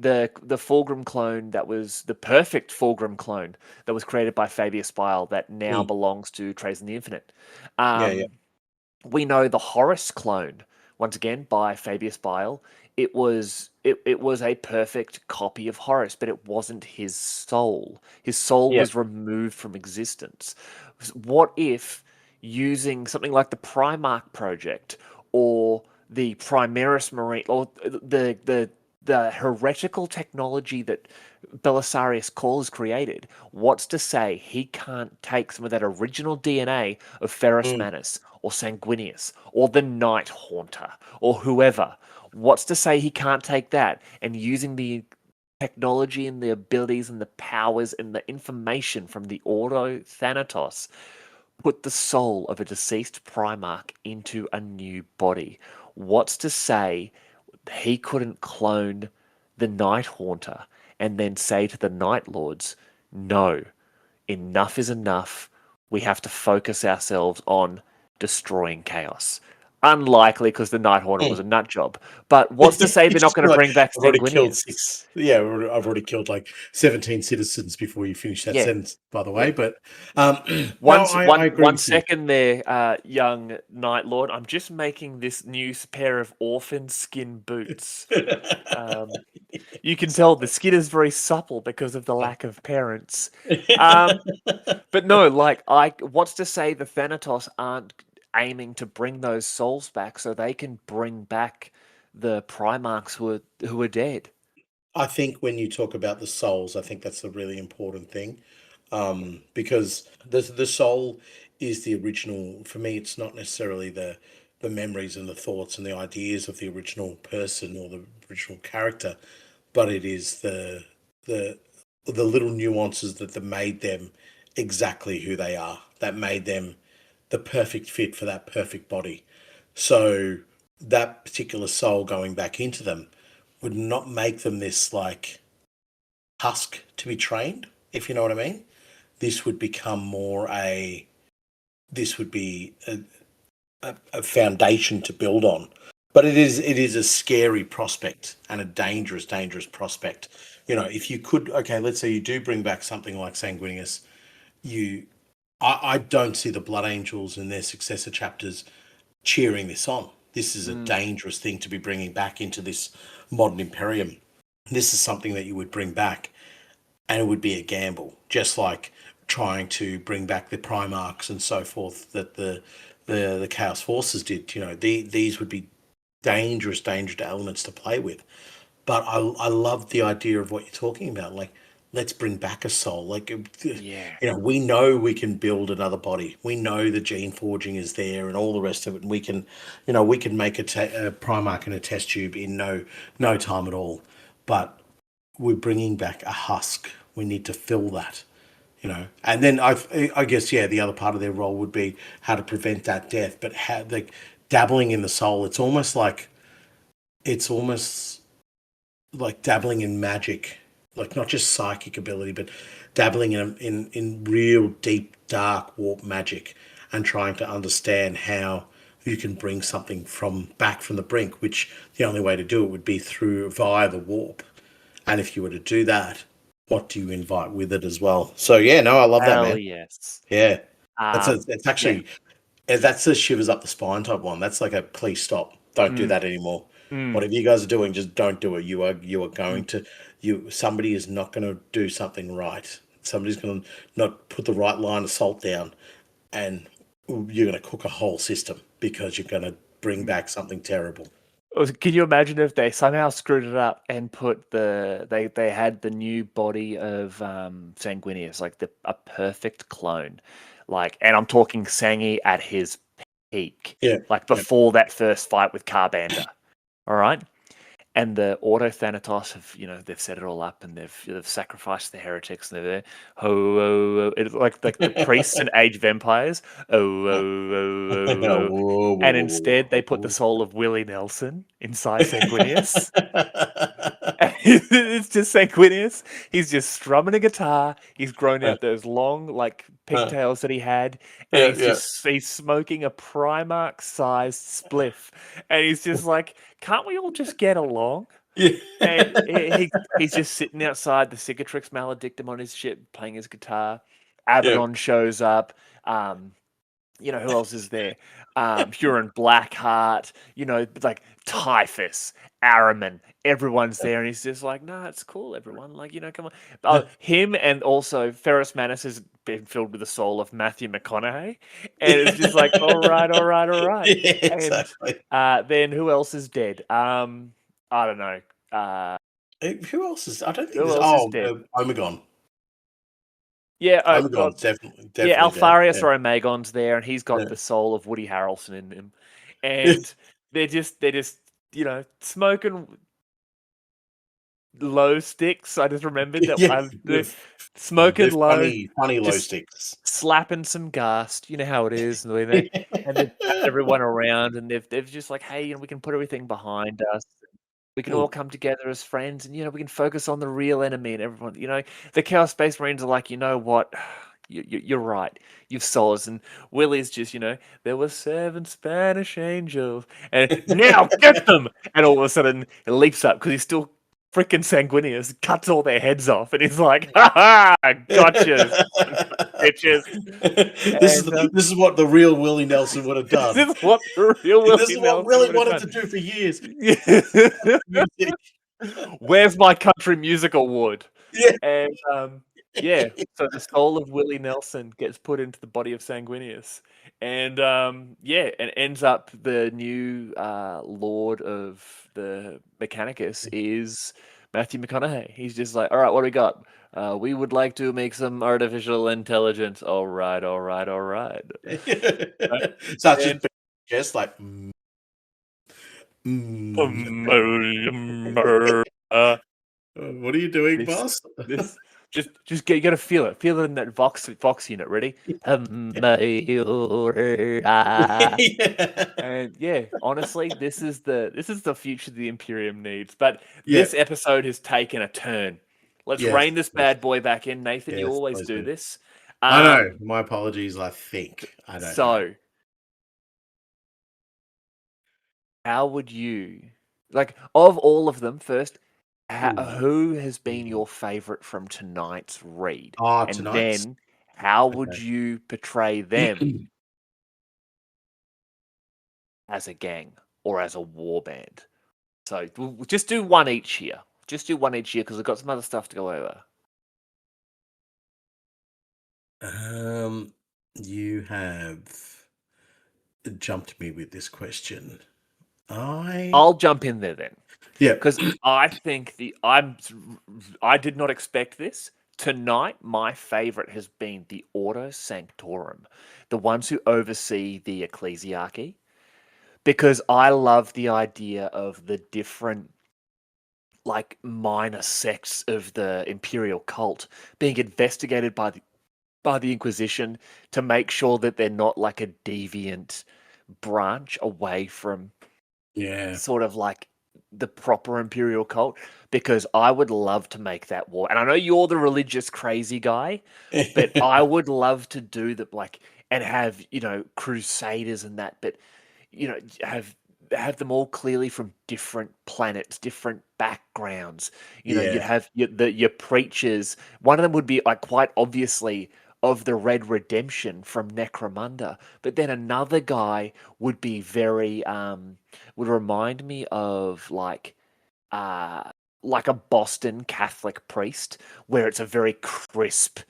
The Fulgrim clone that was the perfect Fulgrim clone that was created by Fabius Bile that now Mm. belongs to Trace and the Infinite. Yeah, yeah. We know the Horus clone, once again by Fabius Bile. It was a perfect copy of Horus, but it wasn't his soul. His soul Yeah. was removed from existence. What if using something like the Primarch project or the Primaris Marine or the heretical technology that Belisarius Cawl has created, what's to say he can't take some of that original DNA of Ferrus Mm. Manus or Sanguinius or the Night Haunter or whoever? What's to say he can't take that and using the technology and the abilities and the powers and the information from the Ordo Thanatos, put the soul of a deceased Primarch into a new body? What's to say he couldn't clone the Night Haunter and then say to the Night Lords, no, enough is enough. We have to focus ourselves on destroying chaos. Unlikely because the Night Haunter was Mm. a nut job. But what's to say they're It's not just going to like, bring back I've already killed Sanguinius? 6. Yeah, I've already killed like 17 citizens before you finish that Yeah, sentence, by the yeah. way. But no, I agree One with you. second there, young Night Lord. I'm just making this new pair of orphan skin boots. Um, you can tell the skin is very supple because of the lack of parents. Um, but no, like what's to say the Thanatos aren't aiming to bring those souls back so they can bring back the Primarchs who are dead? I think when you talk about the souls, I think that's a really important thing, because the soul is the original. For me, it's not necessarily the memories and the thoughts and the ideas of the original person or the original character, but it is the the little nuances that made them exactly who they are, that made them the perfect fit for that perfect body. So that particular soul going back into them would not make them this like husk to be trained, if you know what I mean. This would become more this would be a foundation to build on. But it is a scary prospect and a dangerous prospect. You know, if you could, okay, let's say you do bring back something like Sanguinius, you I don't see the Blood Angels in their successor chapters cheering this on. This is a Mm, dangerous thing to be bringing back into this modern Imperium. This is something that you would bring back, and it would be a gamble, just like trying to bring back the Primarchs and so forth that the Chaos Forces did. You know, these would be dangerous elements to play with. But I love the idea of what you're talking about. Like, let's bring back a soul. Like, yeah. we know we can build another body. We know the gene forging is there and all the rest of it. And we can, we can make a Primarch in a test tube in no time at all. But we're bringing back a husk. we need to fill that, And then I guess the other part of their role would be how to prevent that death, but how like dabbling in the soul. It's almost like dabbling in magic, like not just psychic ability, but dabbling in real deep dark warp magic, and trying to understand how you can bring something back from the brink, which the only way to do it would be via the warp. And if you were to do that, what do you invite with it as well? So I love that, Hell man. yes. Yeah, it's Yeah. actually that's the shivers up the spine type one. That's like a please stop, don't do that anymore. Whatever you guys are doing, just don't do it. You are going to somebody is not going to do something right. Somebody's going to not put the right line of salt down, and you're going to cook a whole system because you're going to bring back something terrible. Can you imagine if they somehow screwed it up and put they had the new body of Sanguinius, like a perfect clone, and I'm talking Sangi at his peak, Yeah, before that first fight with Carbander, all right. And the Ordo Thanatos have, they've set it all up, and they've sacrificed the heretics, and they're there. It's like the priests and age vampires. And instead they put the soul of Willie Nelson inside Sanguinius. It's just Sanguinius. He's just strumming a guitar. He's grown out those long, pigtails that he had, and he's smoking a Primarch-sized spliff, and he's just like, "Can't we all just get along?" And he's just sitting outside the Cicatrix Maledictum on his ship, playing his guitar. Abaddon shows up. Who else is there? Huron Blackheart, Typhus, Araman, everyone's there, and he's just like, "No, it's cool, everyone. Come on." Him, and also Ferrus Manus has been filled with the soul of Matthew McConaughey, and it's just like, all right. Yeah, exactly. And then who else is dead? I don't know. Who else is? I don't think Who there's. else is dead? Omegon. Yeah, Omegon's definitely Alfarius dead. or Omegon's there, and he's got the soul of Woody Harrelson in him, and they're just smoking low sticks. I just remembered that smoking The low, funny low just sticks. slapping some ghast. You know how it is, and they've tapped everyone around, and they've just like, hey, we can put everything behind us. We can all come together as friends, and we can focus on the real enemy and everyone. The Chaos Space Marines are like, you know what? You're right. You've sold us. And Willie's just, there were 7 Spanish angels, and now get them. And all of a sudden, it leaps up because he's still freaking Sanguinius, cuts all their heads off, and he's like, "Ha ha, gotcha, bitches." This is what the real Willie Nelson would have done. This is what the real Willie This is what Nelson Willie would have wanted done. to do for years. Yeah. Where's my country music award? Yeah. And so the soul of Willie Nelson gets put into the body of Sanguinius, and and ends up the new Lord of the Mechanicus is Matthew McConaughey. He's just like, all right, what do we got? We would like to make some artificial intelligence. All right. So it's just like. What are you doing, boss? Just you gotta feel it. Feel it in that Vox unit. Ready? And honestly, this is the future the Imperium needs. But this episode has taken a turn. Let's rein this bad boy back in, Nathan. You always do this. I know. My apologies. I think I don't know. How would you of all of them first? Who has been your favorite from tonight's read? And Tonight's? then how would you portray them as a gang or as a warband? So we'll just do one each here. Just do one each year because I've got some other stuff to go over. You have jumped me with this question. I'll jump in there then. Yeah, because I think I did not expect this. Tonight, my favorite has been the Ordo Sanctorum, the ones who oversee the ecclesiarchy, because I love the idea of the different like minor sects of the imperial cult being investigated by the Inquisition to make sure that they're not like a deviant branch away from Yeah. sort of like the proper imperial cult, because I would love to make that war. And I know you're the religious crazy guy, but I would love to do that, like, and have, crusaders and that, but have them all clearly from different planets, different backgrounds. You'd Yeah. have your preachers. One of them would be like quite obviously of the Red Redemption from Necromunda, but then another guy would be very would remind me of uh like a Boston Catholic priest, where it's a very crisp,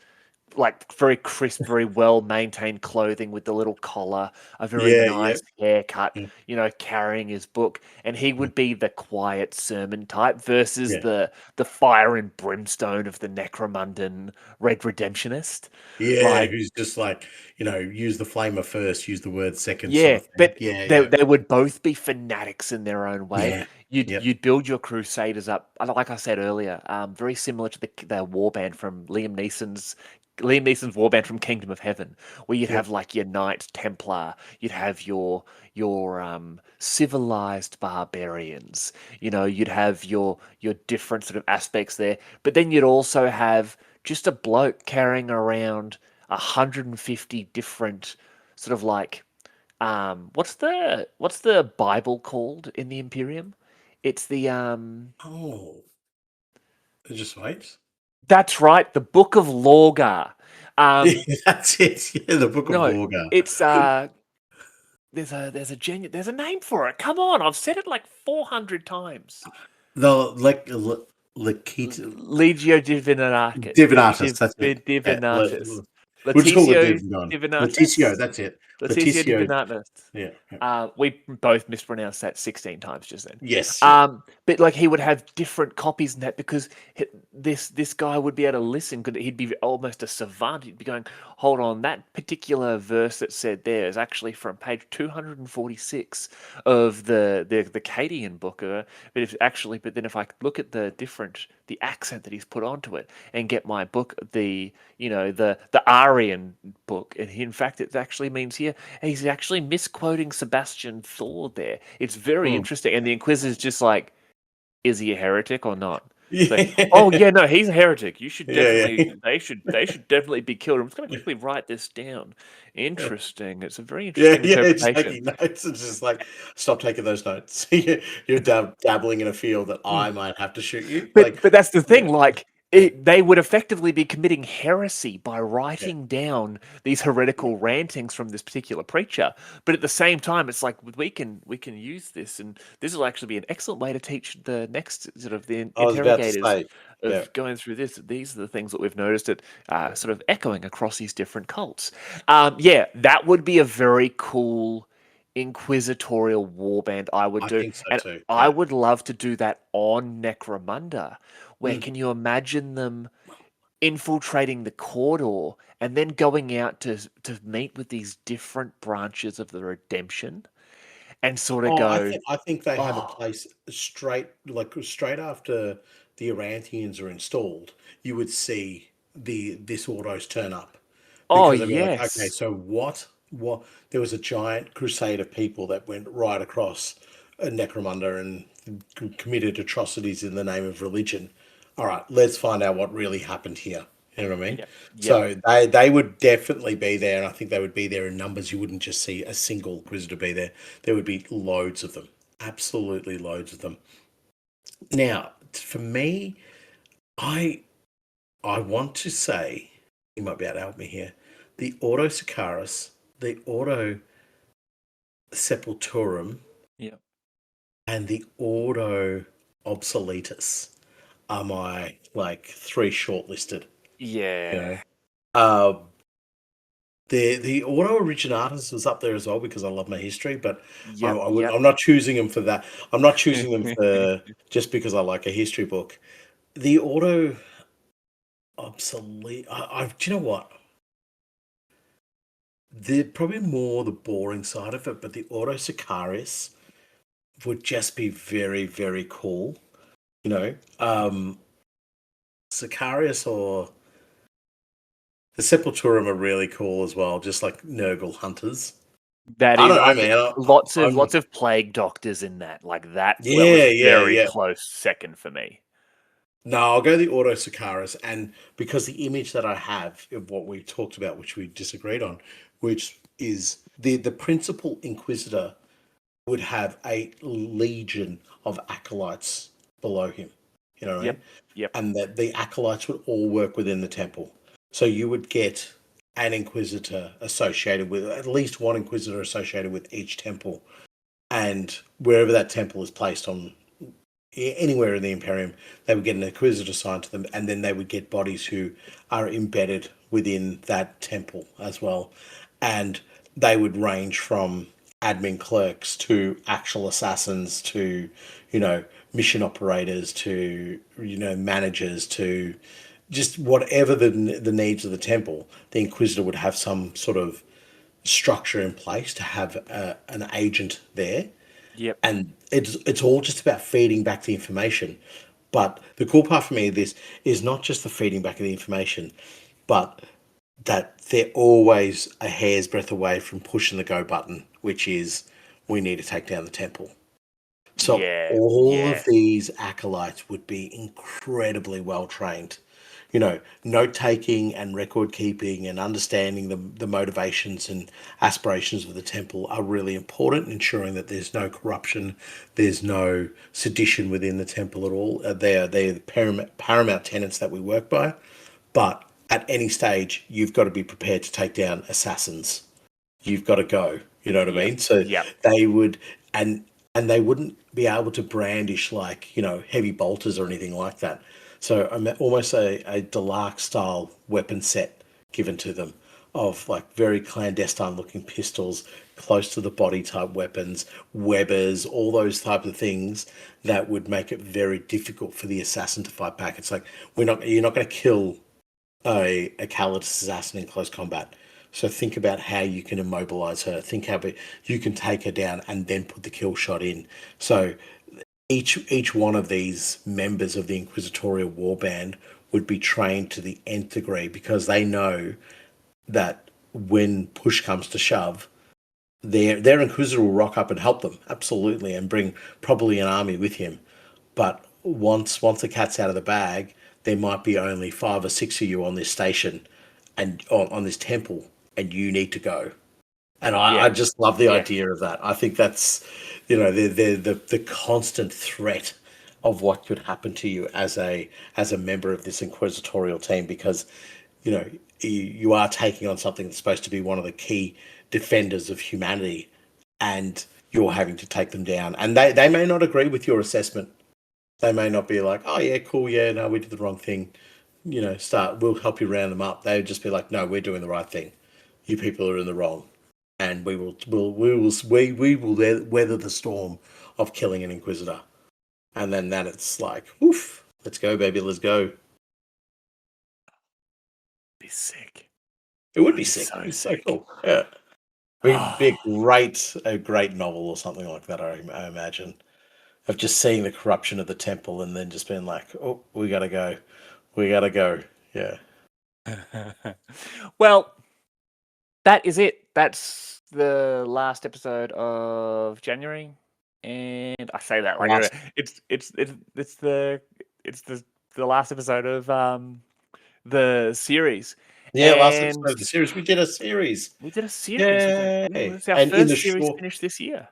very well maintained clothing with the little collar, a very Yeah. Yep. nice haircut, Yeah. carrying his book, and he would be the quiet sermon type versus Yeah. the fire and brimstone of the Necromundan Red Redemptionist. Yeah. Like, Who's just like, use the flamer first, use the word second, sort yeah, of thing. but Yeah. they Yeah. they would both be fanatics in their own way. Yeah. You'd Yep. you'd build your crusaders up, like I said earlier, very similar to the warband from Liam Neeson's warband from Kingdom of Heaven, where you'd Yep. have like your Knight Templar, you'd have your civilized barbarians, you'd have your different sort of aspects there, but then you'd also have just a bloke carrying around 150 different sort of like what's the Bible called in the Imperium? It's the Oh, just wait. that's right, the Book of Lorgar. Yeah, Um that's it. Yeah, the Book of no, Lorga. it's there's a name for it. Come on, I've said it like 400 times. The Lakita Legio Divinatus. Divinatus. That's it. Yeah, Divinatus. we'll just call it Leticio Divinatus. Leticio. Divinatus. That's it. Leticio Leticio. Divinatus. Yeah. Yeah. We both mispronounced that 16 times just then. Yes. Yeah. But like he would have different copies in that, because this guy would be able to listen. He'd be almost a savant. He'd be going, hold on, that particular verse that said there is actually from page 246 of the Cadian book. But then if I look at the accent that he's put onto it and get my book, the Aryan book, and in fact it actually means here, he's actually misquoting Sebastian Thor there. It's very Mm. interesting. And the Inquisitor's just like, is he a heretic or not? It's Yeah. like, oh yeah, no, he's a heretic. You should Yeah, definitely yeah. they should definitely be killed. I'm just going to quickly write this down. Interesting. It's a very Yeah, interesting yeah, it's interpretation. taking notes. It's just like, stop taking those notes. You're dabbling in a field that I might have to shoot you. Like, But that's the yeah, thing, like they would effectively be committing heresy by yeah. writing down these heretical rantings from this particular preacher. But at the same time, it's like we can use this, and this will actually be an excellent way to teach the next sort of the I was about to interrogators say, yeah, of going through this. These are the things that we've noticed it sort of echoing across these different cults. Yeah, that would be a very cool inquisitorial warband I would I do, think so and too. I Yeah. would love to do that on Necromunda. Where Mm. can you imagine them infiltrating the corridor and then going out to meet with these different branches of the redemption and sort of Oh, go, I think they have a oh, place straight after the Arantians are installed. You would see this Ordos turn up oh because they'd be like, okay, yes, so what? There was a giant crusade of people that went right across Necromunda and committed atrocities in the name of religion. All right, let's find out what really happened here. You know what I mean? yep, yep. So they would definitely be there, and I think they would be there in numbers. You wouldn't just see a single Inquisitor be there. There would be loads of them, absolutely loads of them. Now, for me, I want to say, you might be able to help me here. The Ordo Sicaris, the Ordo Sepulturum, Yep. and the Ordo Obsoletus are my like three shortlisted. You Yeah. know, um, the Ordo Originatus was up there as well because I love my history, but Yep. Yep. I'm not choosing them for that. I'm not choosing them for just because I like a history book. The Ordo Obsolete. Do you know what? They're probably more the boring side of it, but the Ordo Sicarius would just be very, very cool. You know, Sicarius or the Sepulturum are really cool as well, just like Nurgle hunters. That I is, don't know, man. lots of plague doctors in that. Like that was Yeah, yeah, very yeah. close second for me. No, I'll go the Ordo Sicarius, and because the image that I have of what we talked about, which we disagreed on, which is the principal Inquisitor would have a legion of acolytes below him. You know what I mean? Yep, yep, And that the acolytes would all work within the temple. So you would get an Inquisitor associated with at least one Inquisitor associated with each temple, and wherever that temple is placed on anywhere in the Imperium, they would get an Inquisitor assigned to them, and then they would get bodies who are embedded within that temple as well. And they would range from admin clerks to actual assassins to, mission operators to, managers to just whatever the needs of the temple. The Inquisitor would have some sort of structure in place to have an agent there, yep. and it's all just about feeding back the information. But the cool part for me of this is not just the feeding back of the information, but that they're always a hair's breadth away from pushing the go button, which is we need to take down the temple. So Yeah, all yeah. of these acolytes would be incredibly well trained. Note taking and record keeping and understanding the motivations and aspirations of the temple are really important, ensuring that there's no corruption, there's no sedition within the temple at all. They're the paramount tenets that we work by. But at any stage, you've got to be prepared to take down assassins. You've got to go. You know what I Yep. mean? So Yep. they would, and they wouldn't be able to brandish like heavy bolters or anything like that. So I'm almost a Delark style weapon set given to them of like very clandestine looking pistols, close to the body type weapons, webbers, all those types of things that would make it very difficult for the assassin to fight back. It's like you're not going to kill a Calidus assassin in close combat. So think about how you can immobilize her. Think how you can take her down and then put the kill shot in. So each one of these members of the Inquisitorial Warband would be trained to the nth degree because they know that when push comes to shove, their Inquisitor will rock up and help them, absolutely, and bring probably an army with him. But once the cat's out of the bag, there might be only 5 or 6 of you on this station and on this temple, and you need to go. And I Yeah, just love the yeah. idea of that. I think that's, they're the constant threat of what could happen to you as a member of this inquisitorial team, because you are taking on something that's supposed to be one of the key defenders of humanity, and you're having to take them down. And they may not agree with your assessment. They may not be like, oh yeah, cool, yeah, no, we did the wrong thing. We'll help you round them up. They would just be like, no, we're doing the right thing. You people are in the wrong, and we will weather the storm of killing an inquisitor. And then it's like, woof, let's go, baby, let's go. Be sick. It would be That'd be sick. so It'd be so sick. cool. Yeah, it'd be Oh, a great novel or something like that. I imagine of just seeing the corruption of the temple and then just being like, oh, we gotta go. Yeah. well, that is it. That's the last episode of January, and I say that like Last. it's the last episode of the series, Yeah, last and episode of the series. We did a series. we did a series. Yay! It's our And in the first series short, finished this year.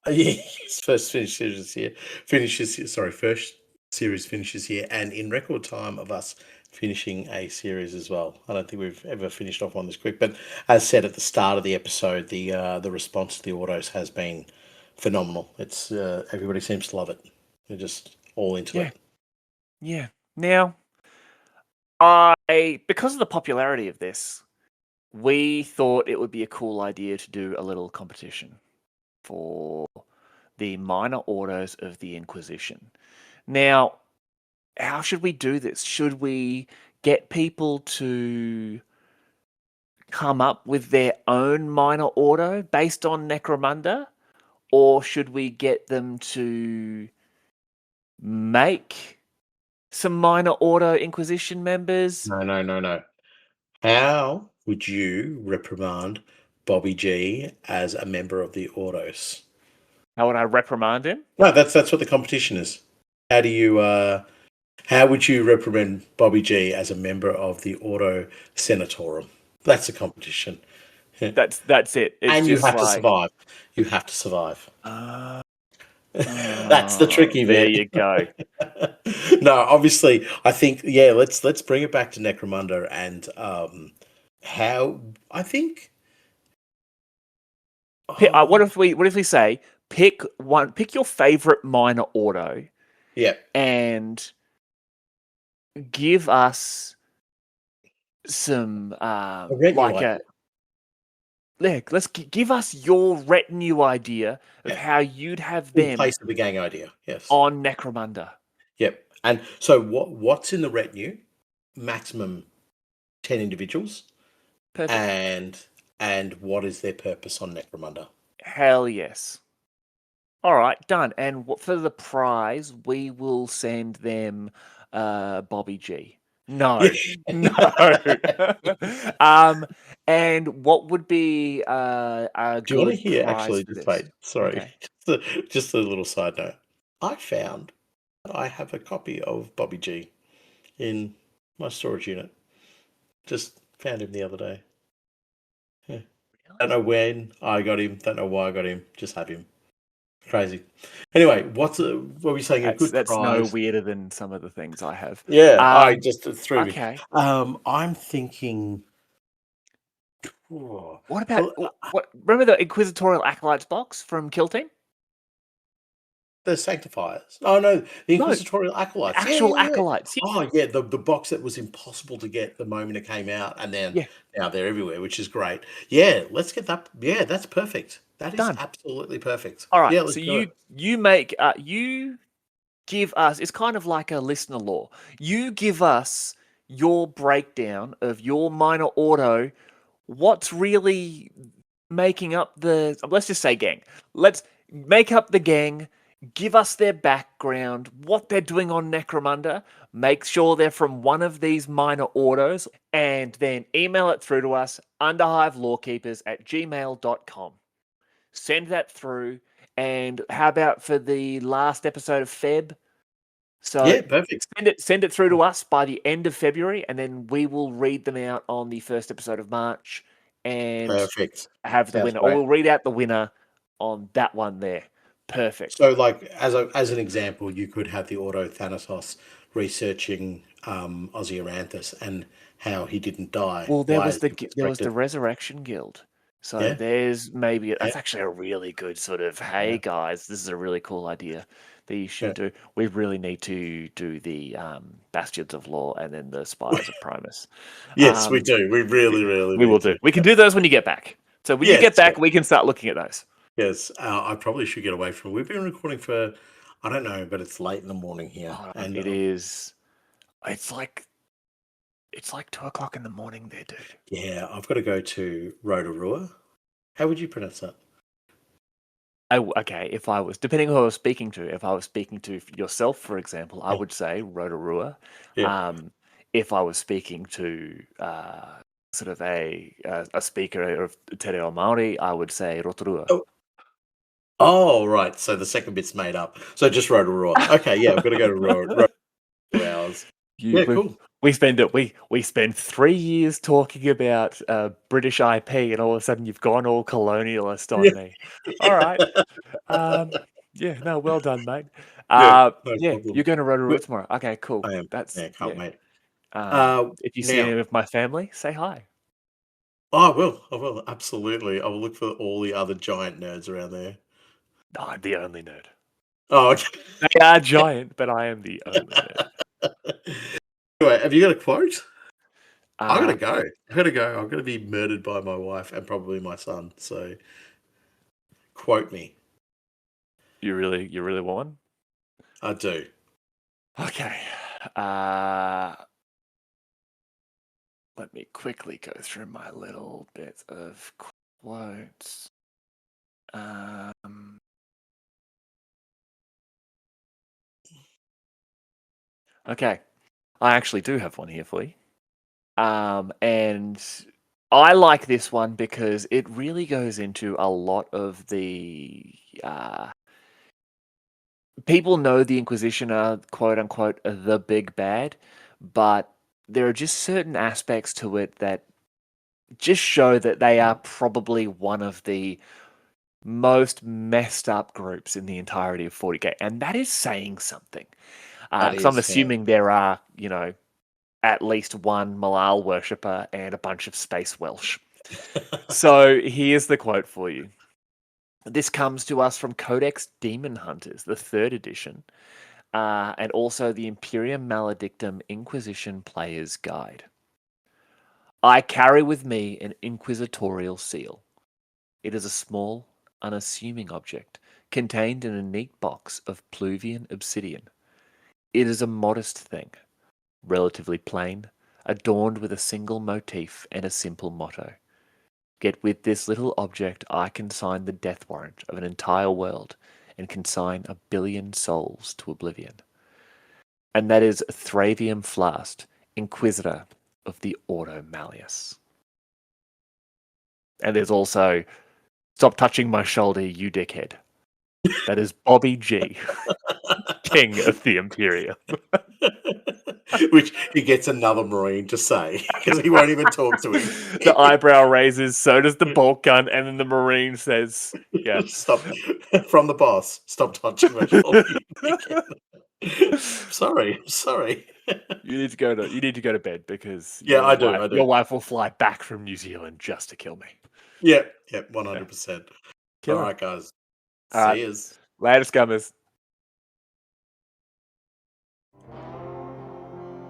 yes, first finish series here. First series finishes here, and in record time of us finishing a series as well. I don't think we've ever finished off one this quick, but as said at the start of the episode, the response to the autos has been phenomenal. It's everybody seems to love it. They're just all into Yeah, it. yeah. Now, because of the popularity of this, we thought it would be a cool idea to do a little competition for the minor orders of the Inquisition. Now, how should we do this? Should we get people to come up with their own minor order based on Necromunda? Or should we get them to make some minor Ordo Inquisition members. No. How would you reprimand Bobby G as a member of the Ordos? How would I reprimand him? No, that's what the competition is. How do you how would you reprimand Bobby G as a member of the Ordo Senatorum? That's a competition. That's it. It's And you just have to like survive. You have to survive. uh, That's the tricky there bit. you go. No, obviously, I think let's bring it back to Necromunda and how I think. What if we say pick your favorite minor Ordo Yeah, and give us some a retinue like idea. let's give us your retinue idea of Yeah, how you'd have in them place of the gang idea. Yes. on Necromunda. Yep. And so what's in the retinue? Maximum 10 individuals. Perfect. And what is their purpose on Necromunda? Hell yes. All right, done. And for the prize, we will send them Bobby G. No, no. And what would be a Do you want to good hear prize actually for just this? wait, sorry. Okay. Just a little side note. I found that I have a copy of Bobby G in my storage unit. Just found him the other day. Yeah. Don't know when I got him, don't know why I got him, just have him. Crazy. Anyway, what were we saying? A good That's no prize. weirder than some of the things I have. Yeah, I just threw me. Okay. I'm thinking. Oh, What about what? Remember the Inquisitorial Acolytes box from Kill Team? the Sanctifiers. Oh no, the No, Inquisitorial Acolytes. actual Yeah. acolytes. Yeah. Oh yeah, the box that was impossible to get the moment it came out, and then Yeah, now they're everywhere, which is great. Yeah, let's get that. Yeah, that's perfect. That is done. absolutely perfect. All right. Yeah, So let's do it. you make you give us. It's kind of like a listener law. You give us your breakdown of your minor Ordo. What's really making up the? Let's just say gang. Let's make up the gang. Give us their background, what they're doing on Necromunda. Make sure they're from one of these minor Ordos, and then email it through to us, underhivelorekeepers@gmail.com. Send that through. And how about for the last episode of Feb? So Yeah, perfect. send it through to us by the end of February, and then we will read them out on the first episode of March and Perfect. have the Sounds winner. Or great. we'll read out the winner on that one there. Perfect. So, like as an example, you could have the Auto Thanatos researching Ozymanthus and how he didn't die. Well, Why is he there was the resurrected? Resurrection Guild. So Yeah, there's maybe yeah, that's actually a really good sort of hey yeah, guys, this is a really cool idea that you yeah. should do. We really need to do the Bastions of Law and then the Spires of Primus. Yes, we Um, do. We really, we, really we will need do. to. We can do those when you get back. So when you Yes, get back, yes, we can start looking at those. yes. I probably should get away from. We've been recording for, I don't know, but it's late in the morning here, Oh, and it is. It's like 2 o'clock in the morning there, dude. yeah, I've got to go to Rotorua. How would you pronounce that? Okay, if I was depending who I was speaking to, if I was speaking to yourself, for example, I Yeah, would say Rotorua. yeah. If I was speaking to sort of a speaker of Te Reo Māori, I would say Rotorua. Oh, oh, right. So the second bit's made up. So just Rotorua. Okay, yeah, I've got to go to Rotorua 2 hours. You Yeah, cool. we spend 3 years talking about British IP, and all of a sudden you've gone all colonialist on Yeah, me. All right. Yeah, no, well done, mate. yeah, no Yeah, problem. you're going to Rotorua But tomorrow. Okay, cool. I am. That's Yeah, can't yeah. wait. If you see Now, any of my family, say hi. oh, I will. I will. Absolutely. I will look for all the other giant nerds around there. No, I'm the only nerd. Oh, okay. They are giant, but I am the only nerd. Anyway, have you got a quote? I gotta Uh, go. I gotta go. I'm gonna be murdered by my wife and probably my son. So, quote me. you really want one? I do. Okay. Let me quickly go through my little bit of quotes. Um, Okay. I actually do have one here for you. And I like this one because it really goes into a lot of the... people know the Inquisition are, quote-unquote, the big bad, but there are just certain aspects to it that just show that they are probably one of the most messed up groups in the entirety of 40k, and that is saying something. Because I'm assuming there are, at least one Malal worshipper and a bunch of space Welsh. So here's the quote for you. This comes to us from Codex Demon Hunters, the 3rd edition, and also the Imperium Maledictum Inquisition Player's Guide. I carry with me an inquisitorial seal. It is a small, unassuming object contained in a neat box of Pluvian obsidian. It is a modest thing, relatively plain, adorned with a single motif and a simple motto. Yet with this little object I can sign the death warrant of an entire world and consign 1 billion souls to oblivion. And that is Thravium Flast, Inquisitor of the Ordo Malleus. And there's also, stop touching my shoulder, you dickhead. That is Bobby G, King of the Imperium. Which he gets another Marine to say, because he won't even talk to him. The eyebrow raises, so does the bolt gun, and then the Marine says, yeah. Stop. From the boss, stop touching my shoulder. Sorry. You need to go to bed because I do. Your wife will fly back from New Zealand just to kill me. Yep, 100%. All right, guys. See yous. Later, Scummers.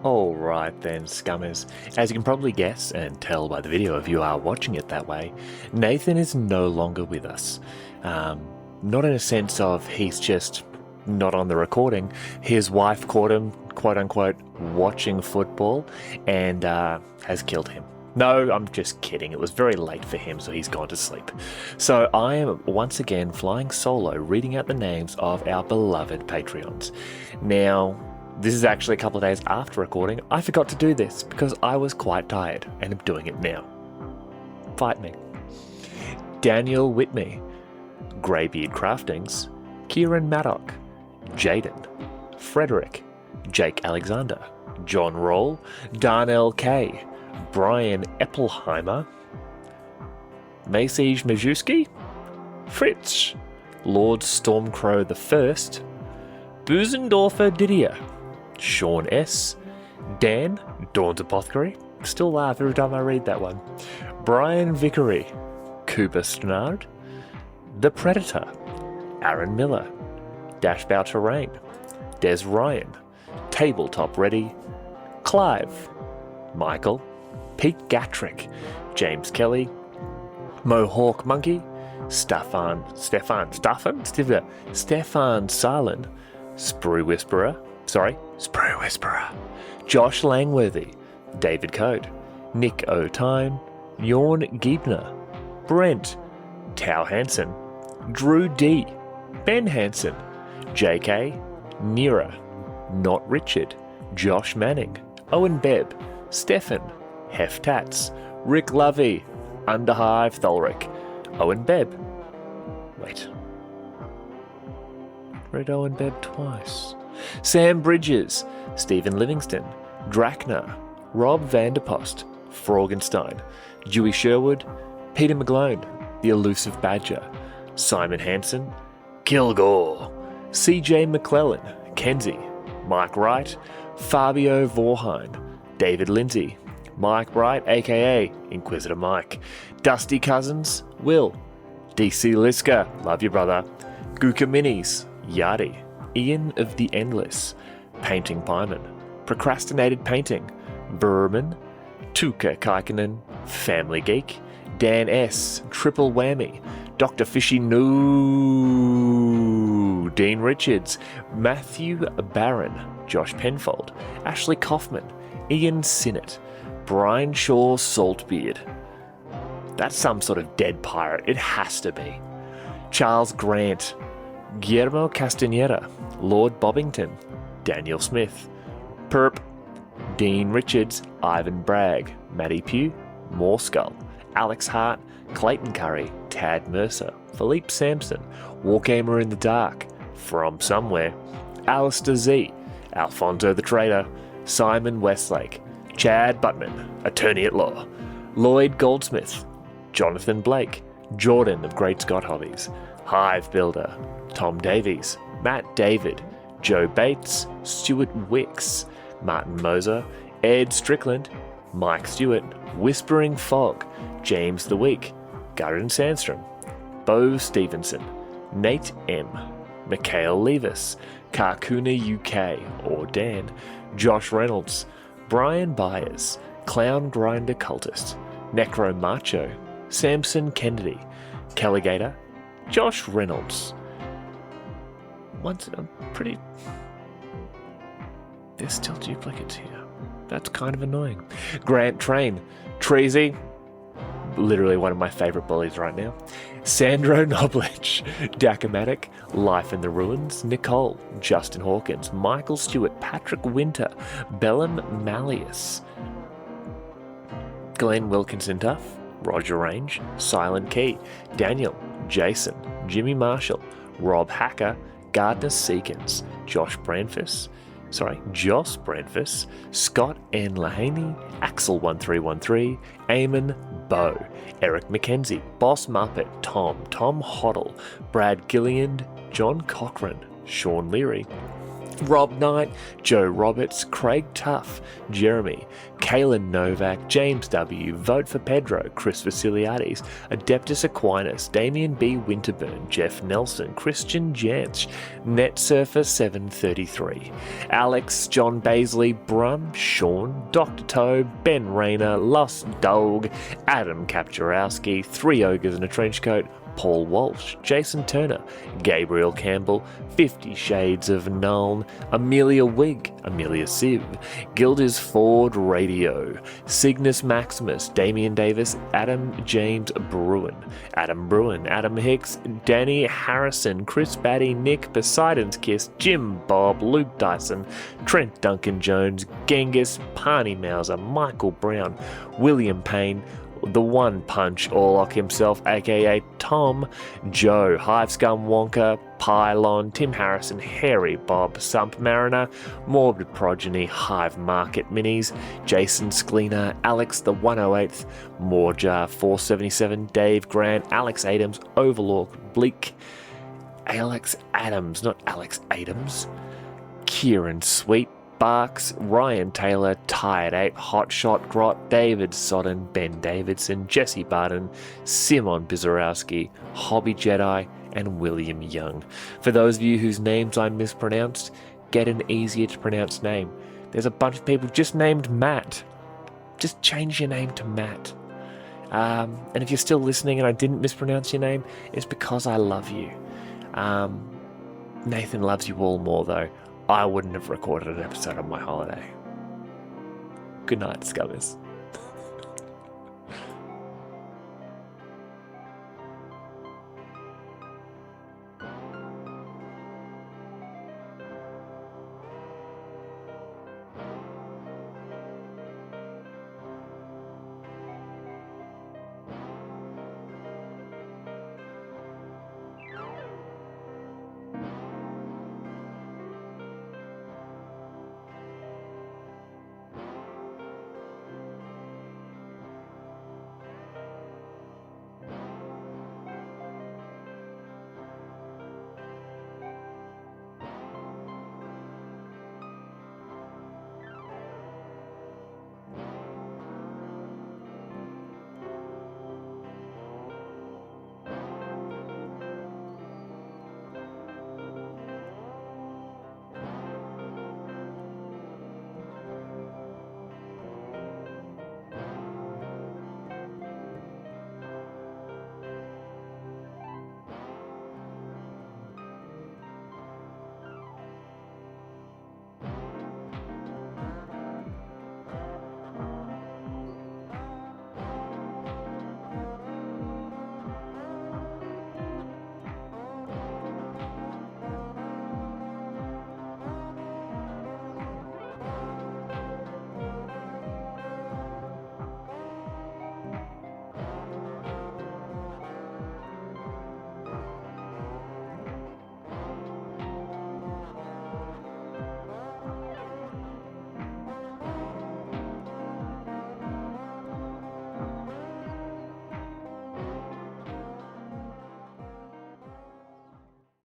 Alright then, Scummers. As you can probably guess and tell by the video if you are watching it that way, Nathan is no longer with us. Not in a sense of he's just not on the recording. His wife caught him, quote-unquote, watching football and has killed him. No, I'm just kidding. It was very late for him, so he's gone to sleep. So I am once again flying solo, reading out the names of our beloved Patreons. Now, this is actually a couple of days after recording. I forgot to do this because I was quite tired and am doing it now. Fight me. Daniel Whitney, Greybeard Craftings, Kieran Maddock, Jaden, Frederick, Jake Alexander, John Roll, Darnell K, Brian Eppelheimer, Maciej Majewski, Fritz, Lord Stormcrow I, Buzendorfer Didier, Sean S, Dan, Dawn's Apothecary, still laugh every time I read that one, Brian Vickery, Cooper Stannard, The Predator, Aaron Miller, Dashbow Terrain, Des Ryan, Tabletop Ready, Clive, Michael, Pete Gatrick, James Kelly, Mohawk Monkey, Stefan Silent, Sprue Whisperer, Josh Langworthy, David Code, Nick O'Time, Jorn Giebner, Brent, Tao Hansen, Drew D, Ben Hansen, JK, Nira, Not Richard, Josh Manning, Owen Bebb, Stefan, Hef Tats, Rick Lovey, Underhive Tholric, Owen Bebb. Wait. Read Owen Bebb twice. Sam Bridges, Stephen Livingston, Draknar, Rob Vanderpost, Fraugenstein, Dewey Sherwood, Peter McGlone, The Elusive Badger, Simon Hansen, Kilgore, CJ McClellan, Kenzie, Mike Wright, Fabio Vorheim, David Lindsay, Mike Bright, aka Inquisitor Mike, Dusty Cousins, Will, DC Liska, love you brother, Guka Minis, Yardi, Ian of the Endless, Painting Pieman, Procrastinated Painting, Berman, Tuka Kaikinen, Family Geek, Dan S, Triple Whammy, Dr. Fishy No, Dean Richards, Matthew Barron, Josh Penfold, Ashley Kaufman, Ian Sinnott, Brian Shaw Saltbeard. That's some sort of dead pirate. It has to be. Charles Grant, Guillermo Castaneda, Lord Bobbington, Daniel Smith, Perp, Dean Richards, Ivan Bragg, Matty Pugh, Moreskull, Alex Hart, Clayton Curry, Tad Mercer, Philippe Sampson, Wargamer in the Dark, From Somewhere, Alistair Z, Alfonso the Trader, Simon Westlake, Chad Butman, Attorney at Law, Lloyd Goldsmith, Jonathan Blake, Jordan of Great Scott Hobbies, Hive Builder, Tom Davies, Matt David, Joe Bates, Stuart Wicks, Martin Moser, Ed Strickland, Mike Stewart, Whispering Fog, James the Week, Garen Sandstrom, Bo Stevenson, Nate M, Mikhail Levis, Karkuna UK or Dan, Josh Reynolds, Brian Byers, Clown Grinder Cultist, Necro Macho, Samson Kennedy, Kelligator, Josh Reynolds. There's still duplicates here. That's kind of annoying. Grant Train, Treasy, literally one of my favourite bullies right now. Sandro Knoblich, Dacamatic, Life in the Ruins, Nicole, Justin Hawkins, Michael Stewart, Patrick Winter, Bellum Malleus, Glenn Wilkinson Duff, Roger Range, Silent Key, Daniel, Jason, Jimmy Marshall, Rob Hacker, Gardner Seekins, Josh Branfus, Scott N. Lahaney, Axel1313, Eamon Bow, Eric McKenzie, Boss Muppet, Tom Hoddle, Brad Gilliand, John Cochran, Sean Leary, Rob Knight, Joe Roberts, Craig Tuff, Jeremy, Kaylin Novak, James W, Vote for Pedro, Chris Vasiliades, Adeptus Aquinas, Damien B. Winterburn, Jeff Nelson, Christian Jantz, NetSurfer733, Alex, John Baisley, Brum, Sean, Dr. Toe, Ben Rayner, Lost Dog, Adam Kapczorowski, Three Ogres in a Trenchcoat, Paul Walsh, Jason Turner, Gabriel Campbell, 50 Shades of Nuln, Amelia Wig, Amelia Siv, Gilders Ford Radio, Cygnus Maximus, Damian Davis, Adam James Bruin, Adam Hicks, Danny Harrison, Chris Batty, Nick, Poseidon's Kiss, Jim Bob, Luke Dyson, Trent Duncan Jones, Genghis, Parney Mauser, Michael Brown, William Payne, the One Punch Orlock himself, aka Tom, Joe, Hive Scum Wonka, Pylon, Tim Harrison, Harry Bob, Sump Mariner, Morbid Progeny, Hive Market Minis, Jason Skleena, Alex the 108th, Morjar 477, Dave Grant, Alex Adams, Overlord Bleak, Alex Adams, not Alex Adams, Kieran Sweet, Barks, Ryan Taylor, Tired Ape, Hotshot Grot, David Sodden, Ben Davidson, Jesse Barton, Simon Bizarowski, Hobby Jedi, and William Young. For those of you whose names I mispronounced, get an easier to pronounce name. There's a bunch of people just named Matt. Just change your name to Matt. And if you're still listening and I didn't mispronounce your name, it's because I love you. Nathan loves you all more though. I wouldn't have recorded an episode on my holiday. Good night, Scummers.